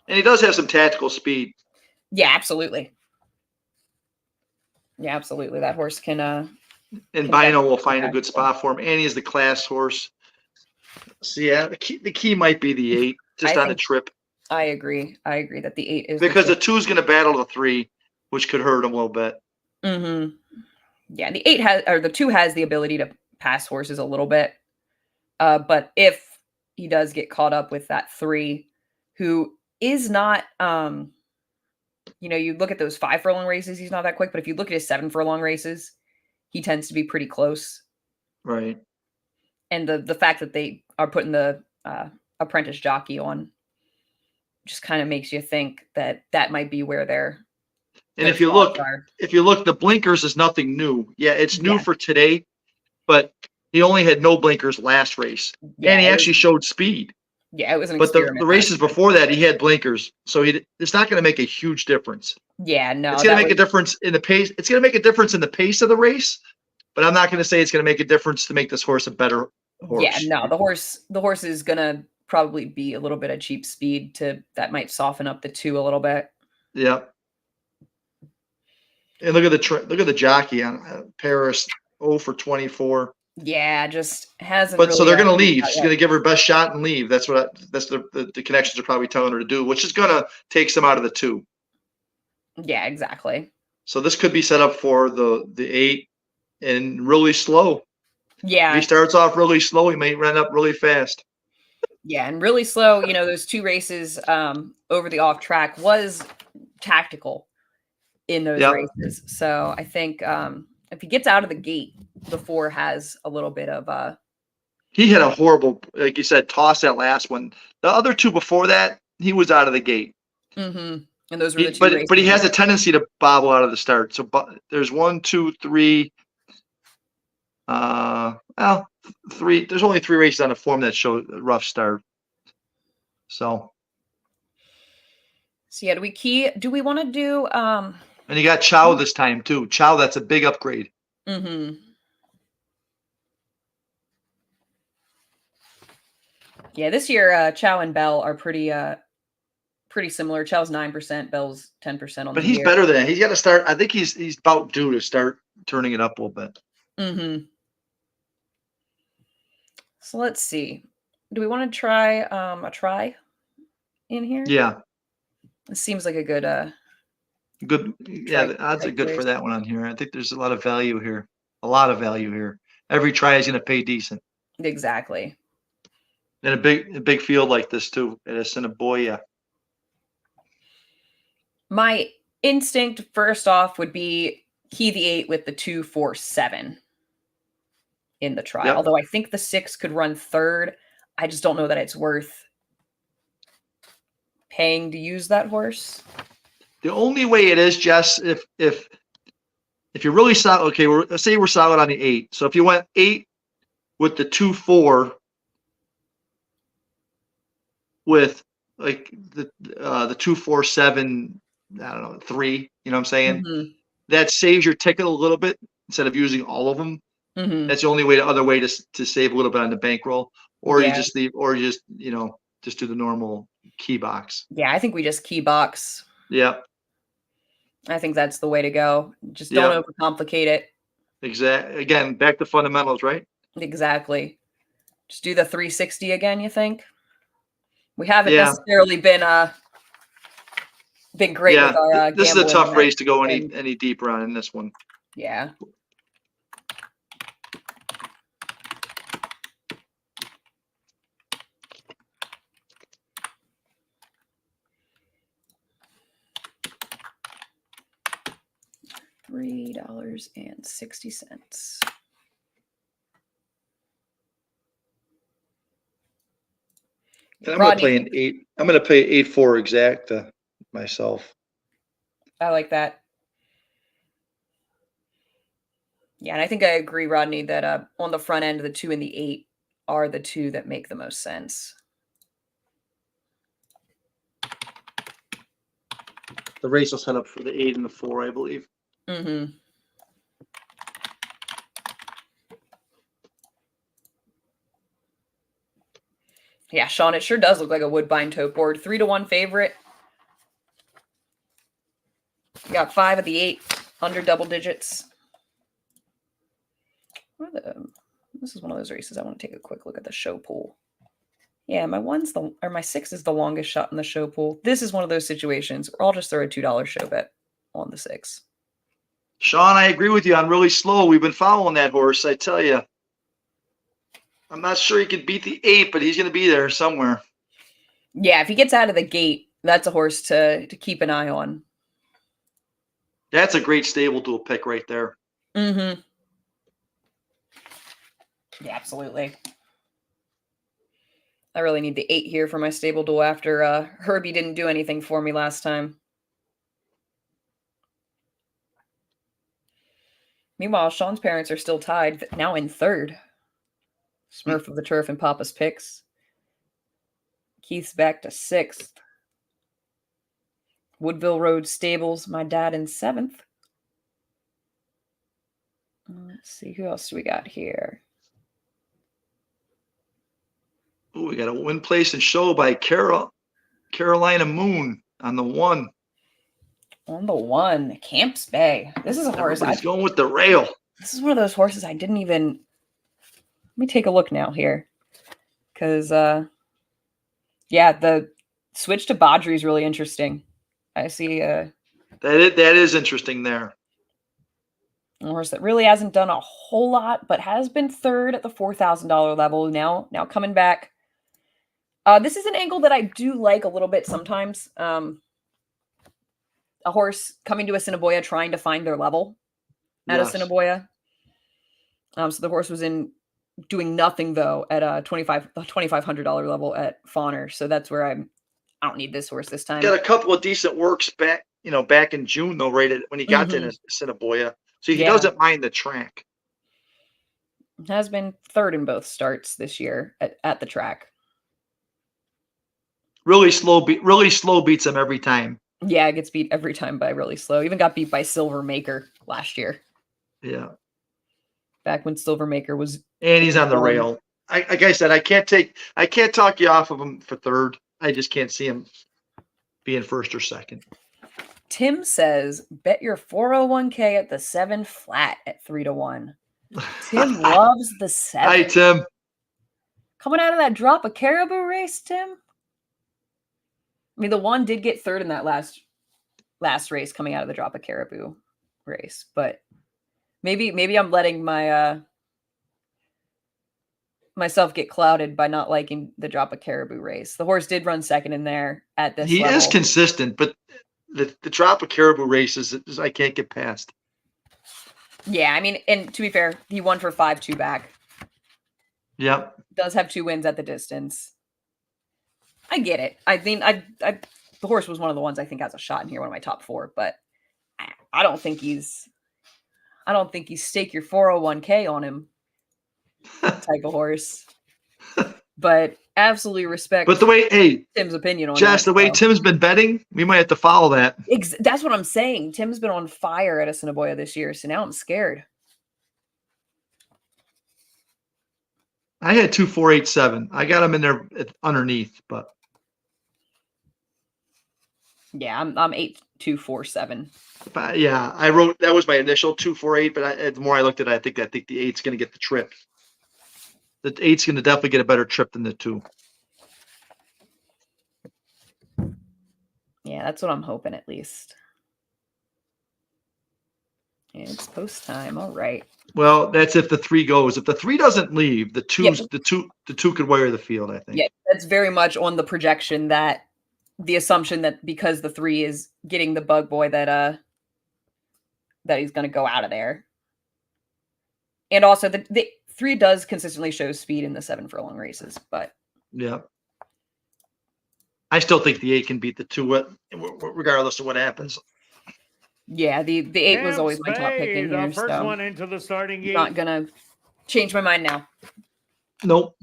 And he does have some tactical speed. Yeah, absolutely. Yeah, absolutely. That horse can. And Bino will find a good spot for him. And he's the class horse. So yeah, the key might be the 8, just on a trip. I agree that the 8 is because the 2 is going to battle the 3, which could hurt him a little bit. Mm-hmm. Yeah, the 2 has the ability to pass horses a little bit. But if he does get caught up with that 3, who is not, you look at those 5 furlong races, he's not that quick. But if you look at his 7 furlong races, he tends to be pretty close. Right. And the fact that they are putting the apprentice jockey on just kind of makes you think that might be where they're. And if you look, the blinkers is nothing new. Yeah, it's new for today, but he only had no blinkers last race, and he actually showed speed. Yeah, it was an experiment. But the races before that, he had blinkers, so it's not going to make a huge difference. Yeah, no, it's going to make a difference in the pace. It's going to make a difference in the pace of the race, but I'm not going to say it's going to make a difference to make this horse a better horse. Yeah, no, the horse is gonna probably be a little bit of cheap speed that might soften up the 2 a little bit. Yep. And look at the jockey on Paris, 0 for 24. Yeah, just hasn't. But so really they're going to leave. She's yet. going to give her best shot and leave. That's the connections are probably telling her to do, which is going to take some out of the 2. Yeah, exactly. So this could be set up for the 8 and really slow. Yeah. If he starts off really slow, he may run up really fast. Yeah, and really slow. Those 2 races over the off track was tactical in those races. So I think if he gets out of the gate, the 4 has a little bit of He had a horrible, like you said, toss that last one. The other 2 before that, he was out of the gate. Mm-hmm. And those were the 2 races. But he has a tendency to bobble out of the start. So there's 1, 2, 3. 3. There's only 3 races on the form that show a rough start. So yeah, do we want to do and you got Chow this time too. Chow, that's a big upgrade. Mm-hmm. Yeah, this year Chow and Bell are pretty similar. Chow's 9%, Bell's 10% on But he's better than that. He's got to start. I think he's about due to start turning it up a little bit. Mm-hmm. So let's see. Do we want to try a try in here? Yeah. It seems like a good yeah, the odds are good for that one on here. I think there's a lot of value here. Every try is going to pay decent. Exactly. And a big field like this too at Assiniboia. My instinct first off would be key the 8 with the 2, 4, 7 in the try. Yep. Although I think the 6 could run third. I just don't know that it's worth paying to use that horse. The only way it is, Jess, if you're really solid, okay, let's say we're solid on the 8. So if you went 8 with the 2, 4 with like the 2, 4, 7, I don't know, 3, you know what I'm saying? Mm-hmm. That saves your ticket a little bit instead of using all of them. Mm-hmm. That's the other way to save a little bit on the bankroll, or you just leave, or you just do the normal key box. Yeah, I think we just key box. Yep. I think that's the way to go. Just don't overcomplicate it. Exactly. Again, back to fundamentals, right? Exactly. Just do the 360 again, you think? We haven't necessarily been great with our this is a tough race to go any deeper on in this one. Yeah. $3.60. And I'm going to play an 8. I'm going to play 8-4 exact myself. I like that. Yeah, and I think I agree, Rodney, that on the front end, the 2 and the 8 are the 2 that make the most sense. The race will set up for the 8 and the 4, I believe. Mm-hmm. Yeah, Sean, it sure does look like a Woodbine tote board. 3-1 favorite. You got 5 of the 8 under double digits. This is one of those races. I want to take a quick look at the show pool. Yeah, my 6 is the longest shot in the show pool. This is one of those situations where I'll just throw a $2 show bet on the 6. Sean, I agree with you on really slow. We've been following that horse, I tell you. I'm not sure he could beat the 8, but he's going to be there somewhere. Yeah, if he gets out of the gate, that's a horse to keep an eye on. That's a great stable duel pick right there. Mm-hmm. Yeah, absolutely. I really need the 8 here for my stable duel after Herbie didn't do anything for me last time. Meanwhile, Sean's parents are still tied, now in 3rd. Smurf of the Turf and Papa's picks. Keith's back to 6th. Woodville Road Stables, my dad in 7th. Let's see, who else do we got here? Ooh, we got a win, place, and show by Carolina Moon on the 1. On the 1, Camps Bay. This is a horse. Everybody's going with the rail. This is one of those horses I didn't even. Let me take a look now here, because yeah, the switch to Baudry is really interesting. I see that is interesting there. A horse that really hasn't done a whole lot, but has been third at the $4,000 level now coming back. This is an angle that I do like a little bit sometimes. A horse coming to Assiniboia trying to find their level at Assiniboia. So the horse was doing nothing though at a $2,500 level at Fawner. So that's where I don't need this horse this time. Got a couple of decent works back in June though, right when he got to Assiniboia. So he doesn't mind the track. Has been third in both starts this year at the track. Really slow beats him every time. Yeah, it gets beat every time by really slow. Even got beat by Silver Maker last year. Yeah. Back when Silver Maker was. And he's on the rail. Like I said, I can't talk you off of him for third. I just can't see him being first or second. Tim says, bet your 401k at the 7 flat at 3-1. Tim loves the 7. Hi, Tim. Coming out of that drop a caribou race, Tim. I mean, the 1 did get third in that last race coming out of the drop a caribou race, but maybe I'm letting my myself get clouded by not liking the drop a caribou race. The horse did run second in there at this He level. is consistent, but the drop of caribou races I can't get past. Yeah, I mean, and to be fair, he won for 5-2 back. Yep. Does have 2 wins at the distance. I get it. I mean, the horse was one of the ones I think has a shot in here, one of my top 4, but I don't think you stake your 401k on him type of horse. But absolutely respect. But the way, Tim's opinion on Jess, that, the way Tim's been betting, we might have to follow that. That's what I'm saying. Tim's been on fire at Assiniboia this year, so now I'm scared. I had 2-4-8-7. I got him in there underneath, but yeah, I'm 8-2-4-7. But yeah, I wrote that was my initial 2-4-8, but the more I looked at it, I think the 8's going to get the trip. The 8's going to definitely get a better trip than the 2. Yeah, that's what I'm hoping at least. It's post time. All right. Well, that's if the 3 goes. If the 3 doesn't leave, the 2 could wire the field, I think. Yeah, that's very much on the projection that the assumption that because the 3 is getting the bug boy that he's going to go out of there. And also the 3 does consistently show speed in the 7 furlong races, but yeah. I still think the 8 can beat the 2 regardless of what happens. Yeah, the 8 was always my top pick in here. The first so one into the starting gate. Not gonna change my mind now. Nope.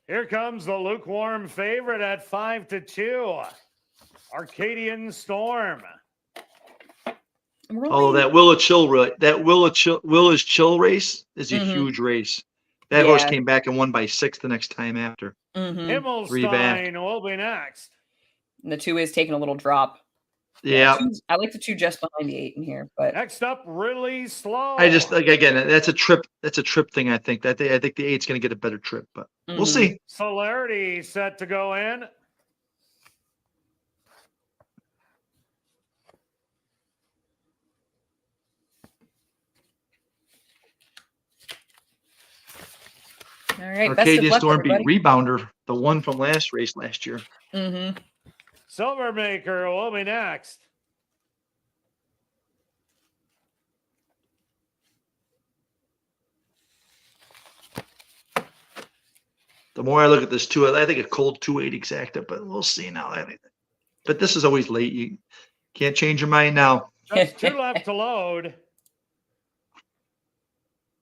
Here comes the lukewarm favorite at 5-2. Arcadian Storm. Really? Although that Will is Chill race is a huge race. That horse came back and won by 6 the next time after. Himmelstein will be next. And the 2 is taking a little drop. Yeah. I like the 2 just behind the 8 in here, but Next up, really slow. I just again that's a trip thing. I think the 8's going to get a better trip, but we'll see. Celerity set to go in. all right. Arcadian Storm beat everybody. Rebounder, the one from last year. Silvermaker will be next. The more I look at this 2, I think a cold 2-8 exacta, but we'll see now. But this is always late. You can't change your mind now. Just 2 left to load.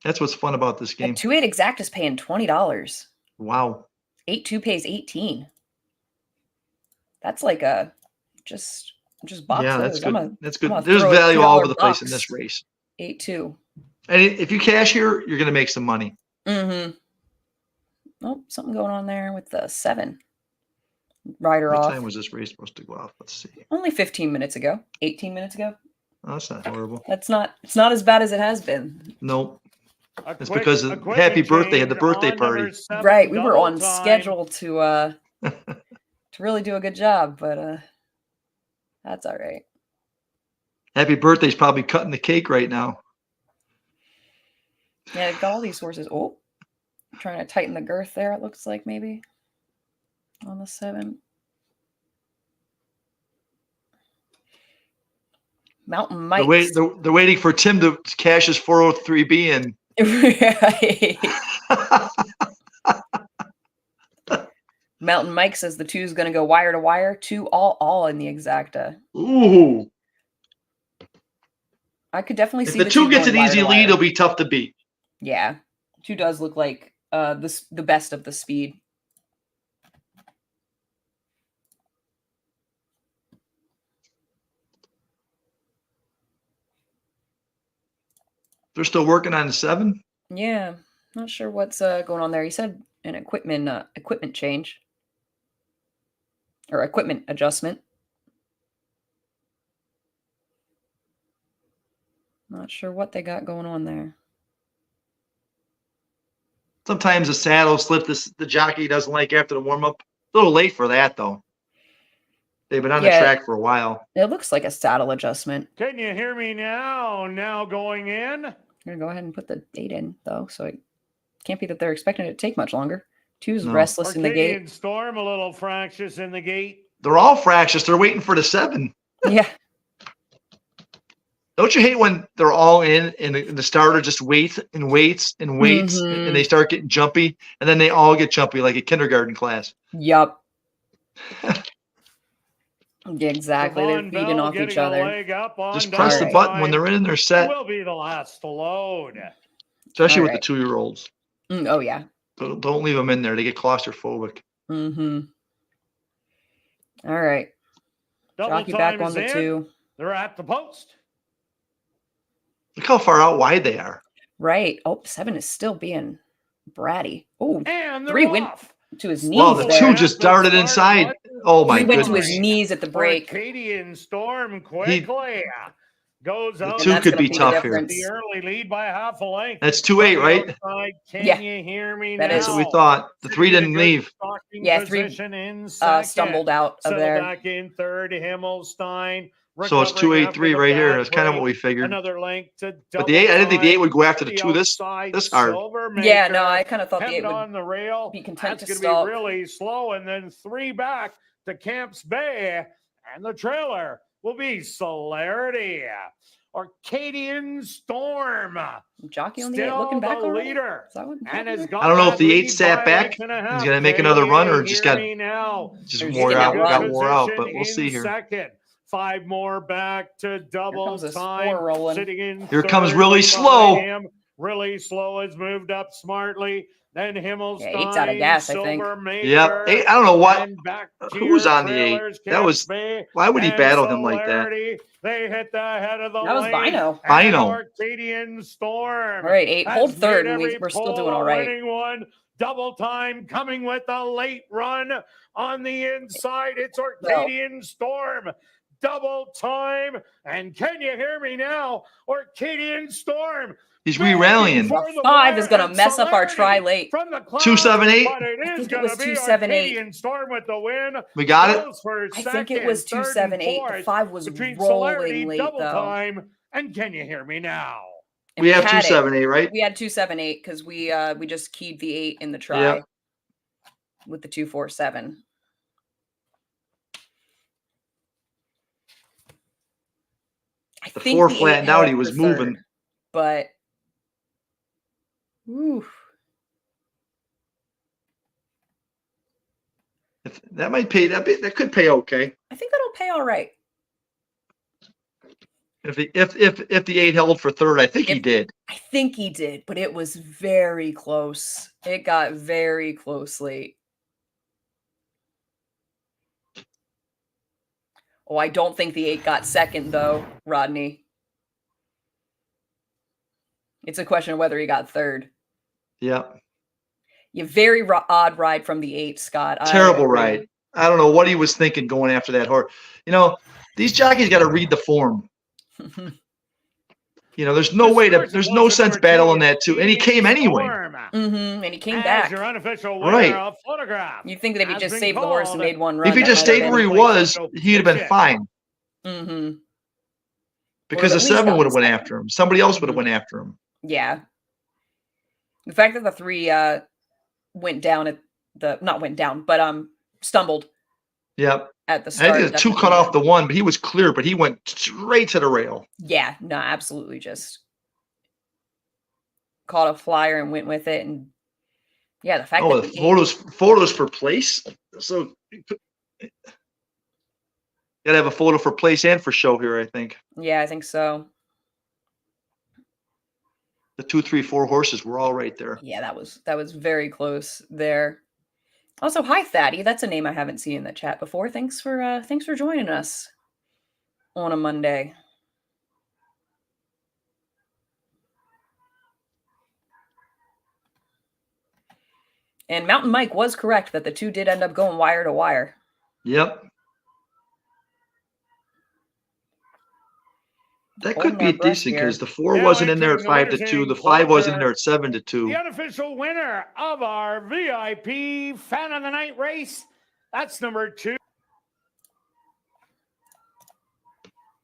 That's what's fun about this game. 2-8 exact is paying $20. Wow. 8-2 pays $18. That's like a just box. Yeah, those. that's good. That's good. I'm gonna There's throw a value all over $2 the place in box. this race. 8-2. And if you cash here, you're going to make some money. Mm-hmm. Oh, something going on there with the 7. Rider What off. time was this race supposed to go off? Let's see. Only 15 minutes ago. 18 minutes ago. Oh, that's not horrible. It's not as bad as it has been. Nope. A It's quick because of equipment happy birthday, had the change birthday on number party. 7 Right. We were double on time. schedule to really do a good job, but that's all right. Happy birthday's probably cutting the cake right now. Yeah, got all these horses. Oh, trying to tighten the girth there, it looks like maybe on the 7. Mountain Mike. They're waiting for Tim to cash his 403B in. Right. Mountain Mike says the 2 is going to go wire to wire, 2 all in the exacta. Ooh. I could definitely If see the 2 gets going an wire easy to lead, wire. it'll be tough to beat. Yeah, 2 does look like the best of the speed. They're still working on the 7. Yeah, not sure what's going on there. He said an equipment change or equipment adjustment. Not sure what they got going on there. Sometimes the saddle slip the jockey doesn't like after the warm-up. A little late for that, though. They've been on the track for a while. It looks like a saddle adjustment. Can you hear me now? Now going in. I'm going to go ahead and put the 8 in, though, so it can't be that they're expecting it to take much longer. 2's restless in the gate. Arcadian Storm, a little fractious in the gate. They're all fractious. They're waiting for the 7. Yeah. Don't you hate when they're all in and the starter just waits and waits and waits and they start getting jumpy and then they all get jumpy like a kindergarten class? Yup. Exactly. They're feeding off each other. Just press the button when they're in their set. Will be the last to load. Especially with the 2-year-olds. Oh, yeah. Don't leave them in there. They get claustrophobic. Mm-hmm. All right. Jockey back on the 2. They're at the post. Look how far out wide they are. Right. Oh, 7 is still being bratty. Oh, and 3 went to his knees. Well, the 2 just darted inside. Oh, my goodness. He went to his knees at the break. Arcadian Storm quickly goes out. The 2 could be tough here. The early lead by half a length. That's 2-8, right? Can you hear me now? That's what we thought. The 3 didn't leave. Yeah, 3 stumbled out of there. Back in third, Himmelstein. So it's 2-8-3 right here. That's kind of what we figured. Another length to but the 8, I didn't think the 8 would go after the 2 this hard. Yeah, no, I kind of thought the 8 would on the rail. be content That's to going stop. to be really slow, and then 3 back to Camps Bay, and the trailer will be Celerity. Arcadian Storm. Jockey on the 8 looking back already? Leader. And I don't know if the 8 sat back. He's going to make another run or just got wore out, but we'll see here. Second. 5 more back to double time. Sitting in here comes really slow. Really slow has moved up smartly. Then Himmelstein. Yeah, 8's out of gas, I think. Yeah, 8. I don't know what. Who's on the 8? That was. Why would he battle him like that? They hit the head of the That was Bino. Arcadian Storm. All right, 8. Hold third, and we're still doing all right. One. Double time coming with a late run on the inside. It's Arcadian Storm. Double time. And can you hear me now? Arcadian Storm. He's re-rallying. 5 is going to mess up our try late. 2-7-8. I think it was 2-7-8. Storm with the win. We got it. I think it was 2-7-8. The 5 was rolling late though. Time. And can you hear me now? And we have 2-7-8, right? We had 2-7-8 because we just keyed the 8 in the try with the 2-4-7. The 4 flattened out. He was moving, but oof. That might pay. That could pay okay. I think that'll pay all right. If the 8 held for third, I think he did. I think he did, but it was very close. It got very close late. Oh, I don't think the 8 got second though, Rodney. It's a question of whether he got third. Yeah. Very odd ride from the 8, Scott. Terrible ride. I don't know what he was thinking going after that horse. These jockeys got to read the form. There's no sense battling that too. And he came anyway. And he came back. Your unofficial winner of photograph. You'd think that if he just saved the horse and made one run. If he just stayed where he was, he'd have been fine. Because the 7 would have went after him. Somebody else would have went after him. Yeah. The fact that the 3 went down stumbled. Yep. At the start. I think the 2 cut off the 1, but he was clear, but he went straight to the rail. Yeah, no, absolutely. Just caught a flyer and went with it. And yeah, the fact that the photos for place. So you gotta have a photo for place and for show here, I think. Yeah, I think so. The 2, 3, 4 horses were all right there. Yeah, that was very close there. Also, hi Thaddy. That's a name I haven't seen in the chat before. Thanks for joining us on a Monday. And Mountain Mike was correct that the 2 did end up going wire to wire. Yep. That could be decent because the 4 wasn't in there at 5-2. The 5 wasn't in there at 7-2. The unofficial winner of our VIP Fan of the Night race. That's number 2.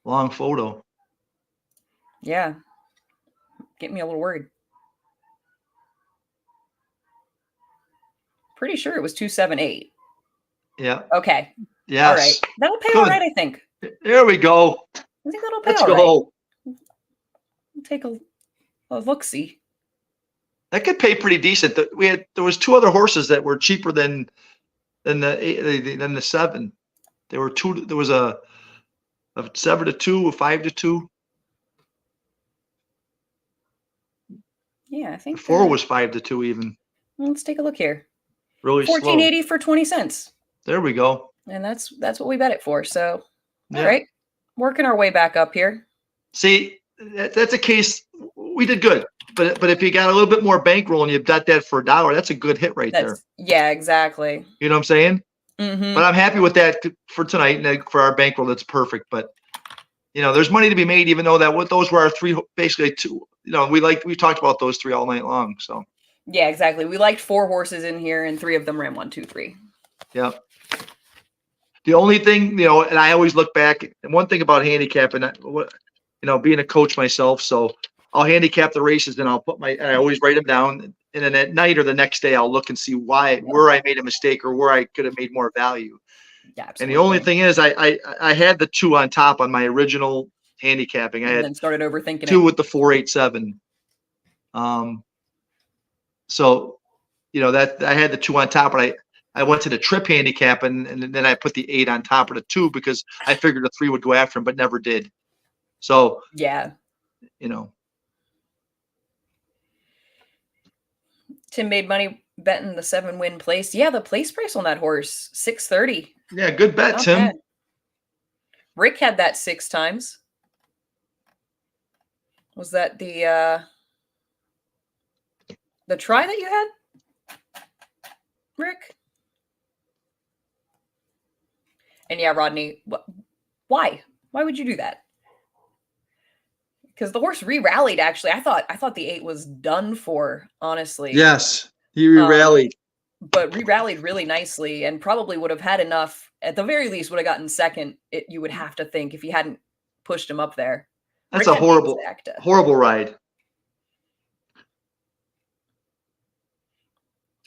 Long photo. Yeah. Get me a little worried. Pretty sure it was 278. Yeah. Okay. Yes. All right. That'll pay all right, I think. There we go. I think that'll pay Let's all go. right. We'll take a look-see. That could pay pretty decent. There was 2 other horses that were cheaper than the 7. There were 2. There was a 7-2, a 5-2. Yeah, I think the 4 was 5-2 even. Let's take a look here. Really $14.80 for 20 cents. There we go. And that's what we bet it for. So, yeah. All right, working our way back up here. See, that's a case we did good. But if you got a little bit more bankroll and you bet that for $1, that's a good hit there. Yeah, exactly. You know what I'm saying? Mm-hmm. But I'm happy with that for tonight and for our bankroll. That's perfect. But there's money to be made, even though those were our 3, basically 2. We talked about those 3 all night long. So. Yeah, exactly. We liked 4 horses in here, and 3 of them ran 1, 2, 3. Yeah. The only thing, and I always look back, and one thing about handicapping, being a coach myself, so I'll handicap the races and I always write them down. And then at night or the next day, I'll look and see where I made a mistake or where I could have made more value. Yeah, absolutely. And the only thing is I had the 2 on top on my original handicapping. I had started overthinking 2 with the 4-8-7. So, that I had the 2 on top, but I went to the trip handicap and then I put the 8 on top of the 2 because I figured the 3 would go after him, but never did. So, yeah, Tim made money betting the 7-win place. Yeah, the place price on that horse, $630. Yeah, good bet, Not Tim. bad. Rick had that 6 times. Was that the try that you had, Rick? And yeah, Rodney, why? Why would you do that? Because the horse re-rallied, actually. I thought the 8 was done for, honestly. Yes, he re-rallied. But re-rallied really nicely and probably would have had enough, at the very least, would have gotten second, you would have to think, if he hadn't pushed him up there. That's a horrible ride.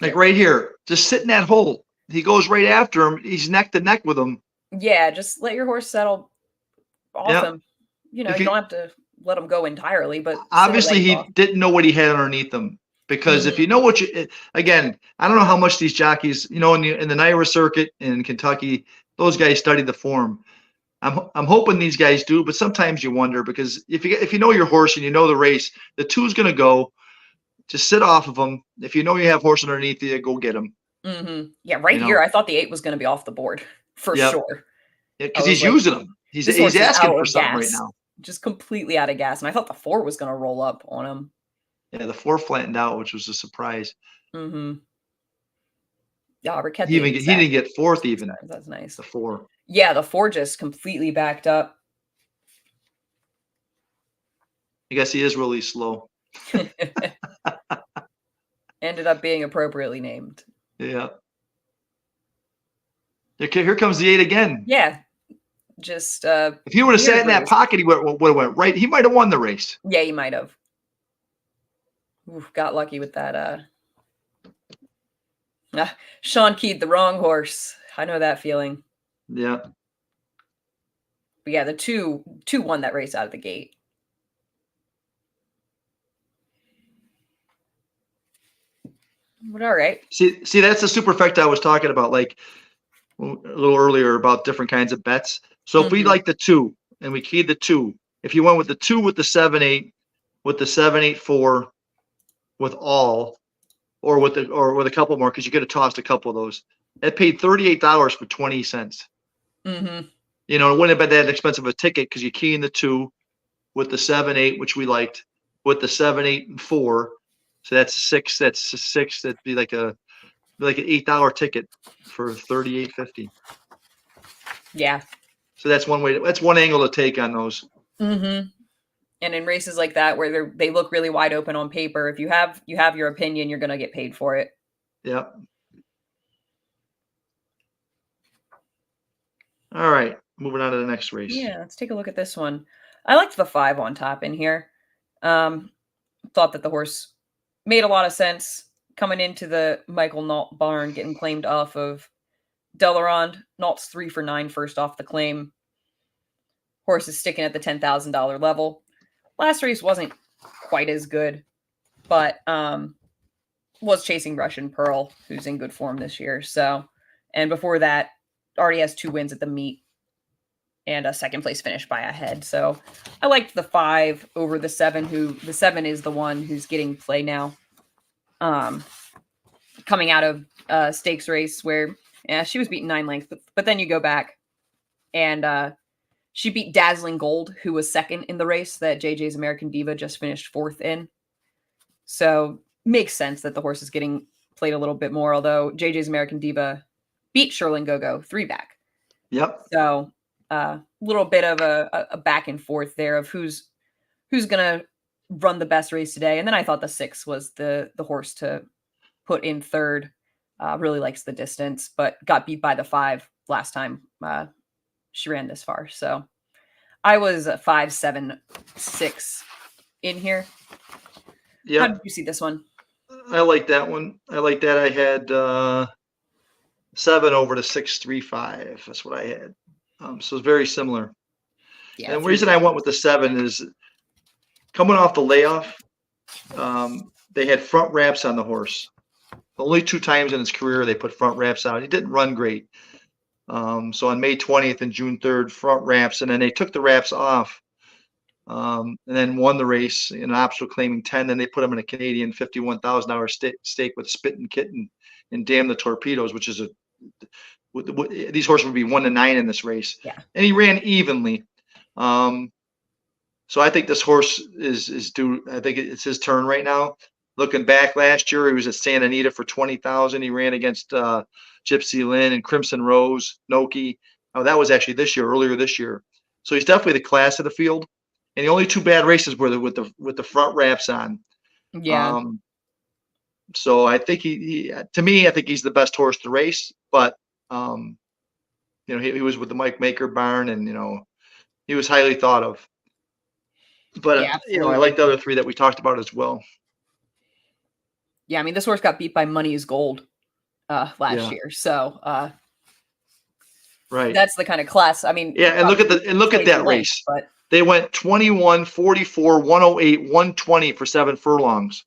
Like right here, just sit in that hole. He goes right after him. He's neck to neck with him. Yeah, just let your horse settle off him. You don't have to let him go entirely, but obviously he didn't know what he had underneath him. Because if you know what again, I don't know how much these jockeys, in the NYRA circuit in Kentucky, those guys study the form. I'm hoping these guys do, but sometimes you wonder because if you know your horse and you know the race, the 2's going to go. Just sit off of them. If you know you have horse underneath you, go get him. Mm-hmm. Yeah, here, I thought the 8 was going to be off the board for sure. Yeah, because he's using them. He's asking for something right now. Just completely out of gas. And I thought the 4 was going to roll up on him. Yeah, the 4 flattened out, which was a surprise. Mm-hmm. Yeah, Robert kept He didn't get 4th even. That's nice. The 4. Yeah, the 4 just completely backed up. I guess he is really slow. Ended up being appropriately named. Yeah. Okay, here comes the 8 again. Yeah. Just if he would have sat in that pocket, he would have went right. He might have won the race. Yeah, he might have. Oof, got lucky with that. Sean keyed the wrong horse. I know that feeling. Yeah. But yeah, the 2 won that race out of the gate. But all right. See, that's the superfecta I was talking about, like a little earlier, about different kinds of bets. So if we like the 2 and we keyed the 2, if you went with the 2 with the 7-8, with the 7-8-4, with all, or with a couple more, because you could have tossed a couple of those, it paid $38 for 20 cents. Mm-hmm. You know, it wouldn't have been that expensive a ticket because you key in the 2 with the 7-8, which we liked, with the 7-8-4. So that's 6. That's 6. That'd be like an $8 ticket for $38.50. Yeah. So that's one way. That's one angle to take on those. Mm-hmm. And in races like that, where they look really wide open on paper, if you have your opinion, you're gonna get paid for it. Yep. All right, moving on to the next race. Yeah, let's take a look at this one. I liked the 5 on top in here. Thought that the horse made a lot of sense coming into the Michael Nault barn, getting claimed off of Delarond. Nault's 3 for 9 first off the claim. Horse is sticking at the $10,000 level. Last race wasn't quite as good, but was chasing Russian Pearl, who's in good form this year. So, and before that, already has 2 wins at the meet and a second place finish by a head. So I liked the 5 over the 7, who the 7 is the one who's getting play now. Coming out of a stakes race where she was beaten 9 lengths, but then you go back and she beat Dazzling Gold, who was second in the race that JJ's American Diva just finished 4th in. So makes sense that the horse is getting played a little bit more, although JJ's American Diva beat Sherlin Go-Go 3 back. Yep. So a little bit of a back and forth there of who's going to run the best race today. And then I thought the 6 was the horse to put in 3rd. Really likes the distance, but got beat by the 5 last time she ran this far. So I was 5, 7, 6 in here. Yeah. How did you see this one? I like that one. I like that. I had 7 over to 6, 3, 5. That's what I had. So it's very similar. Yeah. And the reason I went with the 7 is coming off the layoff, they had front wraps on the horse. Only 2 times in his career they put front wraps out. He didn't run great. So on May 20th and June 3rd, front wraps, and then they took the wraps off and then won the race in an obstacle claiming 10. Then they put him in a Canadian $51,000 stake with Spittin' Kitten and Damn the Torpedoes, which is these horses would be 1 to 9 in this race. Yeah. And he ran evenly. So I think this horse is due. I think it's his turn right now. Looking back last year, he was at Santa Anita for 20,000. He ran against Gypsy Lynn and Crimson Rose, Noki. Oh, that was actually earlier this year. So he's definitely the class of the field. And the only 2 bad races were with the front wraps on. Yeah. So I think to me, I think he's the best horse to race. But he was with the Mike Maker barn, and he was highly thought of. But Yeah, I like the other 3 that we talked about as well. Yeah, I mean, this horse got beat by Money's Gold last year. So right. That's the kind of class. I mean, yeah, and look at that race. But they went 21, 44, 108, 120 for 7 furlongs.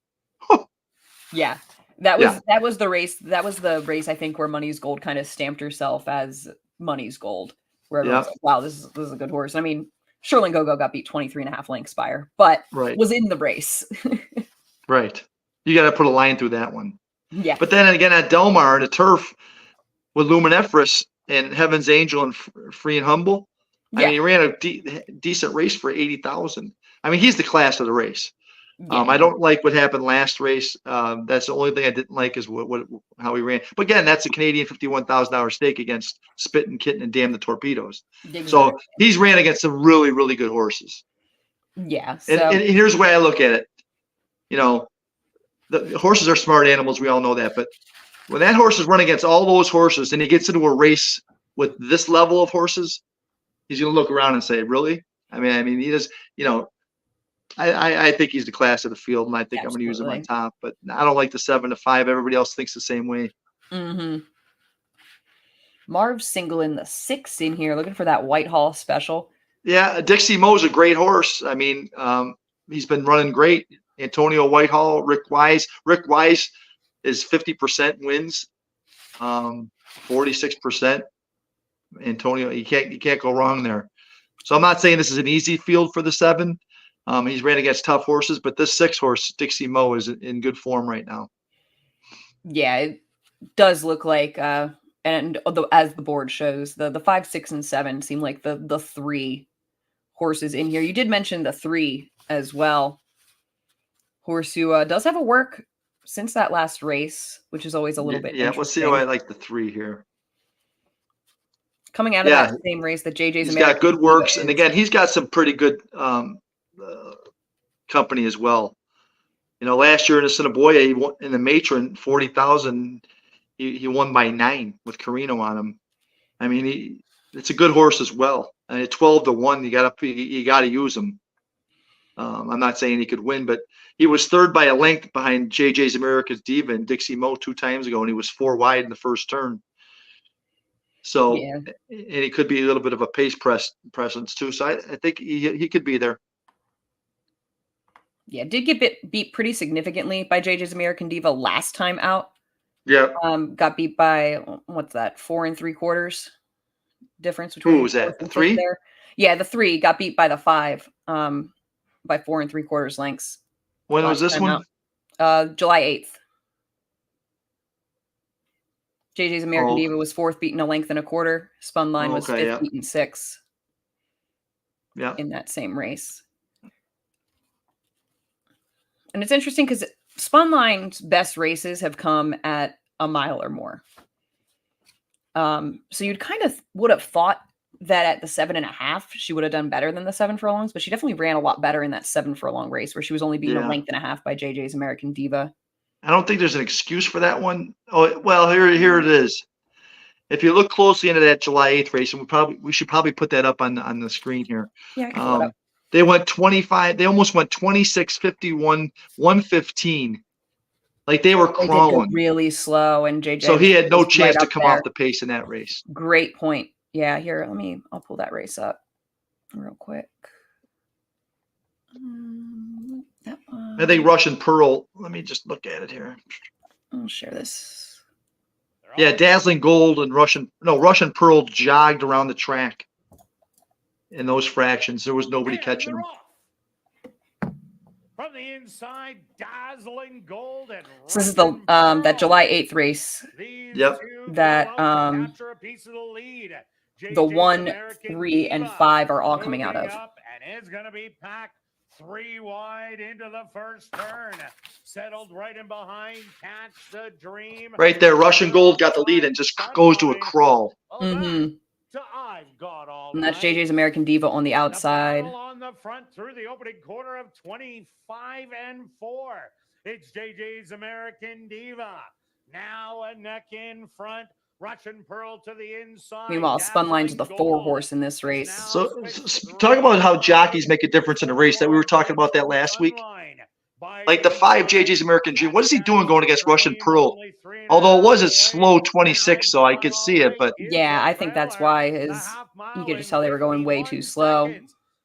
Yeah. That was the race. That was the race, I think, where Money's Gold kind of stamped herself as Money's Gold. Where everyone's like, wow, this is a good horse. I mean, Sherlin Go-Go got beat 23.5 lengths by her, but was in the race. Right. You got to put a line through that one. Yeah. But then again, at Del Mar, the turf with Luminefris and Heaven's Angel and Free and Humble, I mean, he ran a decent race for 80,000. I mean, he's the class of the race. Yeah. I don't like what happened last race. That's the only thing I didn't like is how he ran. But again, that's a Canadian $51,000 stake against Spittin' Kitten and Damn the Torpedoes. Exactly. So he's ran against some really, really good horses. Yeah. And here's the way I look at it. You know, the horses are smart animals. We all know that. But when that horse is running against all those horses and he gets into a race with this level of horses, he's going to look around and say, really? I mean, he does, you know, I think he's the class of the field, and I think I'm going to use him on top. But I don't like the 7 to 5. Everybody else thinks the same way. Mm-hmm. Marv's singling the 6 in here, looking for that Whitehall special. Yeah, Dixie Mo's a great horse. I mean, he's been running great. Antonio Whitehall, Rick Wise. Rick Wise is 50% wins, 46%. Antonio, you can't go wrong there. So I'm not saying this is an easy field for the 7. He's ran against tough horses, but this 6 horse, Dixie Mo, is in good form right now. Yeah, it does look like, and as the board shows, the 5, 6, and 7 seem like the 3 horses in here. You did mention the 3 as well. Horse who does have a work since that last race, which is always a little bit interesting. Let's see how I like the 3 here. Coming out of that same race that JJ's He's got good works, and again, he's got some pretty good company as well. You know, last year in Assiniboia, he won in the matron 40,000. He won by 9 with Carino on him. I mean, it's a good horse as well. And at 12 to 1, you got to use him. I'm not saying he could win, but he was 3rd by a length behind JJ's America's Diva and Dixie Mo 2 times ago, and he was 4 wide in the first turn. So, and he could be a little bit of a pace presence too. So I think he could be there. Yeah, did get beat pretty significantly by JJ's American Diva last time out. Yeah. Got beat by, what's that, 4 3/4 difference between. Who was that? The 3? There. Yeah, the 3 got beat by the 5 by 4 3/4 lengths. When was this one? July 8th. JJ's American Diva was 4th, beaten a length and a quarter. Spun Line was 5th, beaten 6th. Yeah. In that same race. And it's interesting because Spun Line's best races have come at a mile or more. So you'd kind of would have thought that at the 7.5, she would have done better than the 7 furlongs, but she definitely ran a lot better in that 7 furlong race where she was only beaten a length and a half by JJ's American Diva. I don't think there's an excuse for that one. Oh, well, here it is. If you look closely into that July 8th race, and we should probably put that up on the screen here. Yeah, I can pull it up. They went 25. They almost went 26, 51, 115. Like they were crawling. Really slow, and JJ. So he had no chance to come off the pace in that race. Great point. Yeah, here, I'll pull that race up real quick. I think Russian Pearl. Let me just look at it here. I'll share this. Yeah, Dazzling Gold and Russian Pearl jogged around the track. In those fractions, there was nobody catching them. From the inside, Dazzling Gold and so this is the that July 8th race. Yep. That the 1, 3, and 5 are all coming out of. And it's going to be packed 3 wide into the first turn. Settled right in behind. Catch the Dream. Right there, Russian Gold got the lead and just goes to a crawl. Mm-hmm. And that's JJ's American Diva on the outside. On the front through the opening quarter of 25 and 4. It's JJ's American Diva. Now a neck in front. Russian Pearl to the inside. Meanwhile, Spun Line's the 4 horse in this race. So talk about how jockeys make a difference in a race. That we were talking about that last week. Like the 5 JJ's American Dream. What is he doing going against Russian Pearl? Although it was a slow 26, so I could see it. But yeah, I think that's why you could just tell they were going way too slow.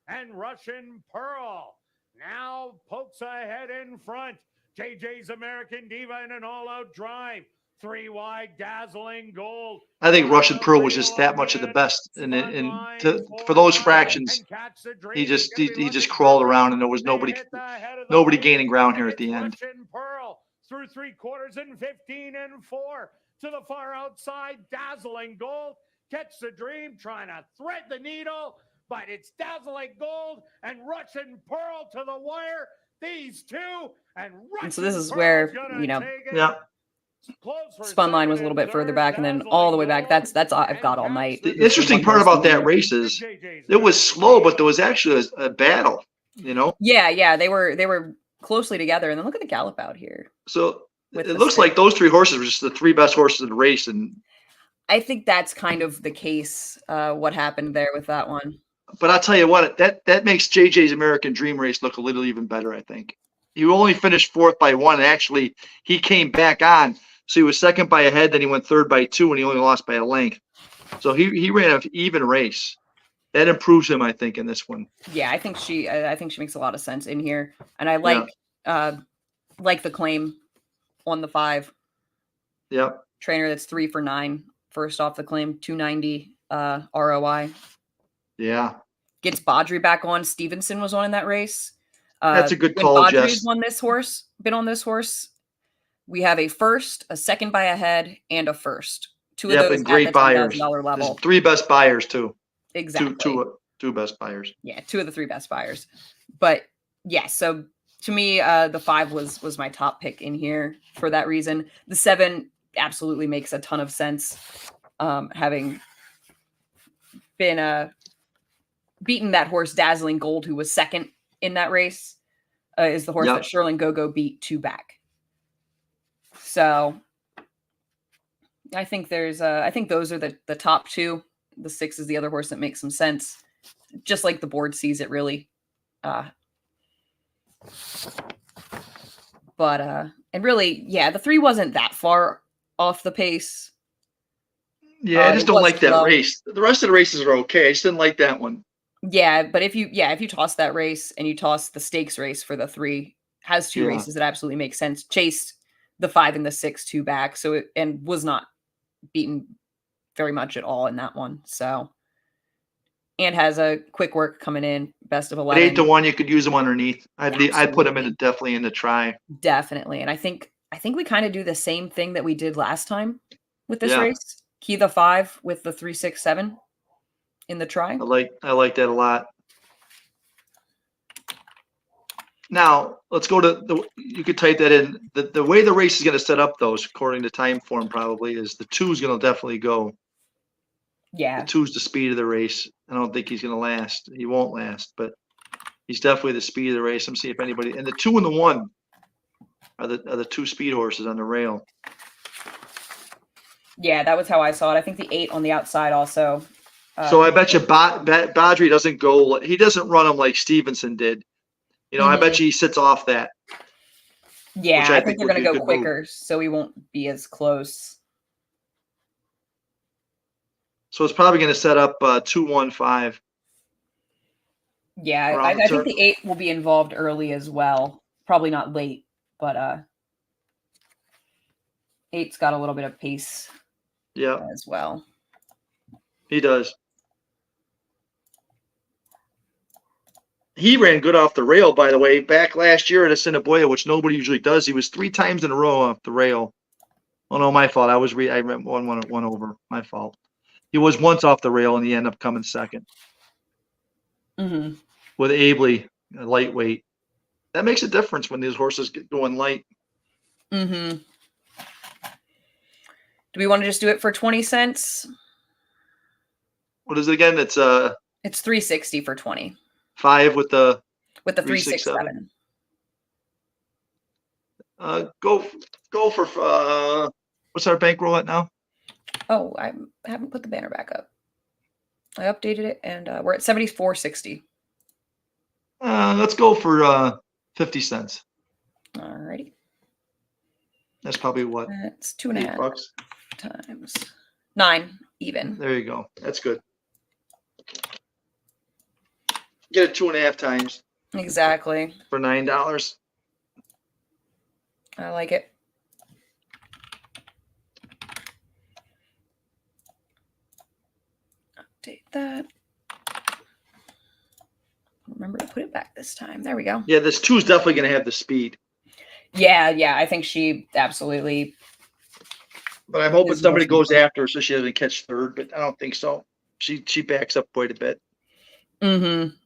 And Russian Pearl now pokes ahead in front. JJ's American Diva in an all-out drive. 3 wide, Dazzling Gold. I think Russian Pearl was just that much of the best, and for those fractions, he just crawled around, and there was nobody gaining ground here at the end. Russian Pearl through 3/4 and 15 and 4 to the far outside. Dazzling Gold catch the Dream, trying to thread the needle, but it's Dazzling Gold and Russian Pearl to the wire. these two, and so this is where, you know, Yeah. Spun line was a little bit further back, and then all the way back. That's I've got all night. The interesting part about that race is it was slow, but there was actually a battle, you know? Yeah, they were closely together. And then look at the gallop out here. So With it the looks six. like those three horses were just the three best horses in the race. And I think that's kind of the case, what happened there with that one. but I'll tell you what, that makes JJ's American Dream race look a little even better, I think. He only finished 4th by 1, and actually he came back on. So he was 2nd by a head, then he went 3rd by 2, and he only lost by a length. So he ran an even race. That improves him, I think, in this one. Yeah, I think she makes a lot of sense in here, and I like the claim on the 5. Yep. Trainer that's 3 for 9. First off the claim, 290 ROI. Yeah. Gets Baudry back on. Stevenson was on in that race. That's a good when call, Baudry's Jess. been on this horse. We have a first, a second by a head, and a first. Two of Yep, those and great at the buyers. $10,000 level. There's 3 best buyers too. Exactly. Two best buyers. Yeah, 2 of the 3 best buyers. But yeah, so to me, the 5 was my top pick in here for that reason. The 7 absolutely makes a ton of sense. Having been beaten that horse Dazzling Gold, who was 2nd in that race, is the horse that Sherlin Go-Go beat 2 back. So I think those are the top 2. The 6 is the other horse that makes some sense, just like the board sees it, really. And really, yeah, the 3 wasn't that far off the pace. Yeah, I just don't like that race. The rest of the races are okay. I just didn't like that one. Yeah, but if you toss that race and you toss the stakes race for the 3, has 2 races that absolutely make sense. Chased the 5 and the 6 2 back, and was not beaten very much at all in that one. So, and has a quick work coming in, best of 11. 8 to 1, you could use them underneath. I'd put them definitely in the try. Definitely, and I think we kind of do the same thing that we did last time with this race. Key the 5 with the 3, 6, 7 in the try. I like that a lot. Now let's go to you could type that in. The way the race is going to set up, those according to time form, probably is the 2 is going to definitely go. Yeah, the 2 is the speed of the race. I don't think he's going to last. He won't last, but he's definitely the speed of the race. I'm seeing if anybody, and the 2 and the 1 are the 2 speed horses on the rail. Yeah, that was how I saw it. I think the 8 on the outside also. So I bet you Baudry doesn't go. He doesn't run them like Stevenson did. You know, I bet you he sits off that. Yeah, I think they're going to go quicker, so he won't be as close. So it's probably going to set up 2-1-5. Yeah, I think the 8 will be involved early as well. Probably not late, but 8's got a little bit of pace. Yeah, as well. He does. He ran good off the rail, by the way, back last year at Assiniboia, which nobody usually does. He was 3 times in a row off the rail. Oh no, my fault. I went one over. My fault. He was once off the rail and he ended up coming 2nd. Mm-hmm. With Abley, a lightweight. That makes a difference when these horses get going light. Mm-hmm. Do we want to just do it for 20 cents? What is it again? It's $3.60 for 20. 5 with the 3, 6, 7. Go for what's our bankroll at now? Oh, I haven't put the banner back up. I updated it, and we're at $74.60. Let's go for 50 cents. Alrighty. That's probably what? That's $2.50 $8 times 9 even. There you go. That's good. Get it 2.5 times. Exactly. For $9. I like it. Update that. Remember to put it back this time. There we go. Yeah, this 2 is definitely going to have the speed. Yeah. I think she absolutely. But I'm hoping somebody goes after her so she doesn't catch 3rd, but I don't think so. She backs up quite a bit. Mm-hmm.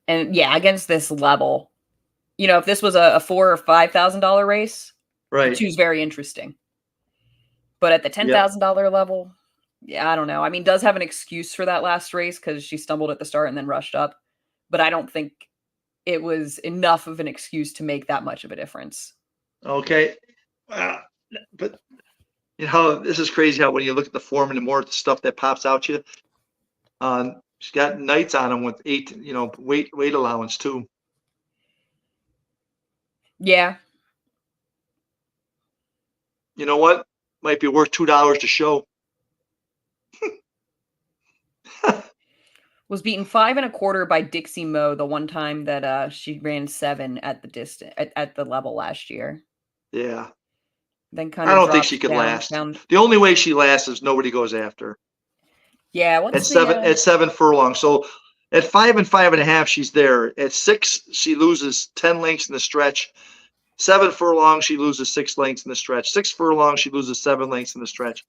And yeah, against this level, You know, if this was a $4,000 or $5,000 race, Right. two's very interesting. But at the $10,000 level, yeah, I don't know. I mean, does have an excuse for that last race because she stumbled at the start and then rushed up. But I don't think it was enough of an excuse to make that much of a difference. Okay. But you know, this is crazy how when you look at the form and the more stuff that pops out you, she's got nights on them with 8, you know, weight allowance too. Yeah. You know what? Might be worth $2 to show. Was beaten 5 1/4 by Dixie Moe the one time that she ran 7 at the distance at the level last year. Yeah. Then kind I of don't think dropped she could down, last. found- The only way she lasts is nobody goes after her. Yeah, At what's seven, the at 7 furlongs. So at 5 and 5.5, she's there. At 6, she loses 10 lengths in the stretch. 7 furlongs, she loses 6 lengths in the stretch. 6 furlongs, she loses 7 lengths in the stretch.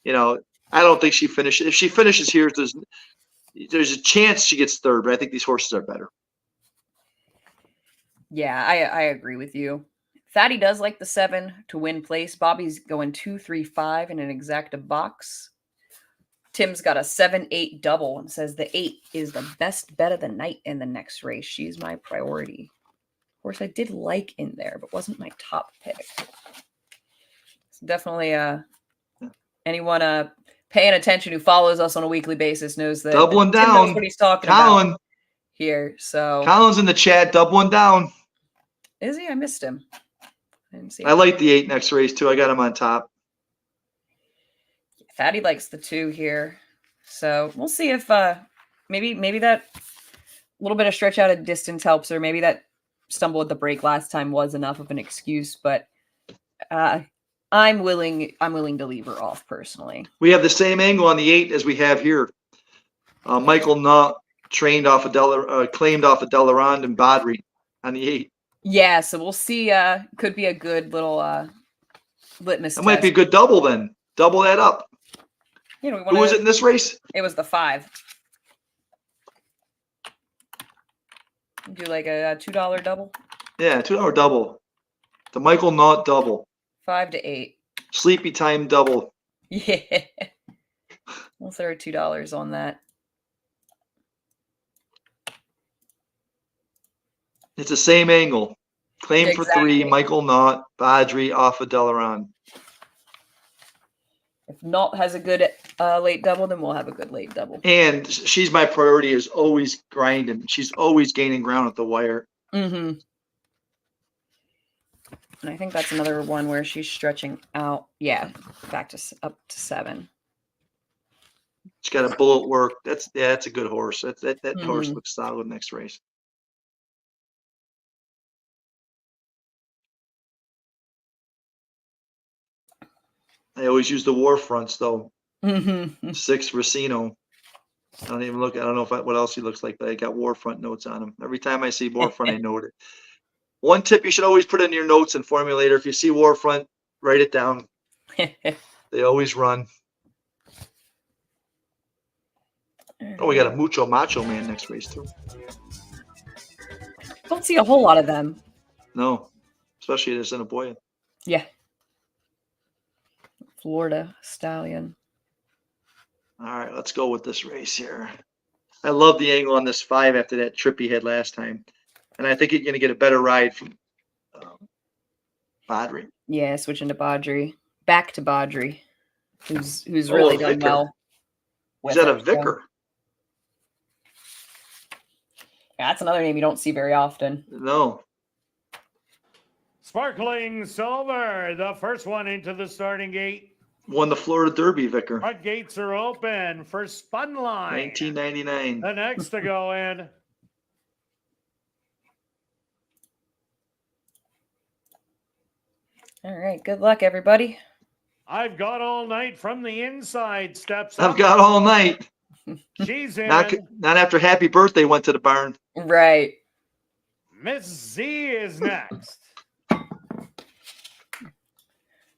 You know, I don't think she finishes. If she finishes here, there's a chance she gets third, but I think these horses are better. Yeah, I agree with you. Thaddy does like the 7 to win place. Bobby's going 2, 3, 5 in an exacta box. Tim's got a 7-8 double and says the 8 is the best bet of the night in the next race. She's my priority. Of course, I did like in there, but wasn't my top pick. So definitely anyone paying attention who follows us on a weekly basis knows that Doubling Tim knows down. what he's talking Colin. about here. So Colin's in the chat, doubling down. is he? I missed him. I didn't see him. I like the 8 next race too. I got him on top. Fatty likes the 2 here. So we'll see if maybe that little bit of stretch out of distance helps, or maybe that stumble at the break last time was enough of an excuse. But I'm willing to leave her off personally. We have the same angle on the 8 as we have here. Michael Nutt claimed off of Delarond and Badri on the 8. Yeah, so we'll see. Could be a good little litmus That test. might be a good double then. Double that up. You know, Who was it in this race? It was the 5. Do like a $2 double. Yeah, $2 double. The Michael Nutt double. 5 to 8. Sleepy time double. Yeah. We'll throw $2 on that. It's the same angle. Claim for 3, Exactly. Michael Nutt, Badri off of Delarond. If Nault has a good late double, then we'll have a good late double. And she's my priority, is always grinding. She's always gaining ground at the wire. Mm-hmm. And I think that's another one where she's stretching out. Yeah, back to up to 7. She's got a bullet work. That's a good horse. That horse Mhm. looks solid next race. I always use the war fronts though. Mm-hmm. 6 Racino. I don't know what else he looks like, but I got war front notes on him. Every time I see war front, I note it. One tip you should always put in your notes and formulator: if you see war front, write it down. They always run. Oh, we got a Mucho Macho Man next race too. Don't see a whole lot of them. No, especially at Assiniboia. Yeah. Florida Stallion. All right, let's go with this race here. I love the angle on this 5 after that trip he had last time. And I think you're going to get a better ride from Badri. Yeah, switching to Badri. Back to Badri, who's really done Vicar. well. Is with that a her, so- Vicar? Yeah, that's another name you don't see very often. No. Sparkling Silver, the first one into the starting gate. Won the Florida Derby, Vicar. Front gates are open for Spunline. 1999. The next to go in. All right, good luck, everybody. I've got all night from the inside. Steps up. I've got all night. She's in. Not after Happy Birthday went to the barn. Right. Miss Z is next.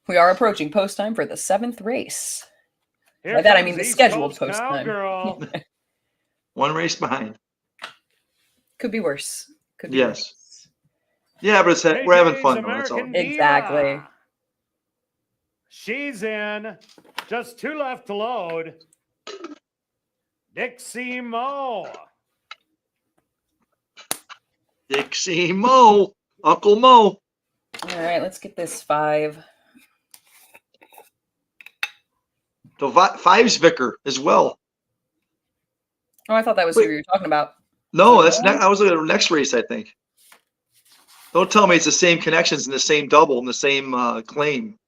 We are approaching post time for the 7th race. Here By that, I comes mean the East scheduled Coast post time. Cowgirl. One race behind. Could be worse. Could be Yes. worse. Yeah, but we're having fun, though. That's all. American Diva. Exactly. She's in. Just 2 left to load. Dixie Mo. Dixie Mo. Uncle Mo. All right, let's get this 5. The 5's Vicar as well. Oh, I thought that was who you were talking about. No, that's I was looking at the next race, I think. Don't tell me it's the same connections and the same double and the same claim.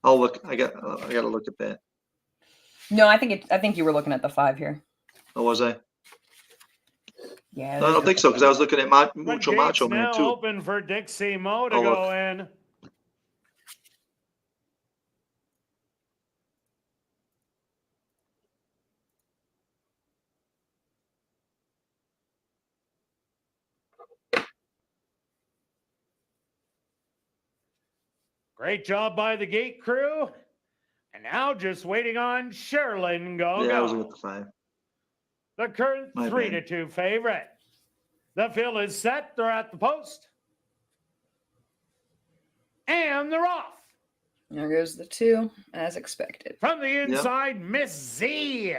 I'll look. I got to look at that. No, I think you were looking at the 5 here. Oh, was I? Yeah. No, I don't think so, because I was looking at Mucho The Macho gate's Man now too. open for Dixie Mo to Oh, go look. in. Great job by the gate crew. And now just waiting on Sherilyn Go-Go. Yeah, I was looking at the 5. The current My 3-2 favorite. The field is set. They're at the post. And they're off. There goes the 2, as expected. From the inside, Miss Z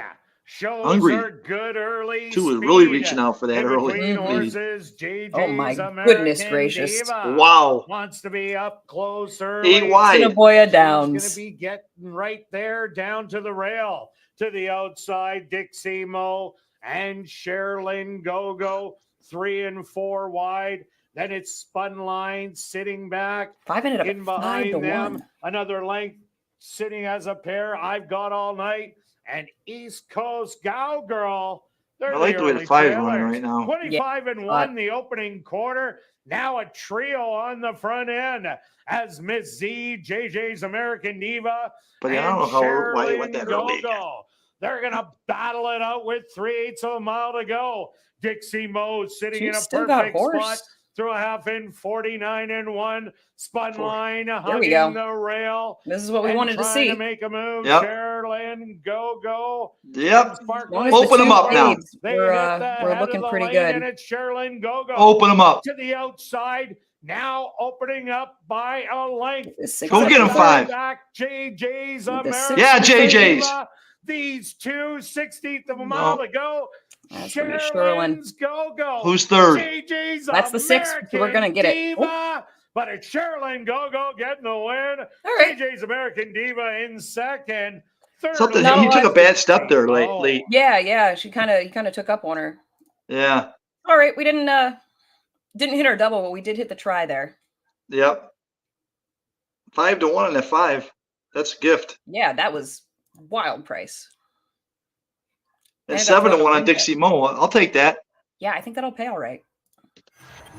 shows Hungry. her good early 2 was speed. really reaching out for that In early between lead. horses, JJ's Oh, my American goodness gracious. Diva Wow. wants to be up close early. 8 wide. Assiniboia She's Downs. going to be getting right there down to the rail. To the outside, Dixie Mo and Sherilyn Go-Go, 3 and 4 wide. Then it's Spun Line sitting back. 5 ended up In at 5 behind to them, 1. another length sitting as a pair. I've got all night. And East Coast Cowgirl. They're I like the way the early 5 is trailers. running right now. 25 and 1 the opening quarter. Now a trio on the front end as Miss Z, JJ's American Diva, But I and don't know why he went Sherilyn that early. Go-Go. They're going to battle it out with 3/8 of a mile to go. Dixie Mo sitting She in a still got perfect horse. spot through a half in 49 and 1. Spun line we hugging go. the rail. This is what we and wanted to trying see. to make a move. Yep. Sherilyn Go-Go. Yep. As long as the Open 'em 2 up now. fades, They We're, hit the we're head looking of the pretty lane, good. and it's Sherilyn Go-Go. Open them up. To the outside. Now opening up by a length. This 6 Go get 'em, 5. Back JJ's The American six- Yeah, JJ's. Diva. These 2 16th of a mile to go. That's gonna be Sherilyn. Sherilyn's Go-Go. Who's third? JJ's That's the 6. American We're gonna get it. Diva. But it's Sherilyn Go-Go getting the win. All right. JJ's American Diva in second. Third. Something No, he took a I- bad step there late. Yeah. He kind of took up on her. Yeah. All right, we didn't hit our double, but we did hit the try there. Yep. 5 to 1 on that 5. That's a gift. Yeah, that was wild price. And that's 7 to what 1 I on think. Dixie Mo. I'll take that. Yeah, I think that'll pay all right.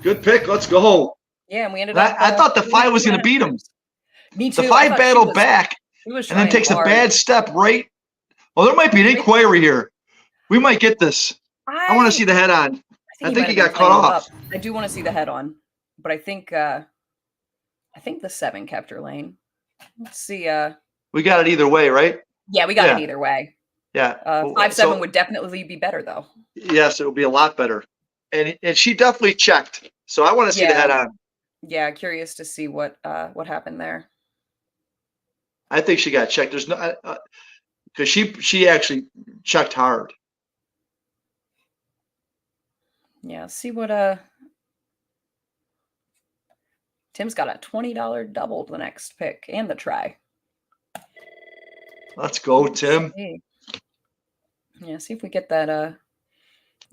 Good pick. Let's go. Yeah, and we ended And up. I thought the 5 was going to beat him. Me too. The I 5 thought she battled was- back she was and then trying takes a hard. bad step right. Well, there might be an inquiry here. We might get this. I want to see the head on. I think might he have got been cut playing off. up. I do want to see the head on, but I think the 7 kept her lane. Let's see. We got it either way, right? Yeah, we got Yeah. it either way. Yeah. 5-7 would definitely be better though. Yes, it will be a lot better. And she definitely checked. So I want to see the Yeah. head on. Yeah, curious to see what happened there. I think she got checked. There's no because she actually checked hard. Yeah, see what Tim's got a $20 double the next pick and the try. Let's go, Tim. Yeah, see if we get that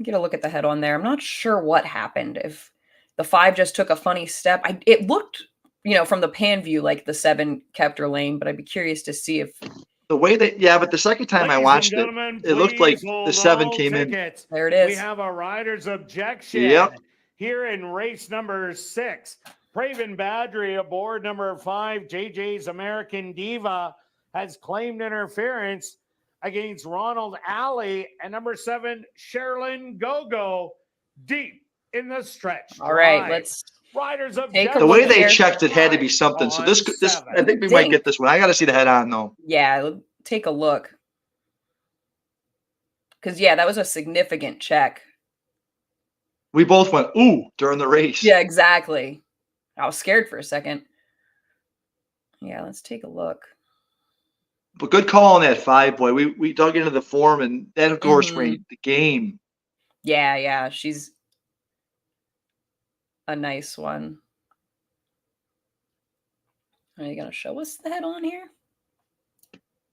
get a look at the head on there. I'm not sure what happened. If the 5 just took a funny step. It looked, from the pan view like the 7 kept her lane, but I'd be curious to see if The way that, but the second time I watched it, it looked like the 7 came in. there it is. We have a rider's objection Yep. here in race number 6. Craven Badry aboard number 5, JJ's American Diva, has claimed interference against Ronald Alley and number 7, Sherilyn Go-Go, deep in the stretch. All right, drive. let's Riders take a objection. The way look they here. checked it had to be something. So this I think we might get this one. I got to see the head on though. Yeah, take a look. Because, yeah, that was a significant check. We both went, ooh, during the race. Yeah, exactly. I was scared for a second. Yeah, let's take a look. But good call on that 5, boy. We dug into the form, and that horse ran the game. Yeah, she's a nice one. Are you going to show us that on here?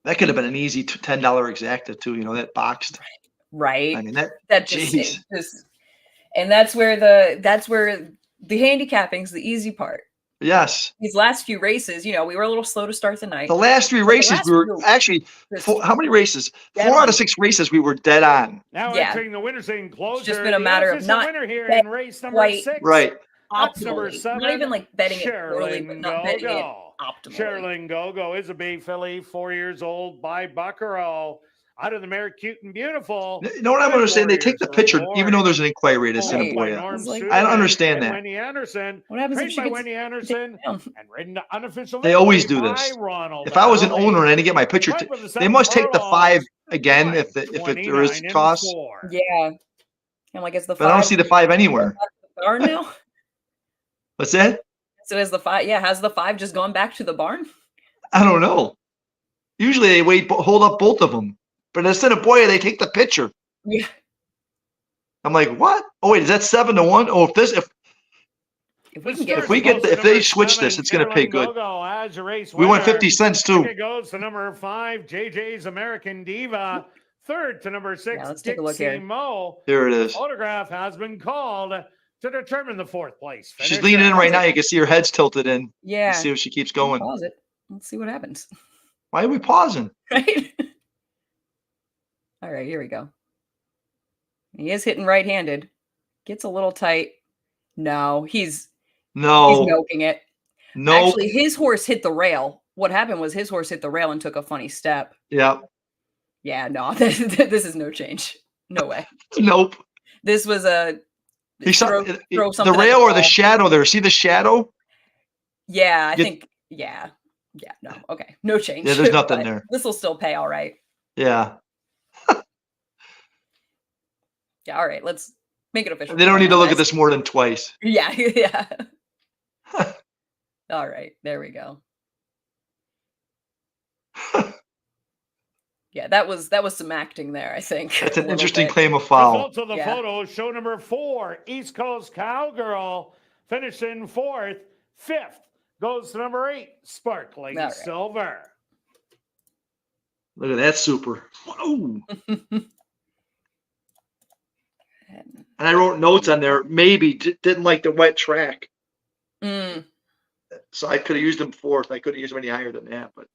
That could have been an easy $10 exacta too, that boxed. Right. I mean, that just and that's where the handicapping's the easy part. Yes. These last few races, we were a little slow to start the night. The last 3 races, we were actually, how many races? 4 out of 6 races, we were dead on. Now entering the winner's enclosure. It's just been a matter of not winner here in race number 6. Right. Optimally. Not even like betting it poorly, but not betting it optimally. Sherilyn Go-Go is a bay filly, 4 years old, by Buckero. Out of the mare, Cute and Beautiful. You know what I'm understanding? They take the picture, even though there's an inquiry at Assiniboia. I don't understand that. Wendy Anderson. What happens if she gets Wendy Anderson and ridden to unofficial. They always do this. If I was an owner and I didn't get my picture, they must take the 5 again if there is cost. Yeah. I'm like, it's the 5. But I don't see the 5 anywhere. The barn now? What's that? So is the 5? Yeah, has the 5 just gone back to the barn? I don't know. Usually they hold up both of them. But instead of Assiniboia, they take the picture. Yeah. I'm like, what? Oh wait, is that 7-1? Oh, if they switch this, it's going to pay good. We went 50 cents too. It goes to number 5, JJ's American Diva. Third to number 6, let's take a look here. Mo. There it is. Photograph has been called to determine the 4th place. She's leaning in right now. You can see her head's tilted in. Yeah. Let's see if she keeps going. Pause it. Let's see what happens. Why are we pausing? Right. All right, here we go. He is hitting right-handed. Gets a little tight. No, he's milking it. No. Actually, his horse hit the rail. What happened was his horse hit the rail and took a funny step. Yeah. Yeah, no, this is no change. No way. Nope. This was a throw the rail or the shadow there. See the shadow? Yeah, I think. Yeah. No. Okay. No change. Yeah, there's nothing there. This will still pay all right. Yeah. Yeah. All right. Let's make it official. They don't need to look at this more than twice. Yeah. Yeah. All right. There we go. Yeah, that was some acting there, I think. That's an interesting claim of foul. Results of the photo show number 4, East Coast Cowgirl, finished in 4th. 5th goes to number 8, Sparkling Silver. Look at that super. Whoa. And I wrote notes on there. Maybe didn't like the wet track. So I could have used them 4th. I couldn't use them any higher than that, but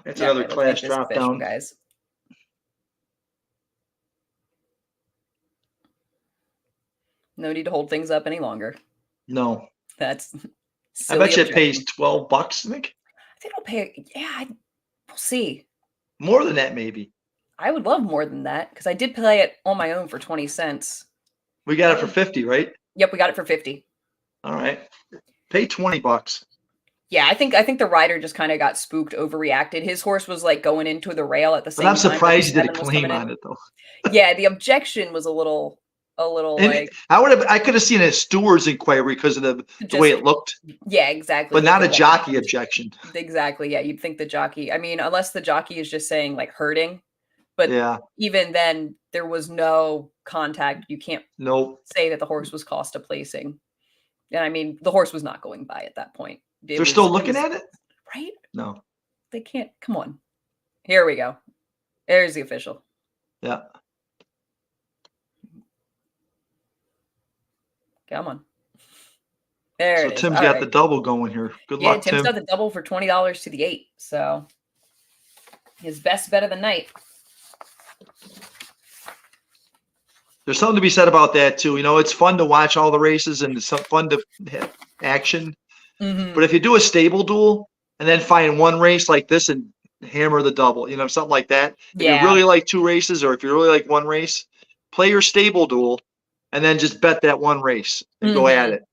that's another class drop down, guys. No need to hold things up any longer. No, that's. I bet you it pays $12. I think it'll pay. Yeah, we'll see. More than that, maybe. I would love more than that because I did play it on my own for 20 cents. We got it for 50, right? Yep, we got it for 50. All right, pay $20. Yeah, I think the rider just kind of got spooked, overreacted. His horse was like going into the rail at the same time. I'm surprised you did a claim on it though. Yeah, the objection was a little like I could have seen a steward's inquiry because of the way it looked. Yeah, exactly. But not a jockey objection. Exactly. Yeah, you'd think the jockey. I mean, unless the jockey is just saying like hurting. But even then, there was no contact. You can't say that the horse was cost of placing. And I mean, the horse was not going by at that point. They're still looking at it? Right? No. They can't. Come on. Here we go. There's the official. Yeah. Come on. There it is. Tim's got the double going here. Good luck, Tim. Tim's got the double for $20 to the 8. So his best bet of the night. There's something to be said about that too. It's fun to watch all the races and it's fun to hit action. But if you do a stable duel and then find one race like this and hammer the double, something like that. If you really like 2 races or if you really like one race, play your stable duel and then just bet that one race and go at it.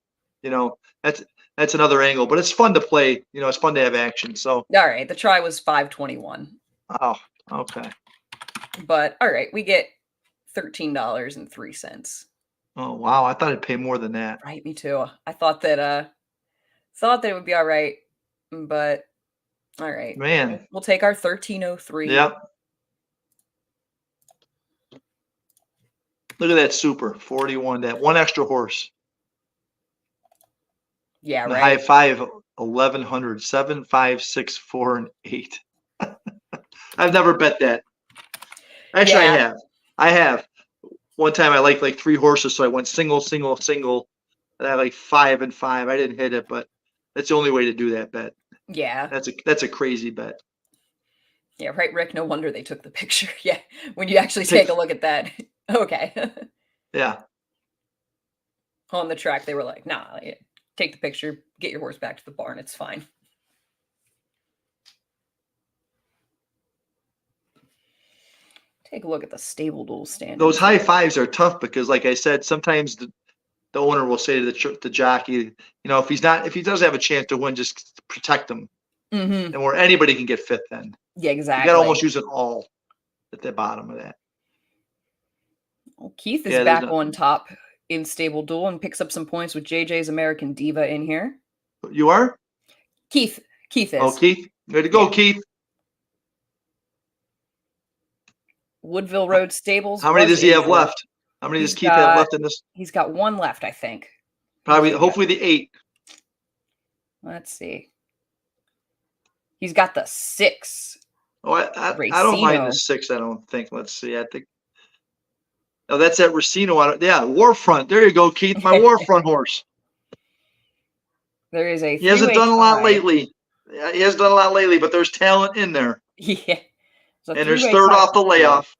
That's another angle, but it's fun to play. It's fun to have action. So all right, the try was 521. Oh, okay. But all right, we get $13.03. Oh wow, I thought I'd pay more than that. Right, me too. I thought that it would be all right, but all right. Man. We'll take our 1303. Yep. Look at that super 41. That one extra horse. Yeah, And the right. high five 1100, 7, 5, 6, 4, and 8. I've never bet that. Actually, Yeah. I have. One time I liked like 3 horses, so I went single, single, single, and I had like 5 and 5. I didn't hit it, but that's the only way to do that bet. Yeah. That's a crazy bet. Yeah, right, Rick. No wonder they took the picture. Yeah, when you actually take a look at that. Okay. Yeah. On the track, they were like, nah, take the picture, get your horse back to the barn. It's fine. Take a look at the stable duel standings. Those high fives are tough because, like I said, sometimes the owner will say to the jockey, you know, if he doesn't have a chance to win, just protect him. Mm-hmm. And where anybody can get fifth then. Yeah, exactly. You got to almost use it all at the bottom of that. Well, Keith is back on top in stable duel and picks up some points with JJ's American Diva in here. You are? Keith is. Oh, Keith. Way to go, Keith. Woodville Road Stables. How many does he have left? How many does Keith have left in this? He's got 1 left, I think. Probably, hopefully the 8. Let's see. He's got the 6. Oh, I don't mind the 6, I don't think. Let's see. I think. Oh, that's at Racino. Yeah, Warfront. There you go, Keith. My Warfront horse. There is a. He hasn't done a lot lately. Yeah, he hasn't done a lot lately, but there's talent in there. Yeah. And there's third off the layoff.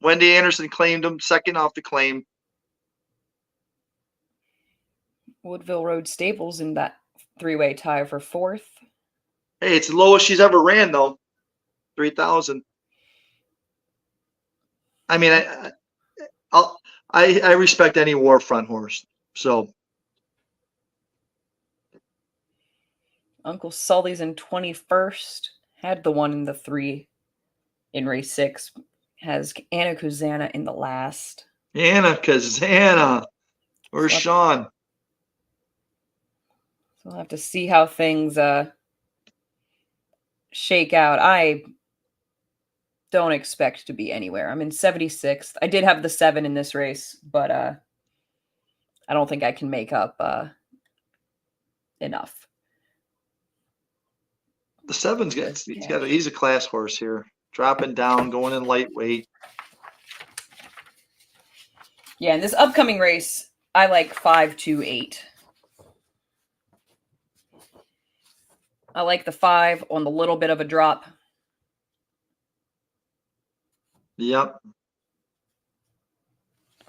Wendy Anderson claimed him, second off the claim. Woodville Road Stables in that 3-way tie for 4th. Hey, it's the lowest she's ever ran, though. 3,000. I mean, I respect any Warfront horse. So Uncle Sully's in 21st. Had the 1 in the 3 in race 6. Has Anna Kuzana in the last. Anna Kazana. Where's Sean? So we'll have to see how things shake out. I don't expect to be anywhere. I'm in 76th. I did have the 7 in this race, but I don't think I can make up enough. The 7's he's a class horse here. Dropping down, going in lightweight. Yeah, in this upcoming race, I like 5, 2, 8. I like the 5 on the little bit of a drop. Yep.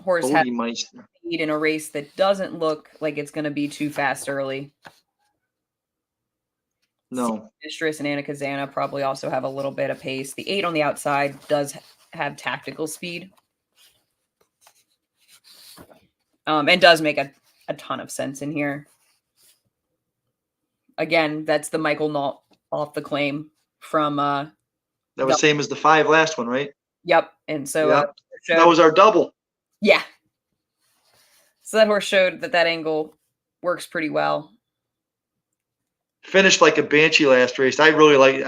Horse has speed in a race that doesn't look like it's going to be too fast early. No. Mistress and Anna Kazana probably also have a little bit of pace. The 8 on the outside does have tactical speed. And does make a ton of sense in here. Again, that's the Michael Nault off the claim from that was same as the 5 last one, right? Yep. And so that was our double. Yeah. So that horse showed that angle works pretty well. Finished like a banshee last race. I really like.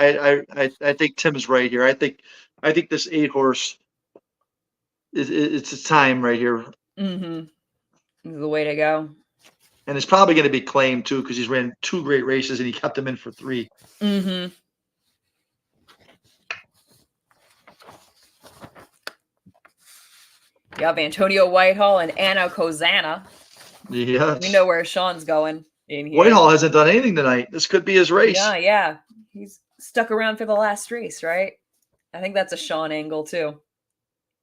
I think Tim is right here. I think this 8 horse it's a time right here. Mm-hmm. This is the way to go. And it's probably going to be claimed too because he's ran 2 great races and he kept them in for 3. Mm-hmm. You have Antonio Whitehall and Anna Kazana. Yeah. We know where Sean's going in here. Whitehall hasn't done anything tonight. This could be his race. Yeah. He's stuck around for the last race, right? I think that's a Sean angle too.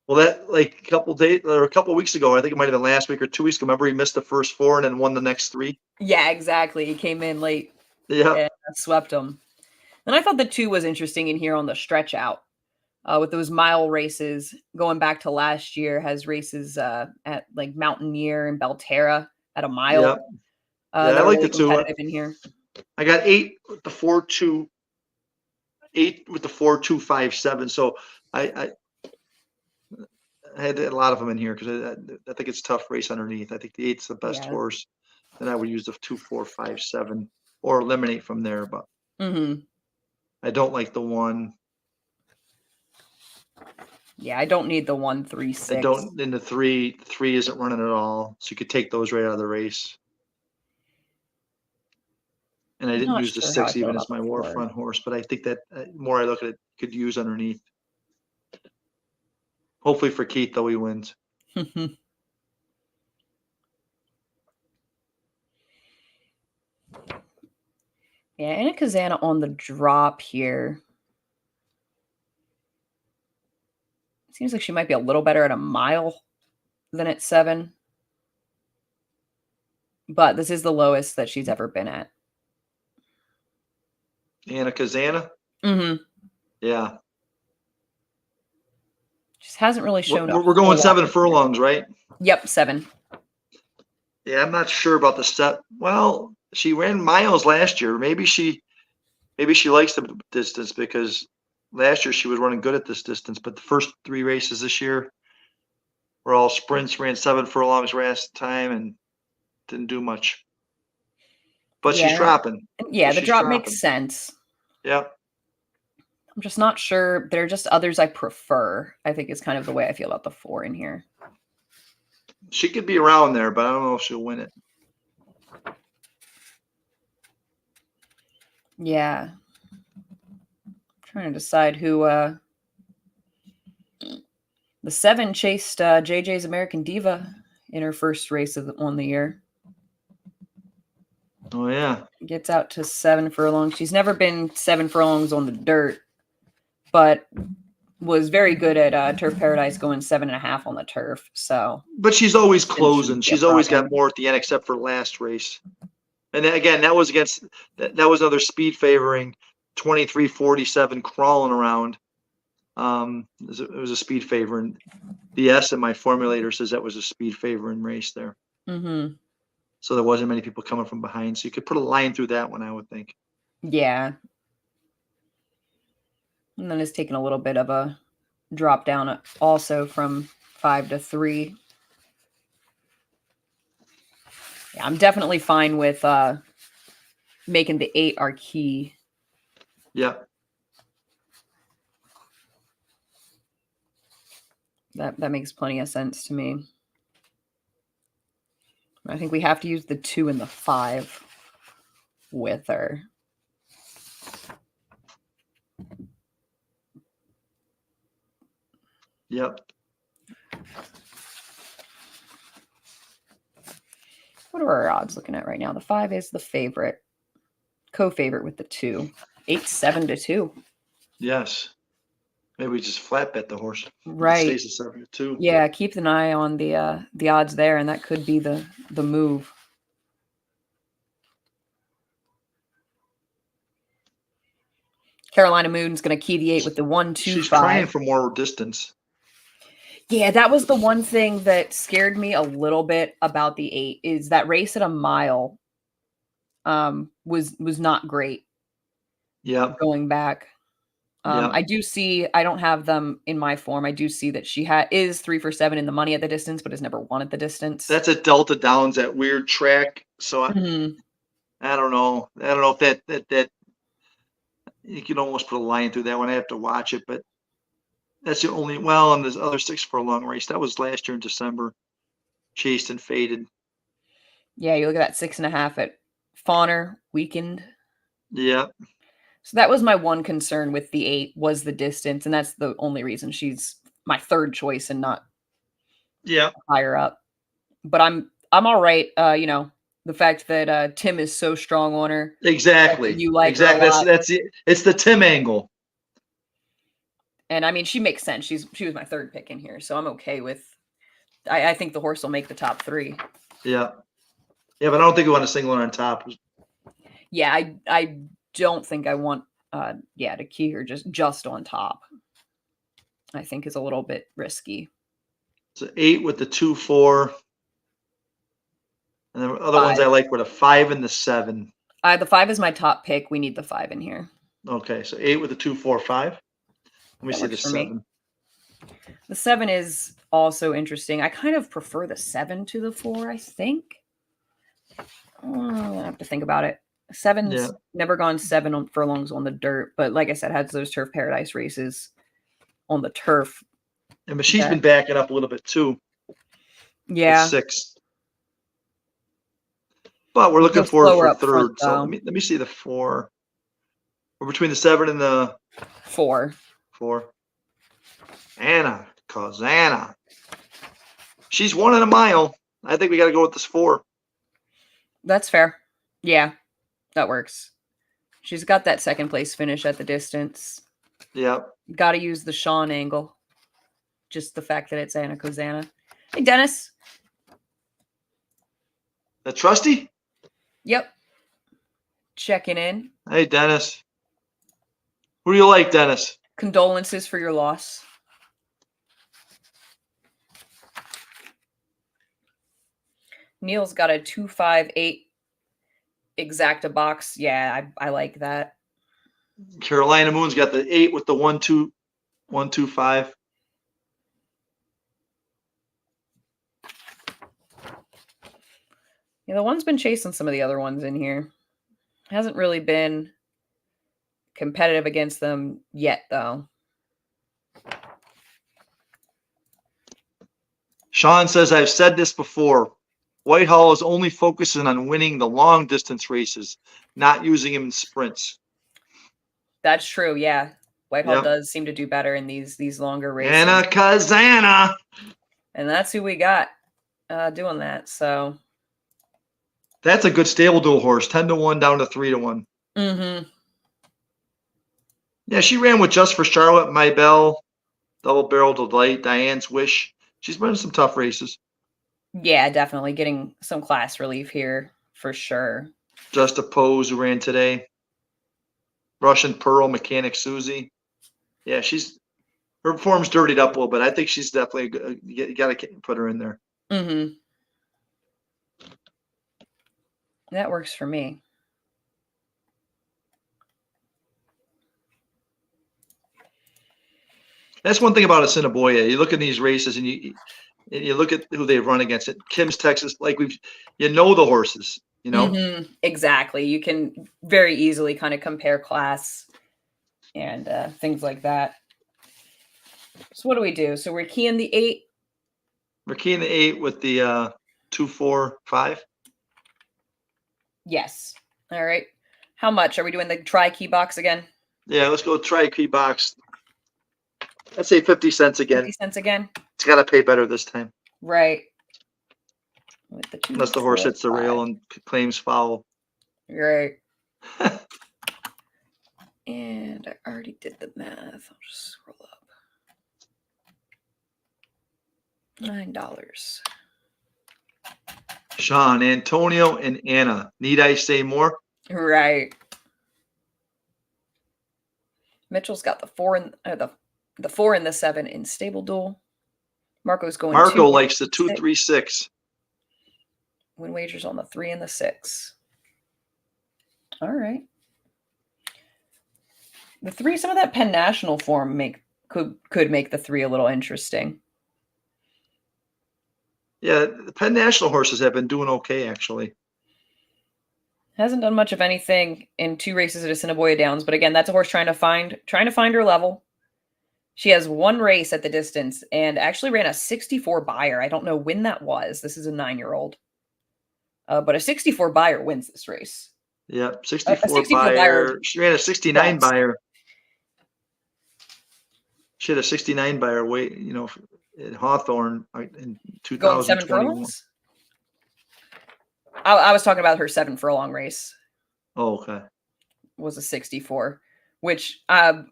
Well, that like a couple weeks ago, I think it might have been last week or 2 weeks ago. Remember, he missed the first 4 and then won the next 3. Yeah, exactly. He came in late. Yeah, and swept him. And I thought the 2 was interesting in here on the stretch out with those mile races. Going back to last year, has races at like Mountaineer and Belterra at a mile. Yep. I like the 2 in here. I got 8 with the 4-2, 8 with the 4-2-5-7. So I had a lot of them in here because I think it's a tough race underneath. I think the 8's the best Yeah. horse. Then I would use the 2, 4, 5, 7 or eliminate from there. But I don't like the 1. Yeah, I don't need the 1, 3, 6. I don't in the 3. The 3 isn't running at all, so you could take those right out of the race. And I didn't Not use the sure how I 6 feel even as about my the war 4. front horse, but I think that more I look at it, could use underneath. Hopefully for Keith, though, he wins. Yeah, Anna Kazana on the drop here. Seems like she might be a little better at a mile than at 7. But this is the lowest that she's ever been at. Anna Kazana? Yeah. Just hasn't really shown up. We're going 7 furlongs, right? Yep, 7. Yeah, I'm not sure about the step. Well, she ran miles last year. Maybe she likes the distance because last year she was running good at this distance. But the first 3 races this year were all sprints. Ran 7 furlongs last time and didn't do much. But she's dropping. Yeah, the drop makes sense. Yeah. I'm just not sure. There are just others I prefer, I think is kind of the way I feel about the 4 in here. She could be around there, but I don't know if she'll win it. Yeah. I'm trying to decide who the 7 chased JJ's American Diva in her first race on the year. Oh, yeah. Gets out to 7 furlongs. She's never been 7 furlongs on the dirt, but was very good at Turf Paradise going 7.5 on the turf. So, but she's always closing. She's always got more at the end, except for last race. And again, that was against that was another speed favoring 23:47 crawling around. It was a speed favor, and the S in my formulator says that was a speed favoring race there. So there wasn't many people coming from behind, so you could put a line through that one, I would think. Yeah. And then it's taken a little bit of a drop down also from 5 to 3. Yeah, I'm definitely fine with making the 8 our key. Yeah. That makes plenty of sense to me. I think we have to use the 2 and the 5 with her. Yep. What are our odds looking at right now? The 5 is the favorite, co-favorite with the 2. 8-7 to 2. Yes. Maybe we just flat bet the horse. Right. It stays at 7 to 2. Yeah, keep an eye on the odds there, and that could be the move. Carolina Moon's going to key the 8 with the 1, 2, She's 5. trying for more distance. Yeah, that was the one thing that scared me a little bit about the 8 is that race at a mile was not great. Yeah. Going back. I do see, I don't have them in my form. I do see that she is 3 for 7 in the money at the distance, but has never won at the distance. That's at Delta Downs, that weird track. So I don't know. I don't know if that you can almost put a line through that one. I have to watch it, but that's the only, on this other 6 furlong race. That was last year in December. Chased and faded. Yeah, you look at that 6.5 at Fawner weakened. Yeah. So that was my one concern with the 8 was the distance, and that's the only reason she's my third choice and not higher up. But I'm all right. The fact that Tim is so strong on her. Exactly. You like exactly. That's it. It's the Tim angle. And I mean, she makes sense. She was my third pick in here, so I'm okay with. I think the horse will make the top 3. Yeah. Yeah, but I don't think we want to single her on top. Yeah, I don't think I want to key her just on top. I think is a little bit risky. So 8 with the 2, 4. And the other 5. Ones I like were the 5 and the 7. The 5 is my top pick. We need the 5 in here. Okay, so 8 with the 2, 4, 5. Let me see the 7. The 7 is also interesting. I kind of prefer the 7 to the 4, I think. I have to think about it. 7's never gone 7 furlongs on the dirt, but like I said, has those Turf Paradise races on the turf. And but she's been backing up a little bit too. Yeah. 6. But we're looking for third. Front, so let me see the 4. We're between the 7 and the 4. 4. Anna Kazana. She's 1 in a mile. I think we got to go with this 4. That's fair. Yeah, that works. She's got that second place finish at the distance. Yep. Got to use the Sean angle. Just the fact that it's Anna Kazana. Hey, Dennis. The trusty? Yep. Checking in. Hey, Dennis. Who do you like, Dennis? Condolences for your loss. Neil's got a 258 exacta box. Yeah, I like that. Carolina Moon's got the 8 with the 125. Yeah, the one's been chasing some of the other ones in here. Hasn't really been competitive against them yet, though. Sean says, I've said this before. Whitehall is only focusing on winning the long distance races, not using him in sprints. That's true, yeah. Whitehall does seem to do better in these longer races. Anna Kazana. And that's who we got doing that. So that's a good stable duel horse. 10-1 down to 3-1. Mm-hmm. Yeah, she ran with Just for Charlotte, My Belle, Double Barrel Delight, Diane's Wish. She's been in some tough races. Yeah, definitely getting some class relief here for sure. Just a Pose who ran today. Russian Pearl, Mechanic Susie. Yeah, her form's dirtied up a little bit. I think she's definitely you got to put her in there. Mm-hmm. That works for me. That's one thing about Assiniboia. You look at these races and you look at who they run against. It Kim's Texas, like the horses, you know. Mm-hmm. Exactly. You can very easily kind of compare class and things like that. So what do we do? So we're keying the 8. We're keying the 8 with the 2, 4, 5. Yes. All right. How much are we doing? The try key box again? Yeah, let's go try key box. Let's say 50 cents again. 50 cents again. It's got to pay better this time. Right. With the 2, unless the horse hits the rail and claims foul. Right. And I already did the math. I'll just scroll up. $9. Sean, Antonio, and Anna. Need I say more? Right. Mitchell's got the 4 and the 4 and the 7 in stable duel. Marco's going. Marco likes the 2, 3, 6. Win wagers on the 3 and the 6. All right. The 3, some of that Penn National form could make the 3 a little interesting. Yeah, the Penn National horses have been doing okay, actually. Hasn't done much of anything in 2 races at Assiniboia Downs, but again, that's a horse trying to find her level. She has 1 race at the distance and actually ran a 64 buyer. I don't know when that was. This is a 9-year-old. But a 64 buyer wins this race. Yeah, 64 buyer. She ran a 69 buyer. She had a 69 buyer weight, at Hawthorne in 2021. Going 7 furlongs? I was talking about her 7 furlong race. Oh, okay. Was a 64, which, I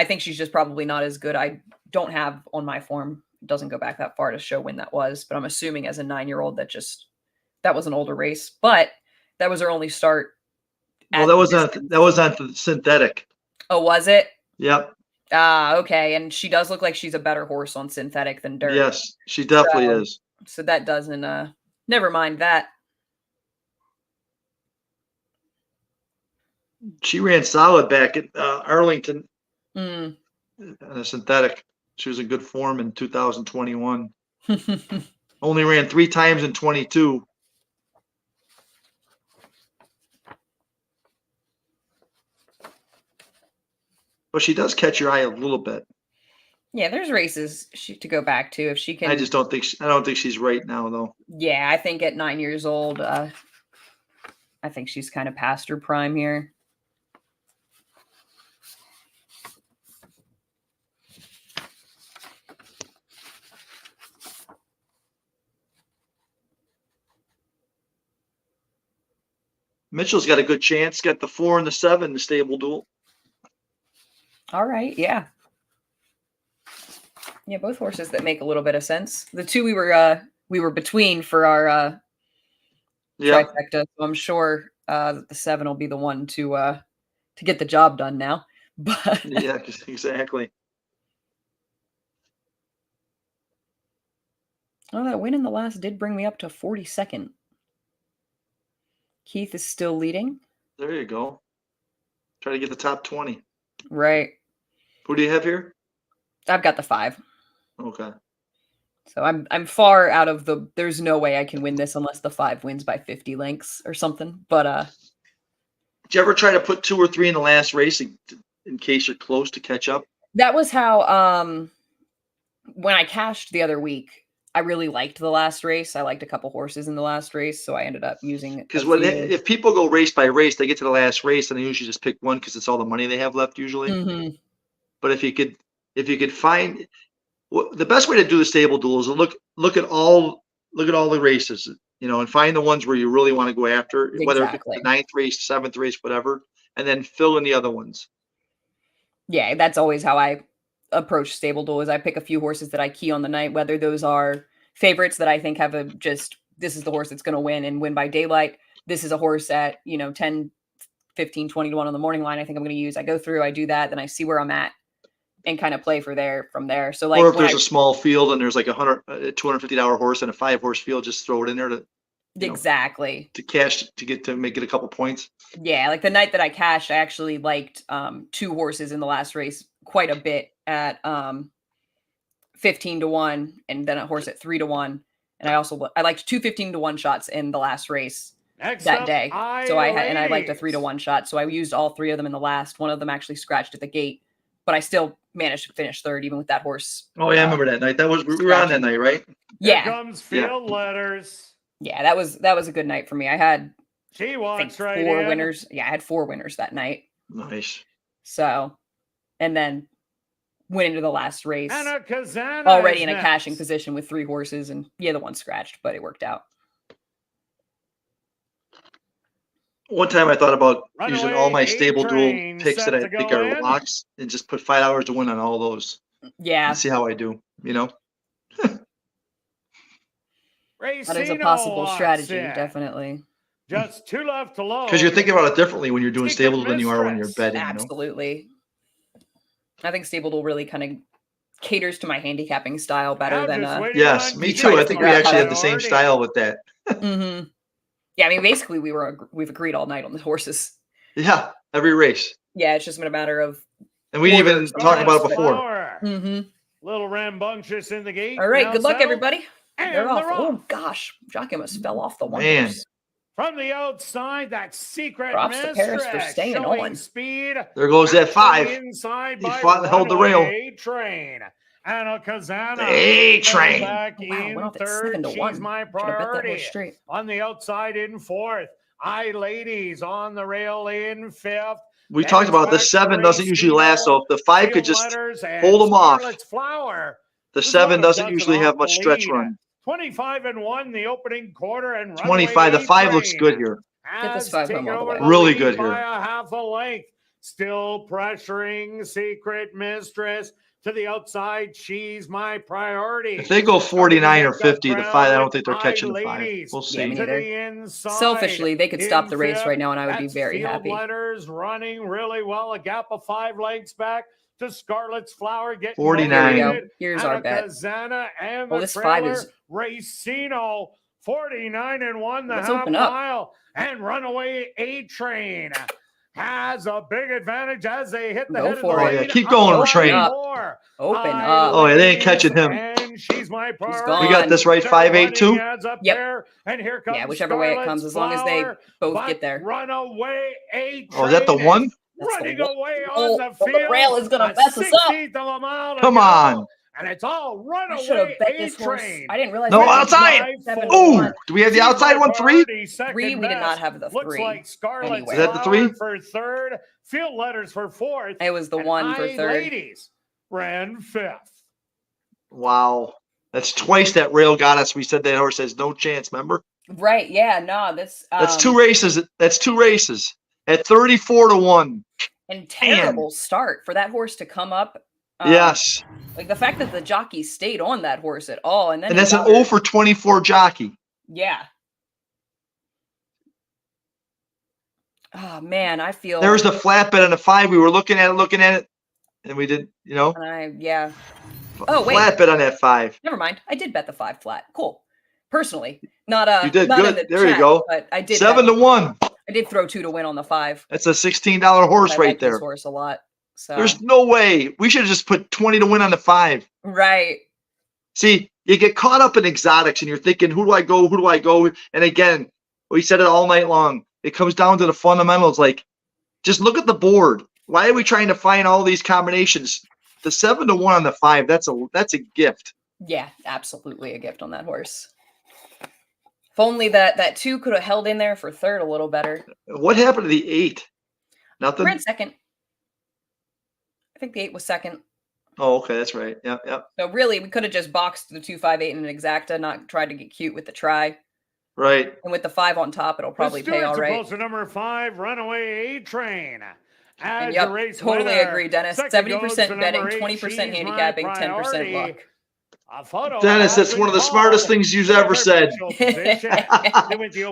think she's just probably not as good. I don't have on my form. It doesn't go back that far to show when that was, but I'm assuming as a 9-year-old that was an older race, but that was her only start. Well, that was on the synthetic. Oh, was it? Yep. Okay. And she does look like she's a better horse on synthetic than dirt. Yes, she definitely is. So that doesn't, never mind that. She ran solid back at Arlington on a synthetic. She was in good form in 2021. Only ran 3 times in 22. But she does catch your eye a little bit. Yeah, there's races to go back to if she can. I just don't think I don't think she's right now though. Yeah, I think at 9 years old, I think she's kind of past her prime here. Mitchell's got a good chance. Got the 4 and the 7, the stable duel. All right, yeah. Yeah, both horses that make a little bit of sense. The two we were between for our trifecta, so I'm sure that the 7 will be the one to get the job done now. But yeah, exactly. Oh, that win in the last did bring me up to 42nd. Keith is still leading. There you go. Try to get the top 20. Right. Who do you have here? I've got the 5. Okay. So I'm far out of the. There's no way I can win this unless the 5 wins by 50 lengths or something. But did you ever try to put 2 or 3 in the last race in case you're close to catch up? That was how when I cashed the other week, I really liked the last race. I liked a couple horses in the last race, so I ended up using it. Because if people go race by race, they get to the last race and they usually just pick one because it's all the money they have left usually. Mm-hmm. But if you could find the best way to do the stable duel is to look at all the races, and find the ones where you really want to go after, whether it's the 9th race, 7th race, whatever, and then fill in the other ones. Yeah, that's always how I approach stable duel. Is I pick a few horses that I key on the night, whether those are favorites that I think have this is the horse that's going to win and win by daylight. This is a horse at 10, 15, 20 to 1 on the morning line I think I'm going to use. I go through, I do that, then I see where I'm at and kind of play from there. So or if there's a small field and there's like a $250 horse and a 5-horse field, just throw it in there to exactly to cash to make it a couple points. Yeah, like the night that I cashed, I actually liked 2 horses in the last race quite a bit at 15 to 1, and then a horse at 3 to 1. And I liked 2 15 to 1 shots in the last race that day. So I liked a 3 to 1 shot. So I used all 3 of them in the last. One of them actually scratched at the gate, but I still managed to finish 3rd even with that horse. Oh yeah, I remember that night. We were on that night, right? Yeah. Here comes field letters. Yeah, that was a good night for me. I had She walks right 4 in. winners. Yeah, I had 4 winners that night. Nice. So, and then went into the last race Kazana already in a cashing position with 3 horses, and the one scratched, but it worked out. One time I thought about using all my A stable duel picks set that I to think go are in. locks and just put $5 to win on all those. Yeah. And see how I do, That is a possible strategy, definitely. Just 2 left to load. Because you're thinking about it differently when you're doing stable duel than you are when you're betting. Absolutely. I think stable duel really kind of caters to my handicapping style better than yes, me too. I think we actually have the same style with that. Mm-hmm. Yeah, I mean, basically we've agreed all night on the horses. Yeah, every race. Yeah, it's just been a matter of. And we didn't even talk about it before. Mm-hmm. Little rambunctious in the gate. All right, good luck, settled. everybody. And They're off. they're off. Oh gosh, Jockey almost fell off the one. Man. Horse. From the outside, that secret Props to Paris for staying showing on. Speed. There goes that 5. Inside He by fought and held the rail. A-Train. And Kazana. A-Train. Back Wow, in went off at 3rd. 7 to 1. She's my Should have bet that priority. horse straight. On the outside in 4th. Ladies on the rail in 5th. We talked about the 7 doesn't usually last, so if the 5 could just hold them off. The 7 doesn't usually have much stretch run. 25 and 1 the opening quarter and 25. The 5 looks good here. Get this 5 home all the way. Really good here. By a half a length. Still pressuring Secret Mistress to the outside. She's my priority. If they go 49 or 50, the 5, I don't think they're catching the 5. We'll see. Yeah, selfishly, they could stop the race right now, and I would be very happy. Letters running really well. A gap of 5 lengths back to Scarlet's Flower. 49. Here we go. Here's our bet. And Well, this 5 is Racino. 49 and 1 the Let's half open up. mile. And Runaway A-Train. has a big advantage as they hit the Go head of the for it. lead. Oh, yeah. Keep going, Open Train. up. More. Open High up. Oh, yeah, they ain't ladies, catching him. And she's my priority. gone. We got this right, They're 5-8 running too? ads up Yep. there, and here comes Yeah, whichever way it Scarlet's comes, as long as they Flower, both but get there. Runaway A Oh, is that the Train one? is running away Oh, on the well, field. the rail is gonna a mess us up. 16th of a mile to Come go, on. and it's all I should have runaway bet A this horse. Train. I didn't realize. No, it was outside. 7 to Ooh, 1. do we have the She's outside my one? 3? priority, second 3, we did not best. have the Looks 3 like Scarlet's anywhere. Is that the Flower 3? for third, field letters for fourth. It was the and 1 for High third. Ladies ran fifth. Wow. That's twice that rail got us. We said that horse has no chance, remember? Right? Yeah. No. That's 2 races. That's 2 races at 34 to 1. And terrible start for that horse to come up. Yes. Like the fact that the jockey stayed on that horse at all, and then And that's an 0 for 24 jockey. Yeah. Oh man, I feel. There's the flat bet on the 5. We were looking at it, and we did, Yeah. Oh wait. flat bet on that 5. Never mind. I did bet the 5 flat. Cool. Personally, not You did not good. in the There you chat, go. But I did 7 to 1. I did throw 2 to win on the 5. That's a $16 horse I right like this there. horse a lot. So There's no way. We should have just put 20 to win on the 5. right. See, you get caught up in exotics and you're thinking, who do I go? Who do I go? And again, we said it all night long. It comes down to the fundamentals. Like, just look at the board. Why are we trying to find all these combinations? The 7 to 1 on the 5, that's a gift. Yeah, absolutely a gift on that horse. If only that 2 could have held in there for third a little better. What happened to the 8? Nothing? We're in second. I think the 8 was second. Oh, okay, that's right. Yep. So really, we could have just boxed the 2, 5, 8 and an exacta, not tried to get cute with the try. Right. And with the 5 on top, it'll probably pay all right. To number 5, Runaway A Train. And yep, totally agree, Dennis. 70% betting, 20% handicapping, 10% luck. Dennis, that's one of the smartest things you've ever said.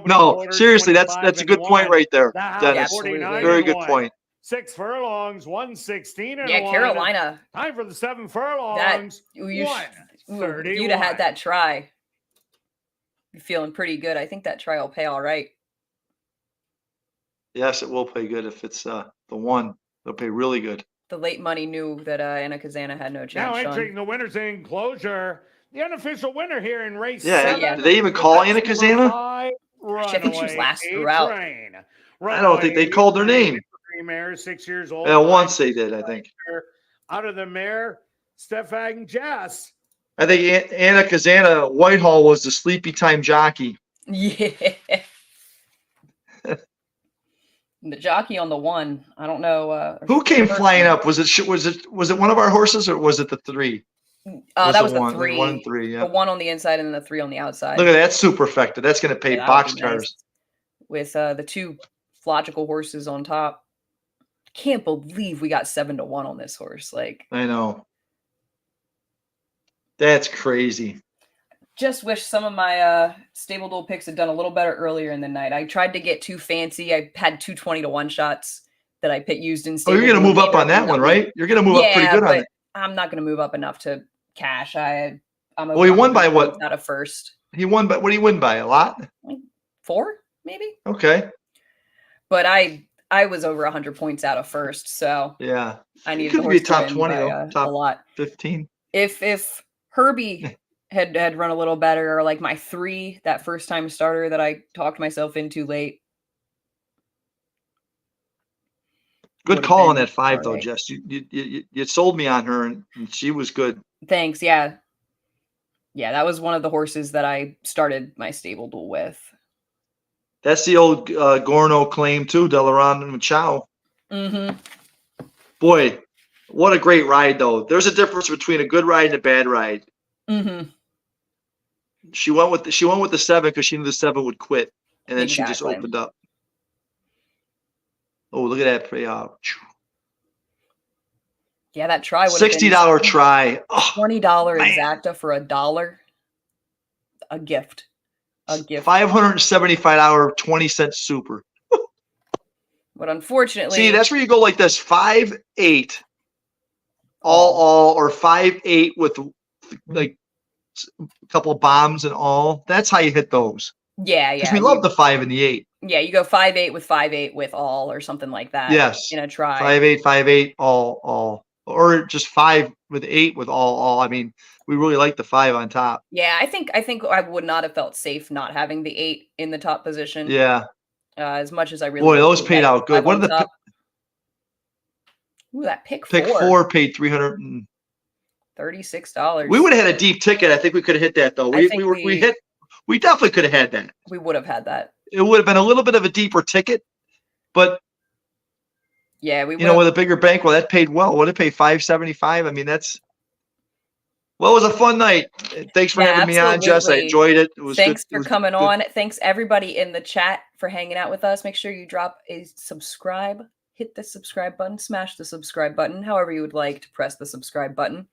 No, seriously, that's a good point right there, Dennis. Very good point. 6 furlongs, 116 and yeah, Carolina. Time for the 7 furlongs. You'd have had that try. You're feeling pretty good. I think that try will pay all right. Yes, it will pay good if it's the 1. It'll pay really good. The late money knew that Anna Kazana had no chance. Now entering the winner's enclosure, the unofficial winner here in race 7. Yeah. Did they even call Anna Kazana? I think she was last throughout. I don't think they called her name. Mare, 6 years old. Yeah, once they did, I think. Out of the mare, Stefan Jess. I think Anna Kazana Whitehall was the sleepy time jockey. Yeah. The jockey on the 1, I don't know. Who came flying up? Was it one of our horses or was it the 3? That was the 1. 3. 1 and 3, yeah. The 1 on the inside and then the 3 on the outside. Look at that superfecta. That's going to pay box cars. Nice. With the 2 logical horses on top. Can't believe we got 7 to 1 on this horse. Like, I know. That's crazy. Just wish some of my stable duel picks had done a little better earlier in the night. I tried to get too fancy. I had 2 20 to 1 shots that I used in stable. Oh, you're going to move up on that one, right? You're going to move up pretty good on it. I'm not going to move up enough to cash. I'm well, he won by what? Not a first. He won by what? Did he win by? A lot? Like 4, maybe. Okay. But I was over 100 points out of first, so yeah, I needed to be a top 20 though, top a lot. 15. If Herbie had run a little better, or like my 3, that first time starter that I talked myself into late. Good call on that 5 though, Jess. You sold me on her, and she was good. Thanks. Yeah, that was one of the horses that I started my stable duel with. That's the old Gorno claim too, Delaron and Machado. Mm-hmm. Boy, what a great ride though. There's a difference between a good ride and a bad ride. Mm-hmm. She went with the 7 because she knew the 7 would quit, and then she just opened up. Oh, look at that payout. Yeah, that try would $60 try. Oh, $20 exacta for $1. A gift. A gift. $575 20-cent super. But unfortunately, see, that's where you go like this: 5-8, all, or 5-8 with like a couple of bombs and all. That's how you hit those. Yeah. Because we love the 5 and the 8. Yeah, you go 5-8 with 5-8 with all or something like that. Yes. In a try. 5-8, 5-8, all. Or just 5 with 8 with all. I mean, we really like the 5 on top. Yeah, I think I would not have felt safe not having the 8 in the top position. Yeah. As much as I really Boy, those paid out good. What are the Ooh, that pick pick 4 paid $336. We would have had a deep ticket. I think we could have hit that though. We definitely could have had that. We would have had that. It would have been a little bit of a deeper ticket, but yeah, we with a bigger bankroll, that paid well. Would it pay $575? I mean, it was a fun night. Thanks for having me on, Jess. I enjoyed it. Thanks for coming on. Thanks everybody in the chat for hanging out with us. Make sure you drop a subscribe. Hit the subscribe button, smash the subscribe button, however you would like to press the subscribe button.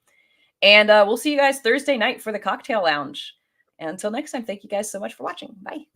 And we'll see you guys Thursday night for the Cocktail Lounge. And until next time, thank you guys so much for watching. Bye.